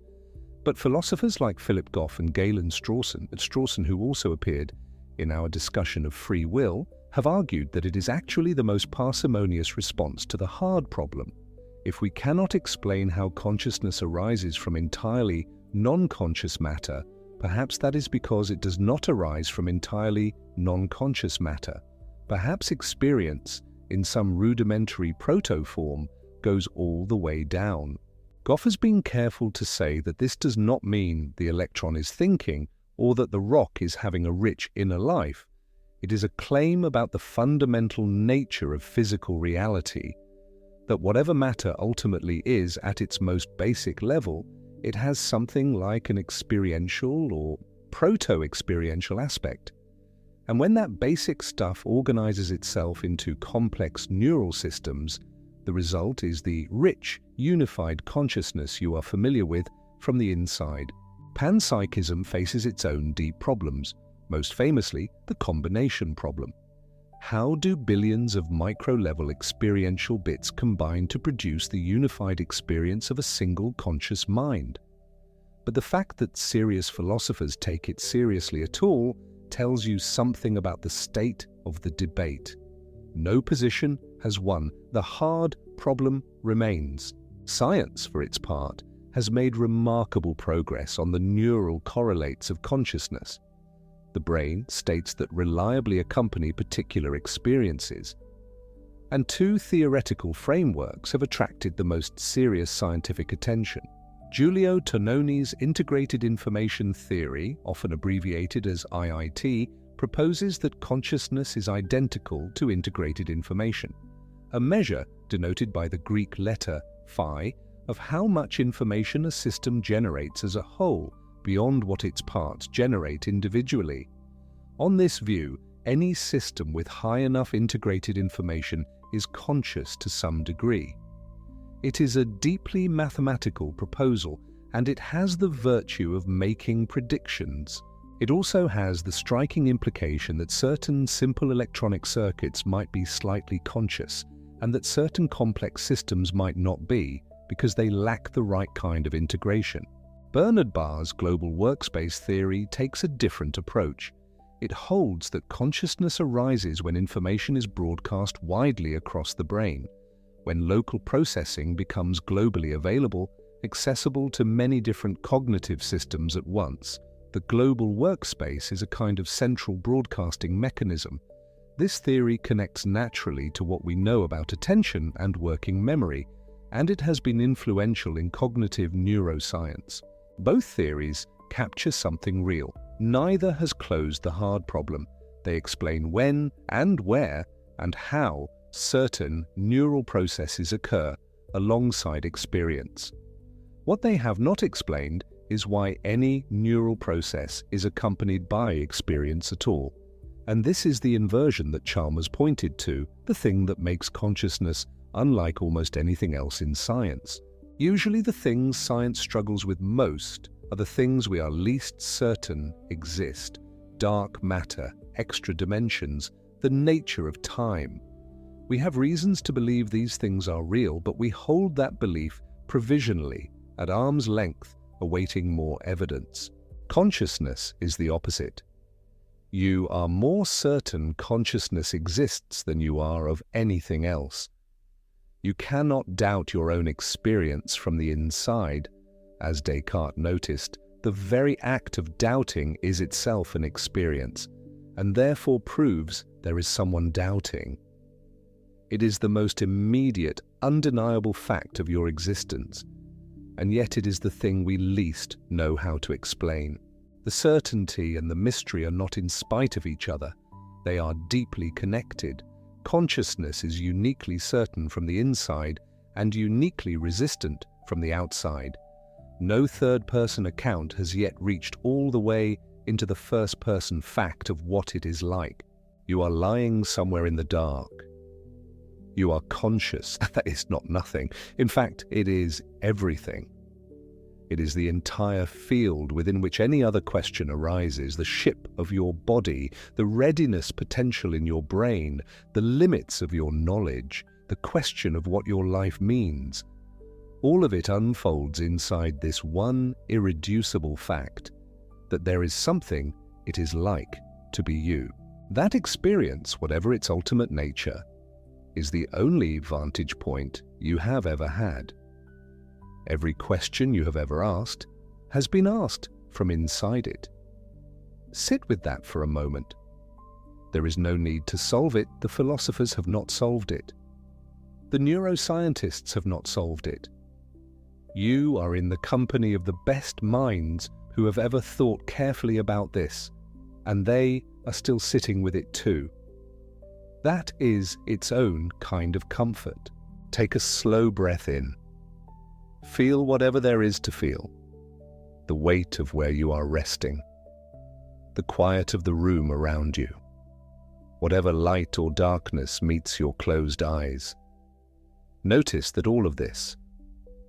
but philosophers like Philip Goff and Galen Strawson, who also appeared in our discussion of free will, have argued that it is actually the most parsimonious response to the hard problem. If we cannot explain how consciousness arises from entirely non-conscious matter, perhaps that is because it does not arise from entirely non-conscious matter. Perhaps experience, in some rudimentary proto-form, goes all the way down. Goff has been careful to say that this does not mean the electron is thinking or that the rock is having a rich inner life. It is a claim about the fundamental nature of physical reality, that whatever matter ultimately is at its most basic level, it has something like an experiential or proto-experiential aspect. And when that basic stuff organizes itself into complex neural systems, the result is the rich, unified consciousness you are familiar with from the inside. Panpsychism faces its own deep problems, most famously the combination problem. How do billions of micro-level experiential bits combine to produce the unified experience of a single conscious mind? But the fact that serious philosophers take it seriously at all tells you something about the state of the debate. No position has won. The hard problem remains. Science, for its part, has made remarkable progress on the neural correlates of consciousness. The brain, states that reliably accompany particular experiences. And 2 theoretical frameworks have attracted the most serious scientific attention. Giulio Tononi's Integrated Information Theory, often abbreviated as IIT, proposes that consciousness is identical to integrated information, a measure denoted by the Greek letter phi of how much information a system generates as a whole beyond what its parts generate individually. On this view, any system with high enough integrated information is conscious to some degree. It is a deeply mathematical proposal, and it has the virtue of making predictions. It also has the striking implication that certain simple electronic circuits might be slightly conscious, and that certain complex systems might not be, because they lack the right kind of integration. Bernard Baar's global workspace theory takes a different approach. It holds that consciousness arises when information is broadcast widely across the brain, when local processing becomes globally available, accessible to many different cognitive systems at once. The global workspace is a kind of central broadcasting mechanism. This theory connects naturally to what we know about attention and working memory, and it has been influential in cognitive neuroscience. Both theories capture something real. Neither has closed the hard problem. They explain when and where and how certain neural processes occur alongside experience. What they have not explained is why any neural process is accompanied by experience at all. And this is the inversion that Chalmers pointed to, the thing that makes consciousness unlike almost anything else in science. Usually the things science struggles with most are the things we are least certain exist: dark matter, extra dimensions, the nature of time. We have reasons to believe these things are real, but we hold that belief provisionally, at arm's length, awaiting more evidence. Consciousness is the opposite. You are more certain consciousness exists than you are of anything else. You cannot doubt your own experience from the inside. As Descartes noticed, the very act of doubting is itself an experience, and therefore proves there is someone doubting. It is the most immediate, undeniable fact of your existence, and yet it is the thing we least know how to explain. The certainty and the mystery are not in spite of each other. They are deeply connected. Consciousness is uniquely certain from the inside and uniquely resistant from the outside. No third-person account has yet reached all the way into the first-person fact of what it is like. You are lying somewhere in the dark. You are conscious. That is not nothing. In fact, it is everything. It is the entire field within which any other question arises, the ship of your body, the readiness potential in your brain, the limits of your knowledge, the question of what your life means. All of it unfolds inside this one irreducible fact, that there is something it is like to be you. That experience, whatever its ultimate nature, is the only vantage point you have ever had. Every question you have ever asked has been asked from inside it. Sit with that for a moment. There is no need to solve it. The philosophers have not solved it. The neuroscientists have not solved it. You are in the company of the best minds who have ever thought carefully about this, and they are still sitting with it too. That is its own kind of comfort. Take a slow breath in. Feel whatever there is to feel. The weight of where you are resting. The quiet of the room around you. Whatever light or darkness meets your closed eyes. Notice that all of this,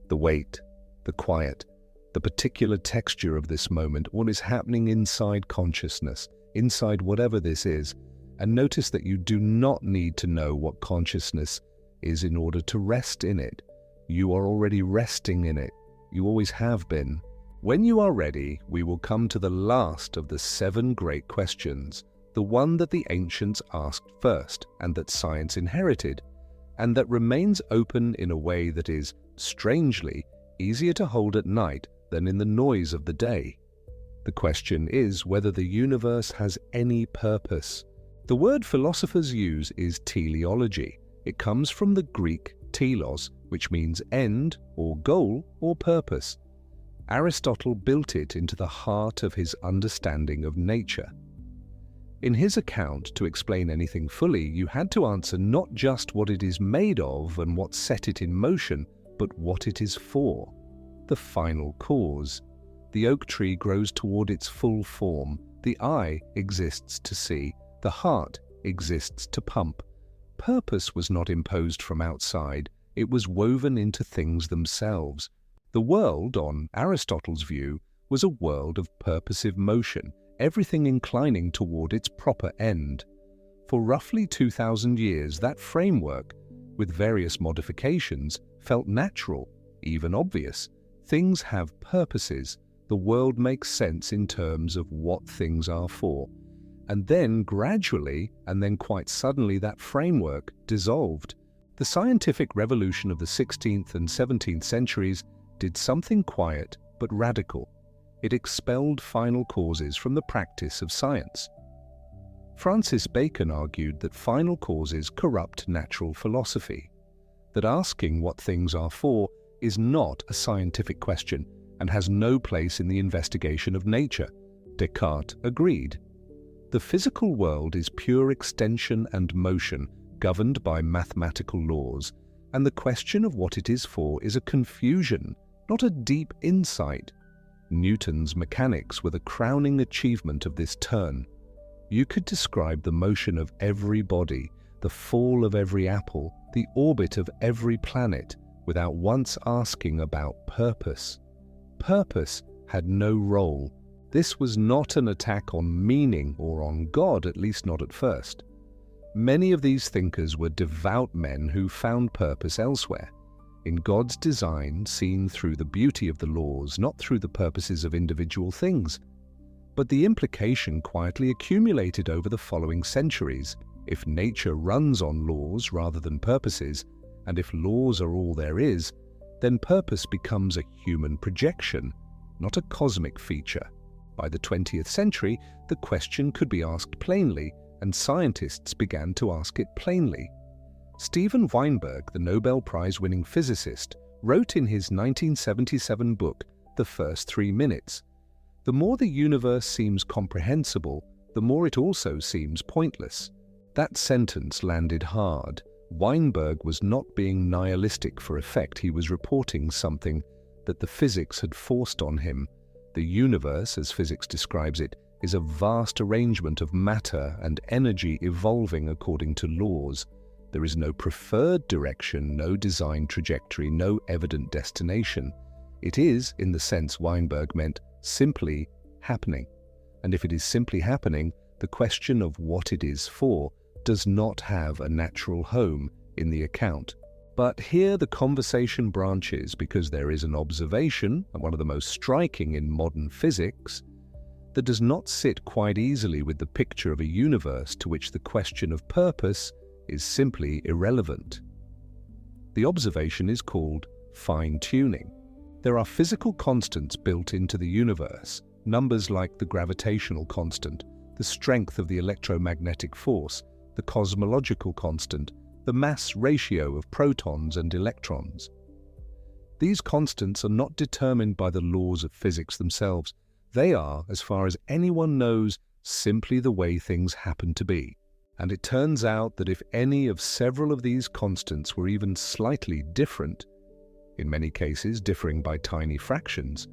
the weight, the quiet, the particular texture of this moment, all is happening inside consciousness, inside whatever this is, and notice that you do not need to know what consciousness is in order to rest in it. You are already resting in it. You always have been. When you are ready, we will come to the last of the 7 great questions, the one that the ancients asked first and that science inherited, and that remains open in a way that is, strangely, easier to hold at night than in the noise of the day. The question is whether the universe has any purpose. The word philosophers use is teleology. It comes from the Greek telos, which means end or goal or purpose. Aristotle built it into the heart of his understanding of nature. In his account, to explain anything fully, you had to answer not just what it is made of and what set it in motion, but what it is for. The final cause. The oak tree grows toward its full form. The eye exists to see. The heart exists to pump. Purpose was not imposed from outside. It was woven into things themselves. The world, on Aristotle's view, was a world of purposive motion, everything inclining toward its proper end. For roughly 2,000 years, that framework, with various modifications, felt natural, even obvious. Things have purposes. The world makes sense in terms of what things are for. And then gradually, and then quite suddenly, that framework dissolved. The scientific revolution of the 16th and 17th centuries did something quiet but radical. It expelled final causes from the practice of science. Francis Bacon argued that final causes corrupt natural philosophy, that asking what things are for is not a scientific question and has no place in the investigation of nature. Descartes agreed. The physical world is pure extension and motion, governed by mathematical laws, and the question of what it is for is a confusion, not a deep insight. Newton's mechanics were the crowning achievement of this turn. You could describe the motion of every body, the fall of every apple, the orbit of every planet, without once asking about purpose. Purpose had no role. This was not an attack on meaning or on God, at least not at first. Many of these thinkers were devout men who found purpose elsewhere, in God's design seen through the beauty of the laws, not through the purposes of individual things. But the implication quietly accumulated over the following centuries. If nature runs on laws rather than purposes, and if laws are all there is, then purpose becomes a human projection, not a cosmic feature. By the 20th century, the question could be asked plainly, and scientists began to ask it plainly. Steven Weinberg, the Nobel Prize-winning physicist, wrote in his 1977 book, The First 3 Minutes, "The more the universe seems comprehensible, the more it also seems pointless." That sentence landed hard. Weinberg was not being nihilistic for effect. He was reporting something that the physics had forced on him. The universe, as physics describes it, is a vast arrangement of matter and energy evolving according to laws. There is no preferred direction, no design trajectory, no evident destination. It is, in the sense Weinberg meant, simply happening. And if it is simply happening, the question of what it is for does not have a natural home in the account. But here the conversation branches because there is an observation, and one of the most striking in modern physics, that does not sit quite easily with the picture of a universe to which the question of purpose is simply irrelevant. The observation is called fine-tuning. There are physical constants built into the universe, numbers like the gravitational constant, the strength of the electromagnetic force, the cosmological constant, the mass ratio of protons and electrons. These constants are not determined by the laws of physics themselves. They are, as far as anyone knows, simply the way things happen to be. And it turns out that if any of several of these constants were even slightly different, in many cases differing by tiny fractions,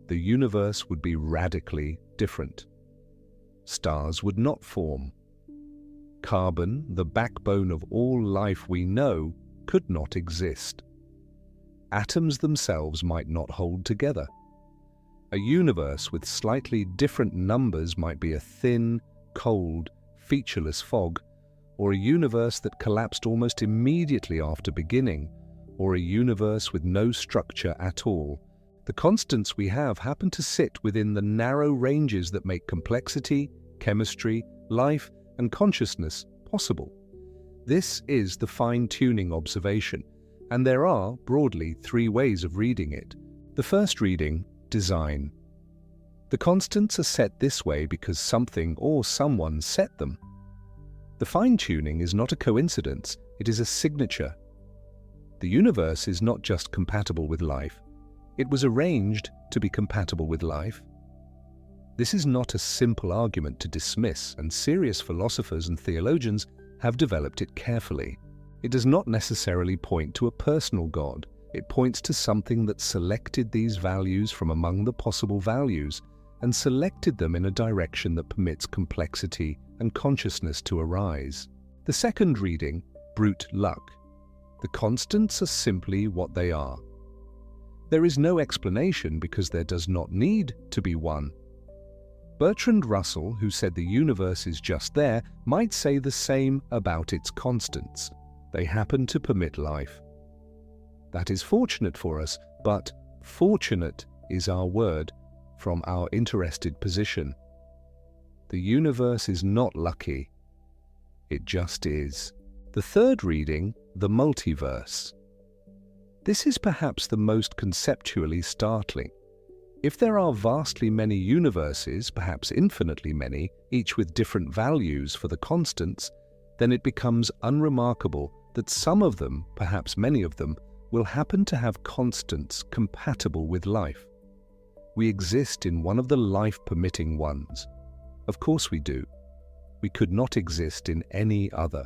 the universe would be radically different. Stars would not form. Carbon, the backbone of all life we know, could not exist. Atoms themselves might not hold together. A universe with slightly different numbers might be a thin, cold, featureless fog, or a universe that collapsed almost immediately after beginning, or a universe with no structure at all. The constants we have happen to sit within the narrow ranges that make complexity, chemistry, life, and consciousness possible. This is the fine-tuning observation, and there are, broadly, 3 ways of reading it. The first reading, design. The constants are set this way because something or someone set them. The fine-tuning is not a coincidence, it is a signature. The universe is not just compatible with life, it was arranged to be compatible with life. This is not a simple argument to dismiss, and serious philosophers and theologians have developed it carefully. It does not necessarily point to a personal God. It points to something that selected these values from among the possible values and selected them in a direction that permits complexity and consciousness to arise. The second reading, brute luck. The constants are simply what they are. There is no explanation because there does not need to be one. Bertrand Russell, who said the universe is just there, might say the same about its constants. They happen to permit life. That is fortunate for us, but fortunate is our word from our interested position. The universe is not lucky. It just is. The third reading, the multiverse. This is perhaps the most conceptually startling. If there are vastly many universes, perhaps infinitely many, each with different values for the constants, then it becomes unremarkable that some of them, perhaps many of them, will happen to have constants compatible with life. We exist in one of the life-permitting ones. Of course we do. We could not exist in any other.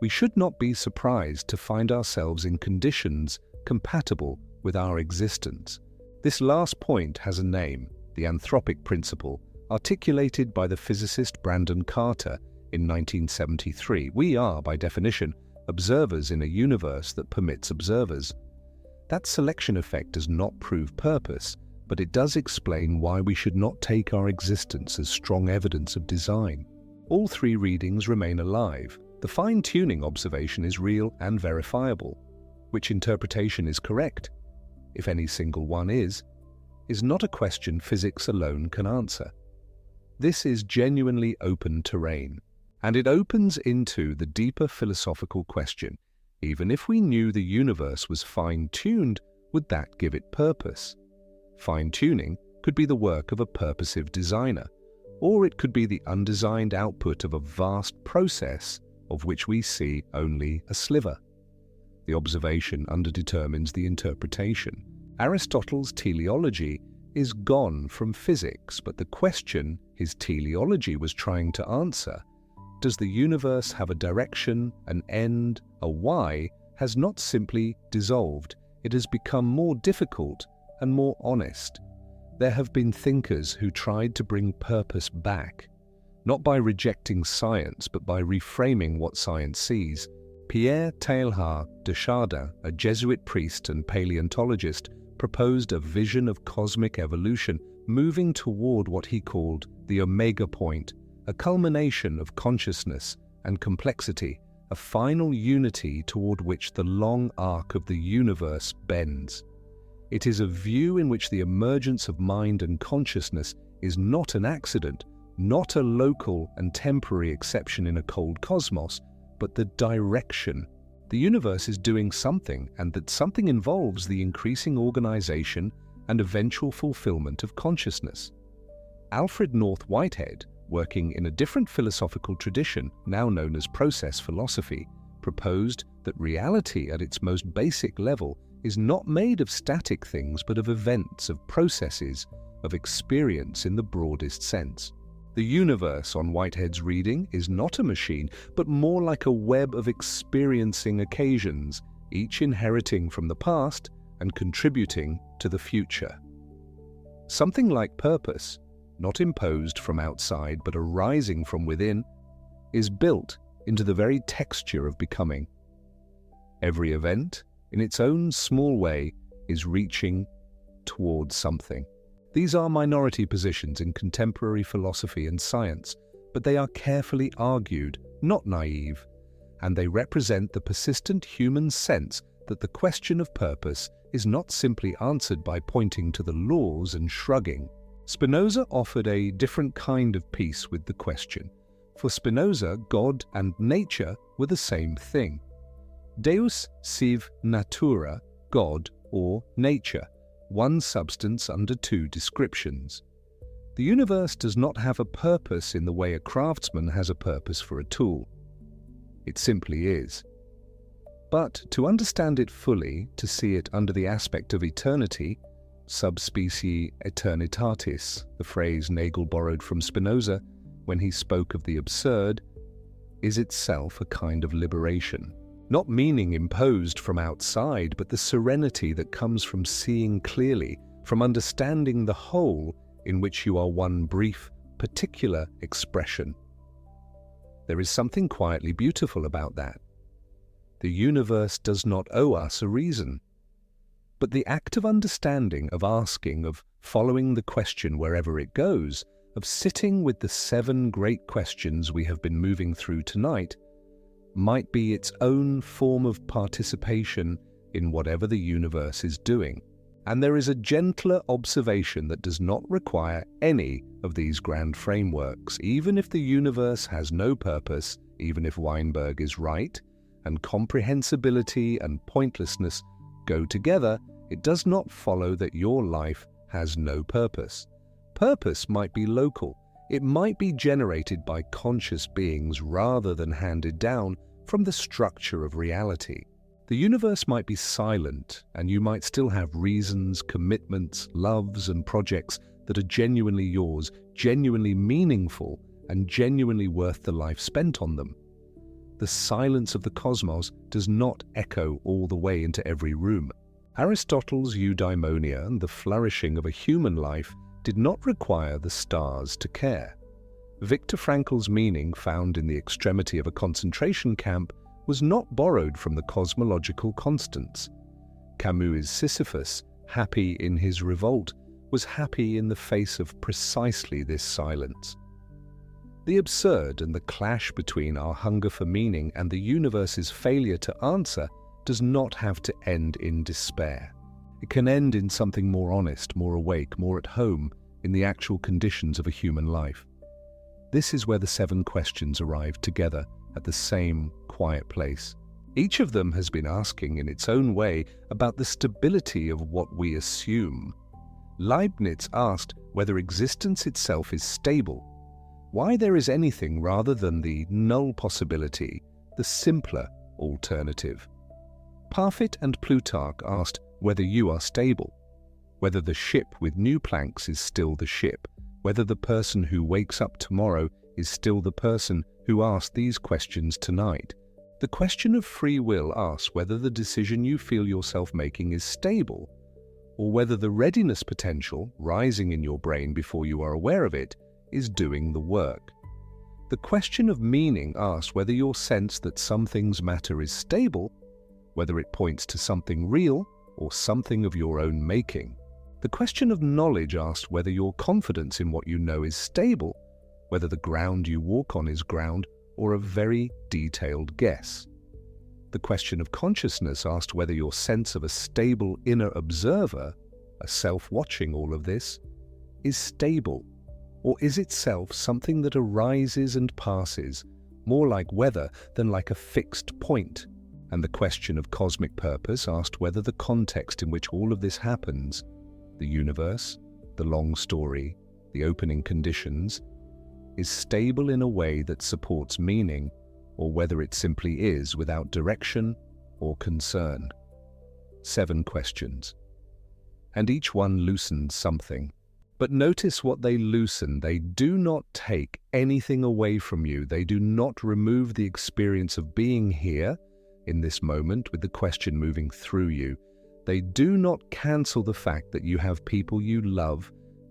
We should not be surprised to find ourselves in conditions compatible with our existence. This last point has a name, the anthropic principle, articulated by the physicist Brandon Carter in 1973. We are, by definition, observers in a universe that permits observers. That selection effect does not prove purpose, but it does explain why we should not take our existence as strong evidence of design. All three readings remain alive. The fine-tuning observation is real and verifiable. Which interpretation is correct, if any single one is not a question physics alone can answer. This is genuinely open terrain, and it opens into the deeper philosophical question: even if we knew the universe was fine-tuned, would that give it purpose? Fine-tuning could be the work of a purposive designer, or it could be the undesigned output of a vast process of which we see only a sliver. The observation underdetermines the interpretation. Aristotle's teleology is gone from physics, but the question his teleology was trying to answer, does the universe have a direction, an end, a why, has not simply dissolved. It has become more difficult and more honest. There have been thinkers who tried to bring purpose back, not by rejecting science, but by reframing what science sees. Pierre Teilhard de Chardin, a Jesuit priest and paleontologist, proposed a vision of cosmic evolution, moving toward what he called the omega point, a culmination of consciousness and complexity, a final unity toward which the long arc of the universe bends. It is a view in which the emergence of mind and consciousness is not an accident, not a local and temporary exception in a cold cosmos, but the direction. The universe is doing something, and that something involves the increasing organization and eventual fulfillment of consciousness. Alfred North Whitehead, working in a different philosophical tradition, now known as process philosophy, proposed that reality at its most basic level is not made of static things but of events, of processes, of experience in the broadest sense. The universe, on Whitehead's reading, is not a machine, but more like a web of experiencing occasions, each inheriting from the past and contributing to the future. Something like purpose, not imposed from outside but arising from within, is built into the very texture of becoming. Every event, in its own small way, is reaching towards something. These are minority positions in contemporary philosophy and science, but they are carefully argued, not naive, and they represent the persistent human sense that the question of purpose is not simply answered by pointing to the laws and shrugging. Spinoza offered a different kind of peace with the question. For Spinoza, God and nature were the same thing. Deus sive natura, God or nature, one substance under two descriptions. The universe does not have a purpose in the way a craftsman has a purpose for a tool. It simply is. But to understand it fully, to see it under the aspect of eternity, subspecie eternitatis, the phrase Nagel borrowed from Spinoza when he spoke of the absurd, is itself a kind of liberation. Not meaning imposed from outside, but the serenity that comes from seeing clearly, from understanding the whole in which you are one brief, particular expression. There is something quietly beautiful about that. The universe does not owe us a reason. But the act of understanding, of asking, of following the question wherever it goes, of sitting with the 7 great questions we have been moving through tonight, might be its own form of participation in whatever the universe is doing. And there is a gentler observation that does not require any of these grand frameworks, even if the universe has no purpose, even if Weinberg is right, and comprehensibility and pointlessness go together, it does not follow that your life has no purpose. Purpose might be local. It might be generated by conscious beings rather than handed down from the structure of reality. The universe might be silent, and you might still have reasons, commitments, loves, and projects that are genuinely yours, genuinely meaningful, and genuinely worth the life spent on them. The silence of the cosmos does not echo all the way into every room. Aristotle's eudaimonia and the flourishing of a human life did not require the stars to care. Viktor Frankl's meaning found in the extremity of a concentration camp was not borrowed from the cosmological constants. Camus' Sisyphus, happy in his revolt, was happy in the face of precisely this silence. The absurd and the clash between our hunger for meaning and the universe's failure to answer does not have to end in despair. It can end in something more honest, more awake, more at home in the actual conditions of a human life. This is where the 7 questions arrive together at the same quiet place. Each of them has been asking in its own way about the stability of what we assume. Leibniz asked whether existence itself is stable, why there is anything rather than the null possibility, the simpler alternative. Parfit and Plutarch asked whether you are stable, whether the ship with new planks is still the ship, whether the person who wakes up tomorrow is still the person who asked these questions tonight. The question of free will asks whether the decision you feel yourself making is stable, or whether the readiness potential, rising in your brain before you are aware of it, is doing the work. The question of meaning asks whether your sense that some things matter is stable, whether it points to something real or something of your own making. The question of knowledge asks whether your confidence in what you know is stable, whether the ground you walk on is ground or a very detailed guess. The question of consciousness asked whether your sense of a stable inner observer, a self watching all of this, is stable, or is itself something that arises and passes, more like weather than like a fixed point. And the question of cosmic purpose asked whether the context in which all of this happens, the universe, the long story, the opening conditions, is stable in a way that supports meaning, or whether it simply is without direction or concern. 7 questions. And each one loosens something. But notice what they loosen. They do not take anything away from you. They do not remove the experience of being here, in this moment, with the question moving through you. They do not cancel the fact that you have people you love,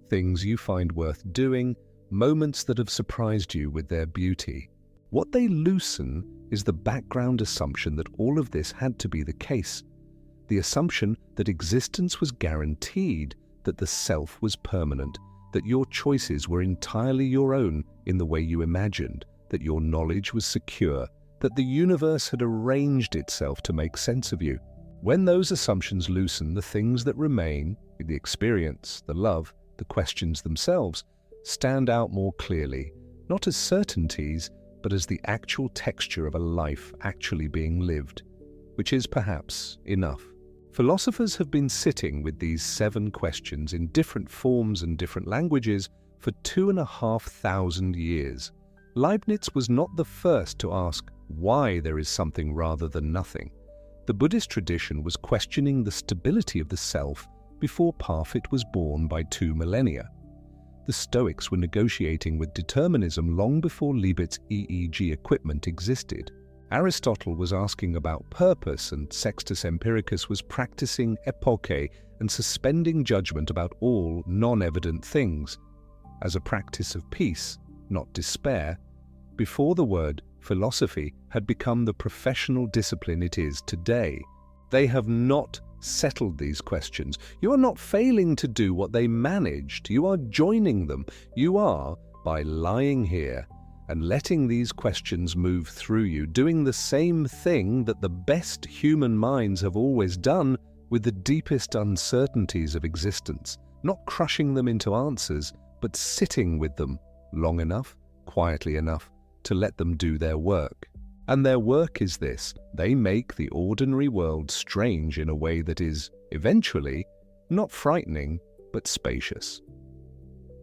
things you find worth doing, moments that have surprised you with their beauty. What they loosen is the background assumption that all of this had to be the case. The assumption that existence was guaranteed, that the self was permanent, that your choices were entirely your own in the way you imagined, that your knowledge was secure, that the universe had arranged itself to make sense of you. When those assumptions loosen, the things that remain, the experience, the love, the questions themselves, stand out more clearly, not as certainties, but as the actual texture of a life actually being lived, which is perhaps enough. Philosophers have been sitting with these 7 questions in different forms and different languages for 2,500 years. Leibniz was not the first to ask why there is something rather than nothing. The Buddhist tradition was questioning the stability of the self before Parfit was born by 2 millennia. The Stoics were negotiating with determinism long before Leibniz's EEG equipment existed. Aristotle was asking about purpose, and Sextus Empiricus was practicing epoche and suspending judgment about all non-evident things, as a practice of peace, not despair, before the word philosophy had become the professional discipline it is today. They have not settled these questions. You are not failing to do what they managed. You are joining them. You are, by lying here and letting these questions move through you, doing the same thing that the best human minds have always done with the deepest uncertainties of existence, not crushing them into answers, but sitting with them long enough, quietly enough, to let them do their work. And their work is this: they make the ordinary world strange in a way that is, eventually, not frightening, but spacious.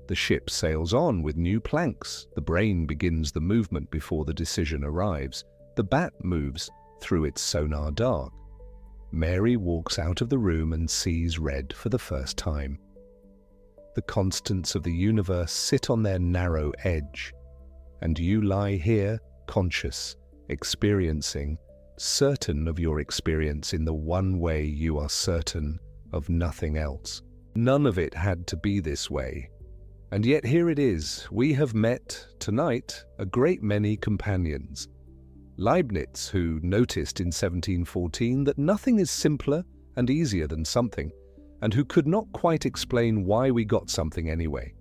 The ship sails on with new planks. The brain begins the movement before the decision arrives. The bat moves through its sonar dark. Mary walks out of the room and sees red for the first time. The constants of the universe sit on their narrow edge, and you lie here, conscious, experiencing, certain of your experience in the one way you are certain of nothing else. None of it had to be this way. And yet here it is, we have met, tonight, a great many companions. Leibniz, who noticed in 1714 that nothing is simpler and easier than something, and who could not quite explain why we got something anyway.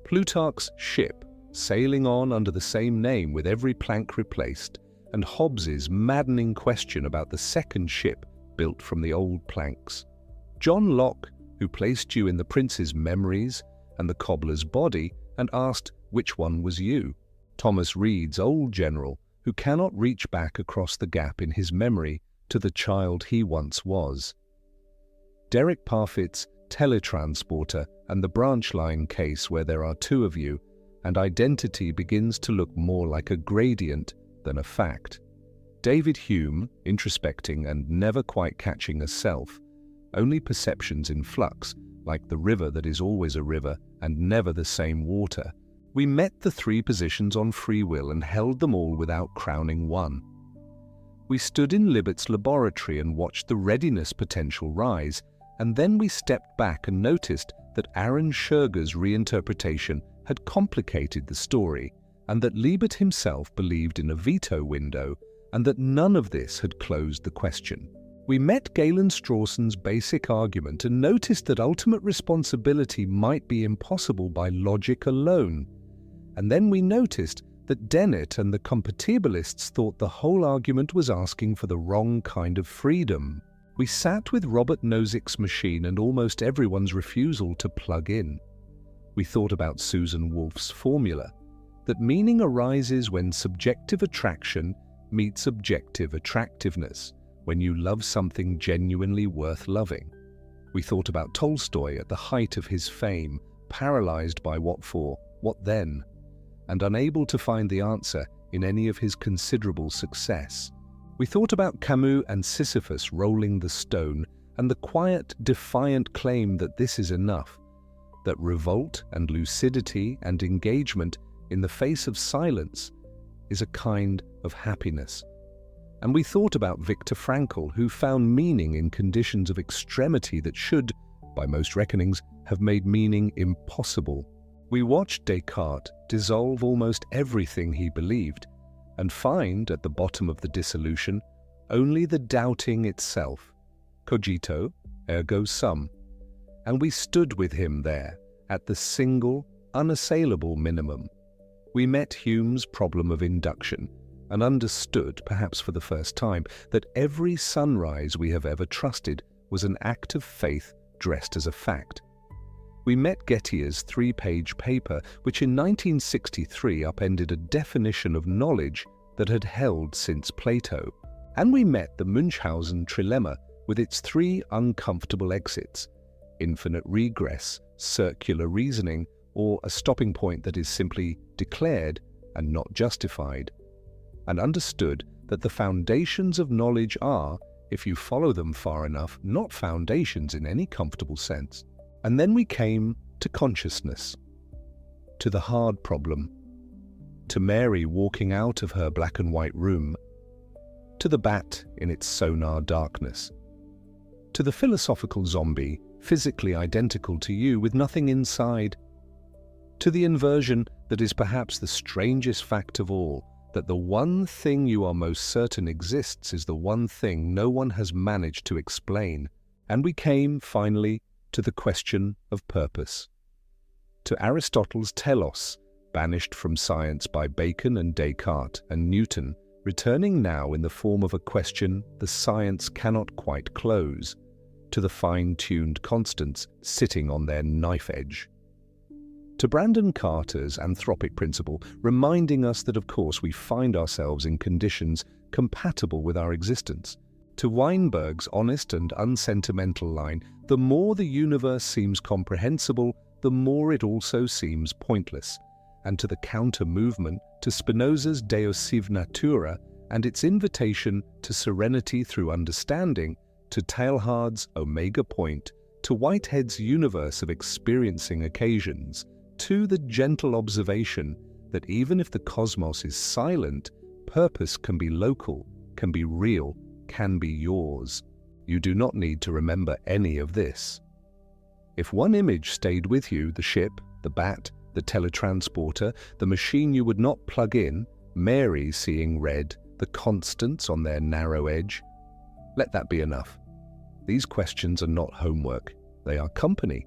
Plutarch's Ship, sailing on under the same name with every plank replaced, and Hobbes's maddening question about the second ship built from the old planks. John Locke, who placed you in the prince's memories and the cobbler's body and asked which one was you. Thomas Reed's old general, who cannot reach back across the gap in his memory to the child he once was. Derek Parfit's teletransporter and the branch line case where there are two of you, and identity begins to look more like a gradient than a fact. David Hume, introspecting and never quite catching a self, only perceptions in flux, like the river that is always a river and never the same water. We met the three positions on free will and held them all without crowning one. We stood in Libet's laboratory and watched the readiness potential rise, and then we stepped back and noticed that Aaron Scherger's reinterpretation had complicated the story, and that Liebet himself believed in a veto window, and that none of this had closed the question. We met Galen Strawson's basic argument and noticed that ultimate responsibility might be impossible by logic alone. And then we noticed that Dennett and the compatibilists thought the whole argument was asking for the wrong kind of freedom. We sat with Robert Nozick's machine and almost everyone's refusal to plug in. We thought about Susan Wolf's formula, that meaning arises when subjective attraction meets objective attractiveness, when you love something genuinely worth loving. We thought about Tolstoy at the height of his fame, paralyzed by what for, what then, and unable to find the answer in any of his considerable success. We thought about Camus and Sisyphus rolling the stone and the quiet, defiant claim that this is enough, that revolt and lucidity and engagement in the face of silence is a kind of happiness. And we thought about Viktor Frankl, who found meaning in conditions of extremity that should, by most reckonings, have made meaning impossible. We watched Descartes dissolve almost everything he believed, and find, at the bottom of the dissolution, only the doubting itself. Cogito, ergo sum. And we stood with him there, at the single, unassailable minimum. We met Hume's problem of induction, and understood, perhaps for the first time, that every sunrise we have ever trusted was an act of faith dressed as a fact. We met Getier's 3-page paper, which in 1963 upended a definition of knowledge that had held since Plato. And we met the Munchausen trilemma with its 3 uncomfortable exits: infinite regress, circular reasoning, or a stopping point that is simply declared and not justified. And understood that the foundations of knowledge are, if you follow them far enough, not foundations in any comfortable sense. And then we came to consciousness, to the hard problem, to Mary walking out of her black and white room, to the bat in its sonar darkness, to the philosophical zombie, physically identical to you with nothing inside, to the inversion that is perhaps the strangest fact of all, that the one thing you are most certain exists is the one thing no one has managed to explain. And we came, finally, to the question of purpose, to Aristotle's telos, banished from science by Bacon and Descartes and Newton, returning now in the form of a question the science cannot quite close, to the fine-tuned constants sitting on their knife edge. To Brandon Carter's anthropic principle, reminding us that of course we find ourselves in conditions compatible with our existence. To Weinberg's honest and unsentimental line, the more the universe seems comprehensible, the more it also seems pointless. And to the counter-movement, to Spinoza's Deus sive natura and its invitation to serenity through understanding, to Teilhard's Omega Point, to Whitehead's universe of experiencing occasions, to the gentle observation that even if the cosmos is silent, purpose can be local, can be real, can be yours. You do not need to remember any of this. If one image stayed with you, the ship, the bat, the teletransporter, the machine you would not plug in, Mary seeing red, the constants on their narrow edge. Let that be enough. These questions are not homework. They are company.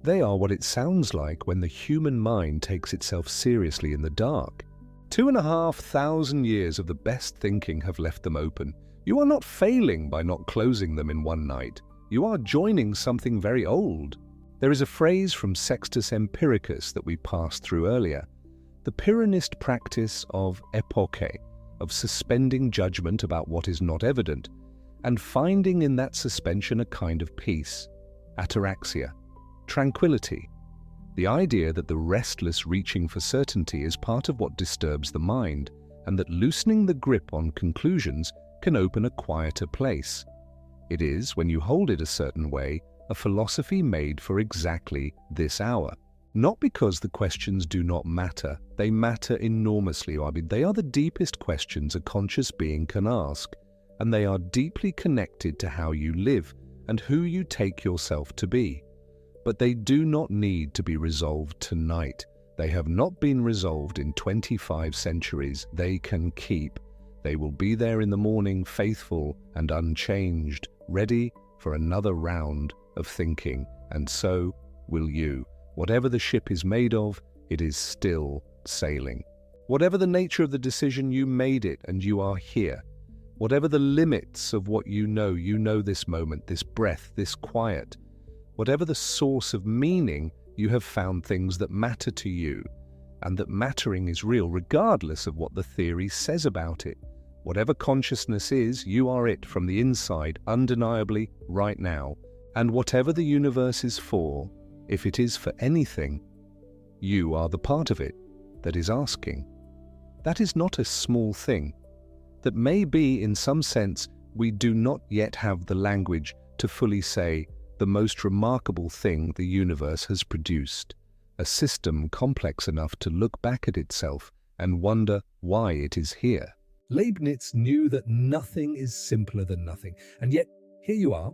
They are what it sounds like when the human mind takes itself seriously in the dark. 2,500 years of the best thinking have left them open. You are not failing by not closing them in one night. You are joining something very old. There is a phrase from Sextus Empiricus that we passed through earlier. The Pyrrhonist practice of epoche, of suspending judgment about what is not evident, and finding in that suspension a kind of peace, ataraxia, tranquility. The idea that the restless reaching for certainty is part of what disturbs the mind, and that loosening the grip on conclusions can open a quieter place. It is, when you hold it a certain way, a philosophy made for exactly this hour. Not because the questions do not matter, they matter enormously. They are the deepest questions a conscious being can ask, and they are deeply connected to how you live and who you take yourself to be. But they do not need to be resolved tonight. They have not been resolved in 25 centuries. They can keep. They will be there in the morning, faithful and unchanged, ready for another round of thinking, and so will you. Whatever the ship is made of, it is still sailing. Whatever the nature of the decision, you made it and you are here. Whatever the limits of what you know this moment, this breath, this quiet. Whatever the source of meaning, you have found things that matter to you, and that mattering is real regardless of what the theory says about it. Whatever consciousness is, you are it from the inside, undeniably, right now. And whatever the universe is for, if it is for anything, you are the part of it that is asking. That is not a small thing. That may be, in some sense, we do not yet have the language to fully say the most remarkable thing the universe has produced, a system complex enough to look back at itself and wonder why it is here. Leibniz knew that nothing is simpler than nothing, and yet here you are,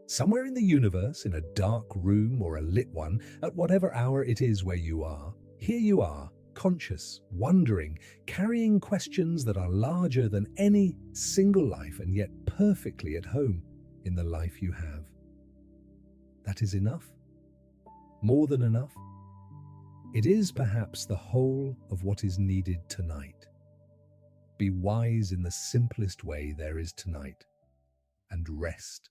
somewhere in the universe, in a dark room or a lit one, at whatever hour it is where you are. Here you are, conscious, wondering, carrying questions that are larger than any single life, and yet perfectly at home in the life you have. That is enough. More than enough. It is perhaps the whole of what is needed tonight. Be wise in the simplest way there is tonight, and rest.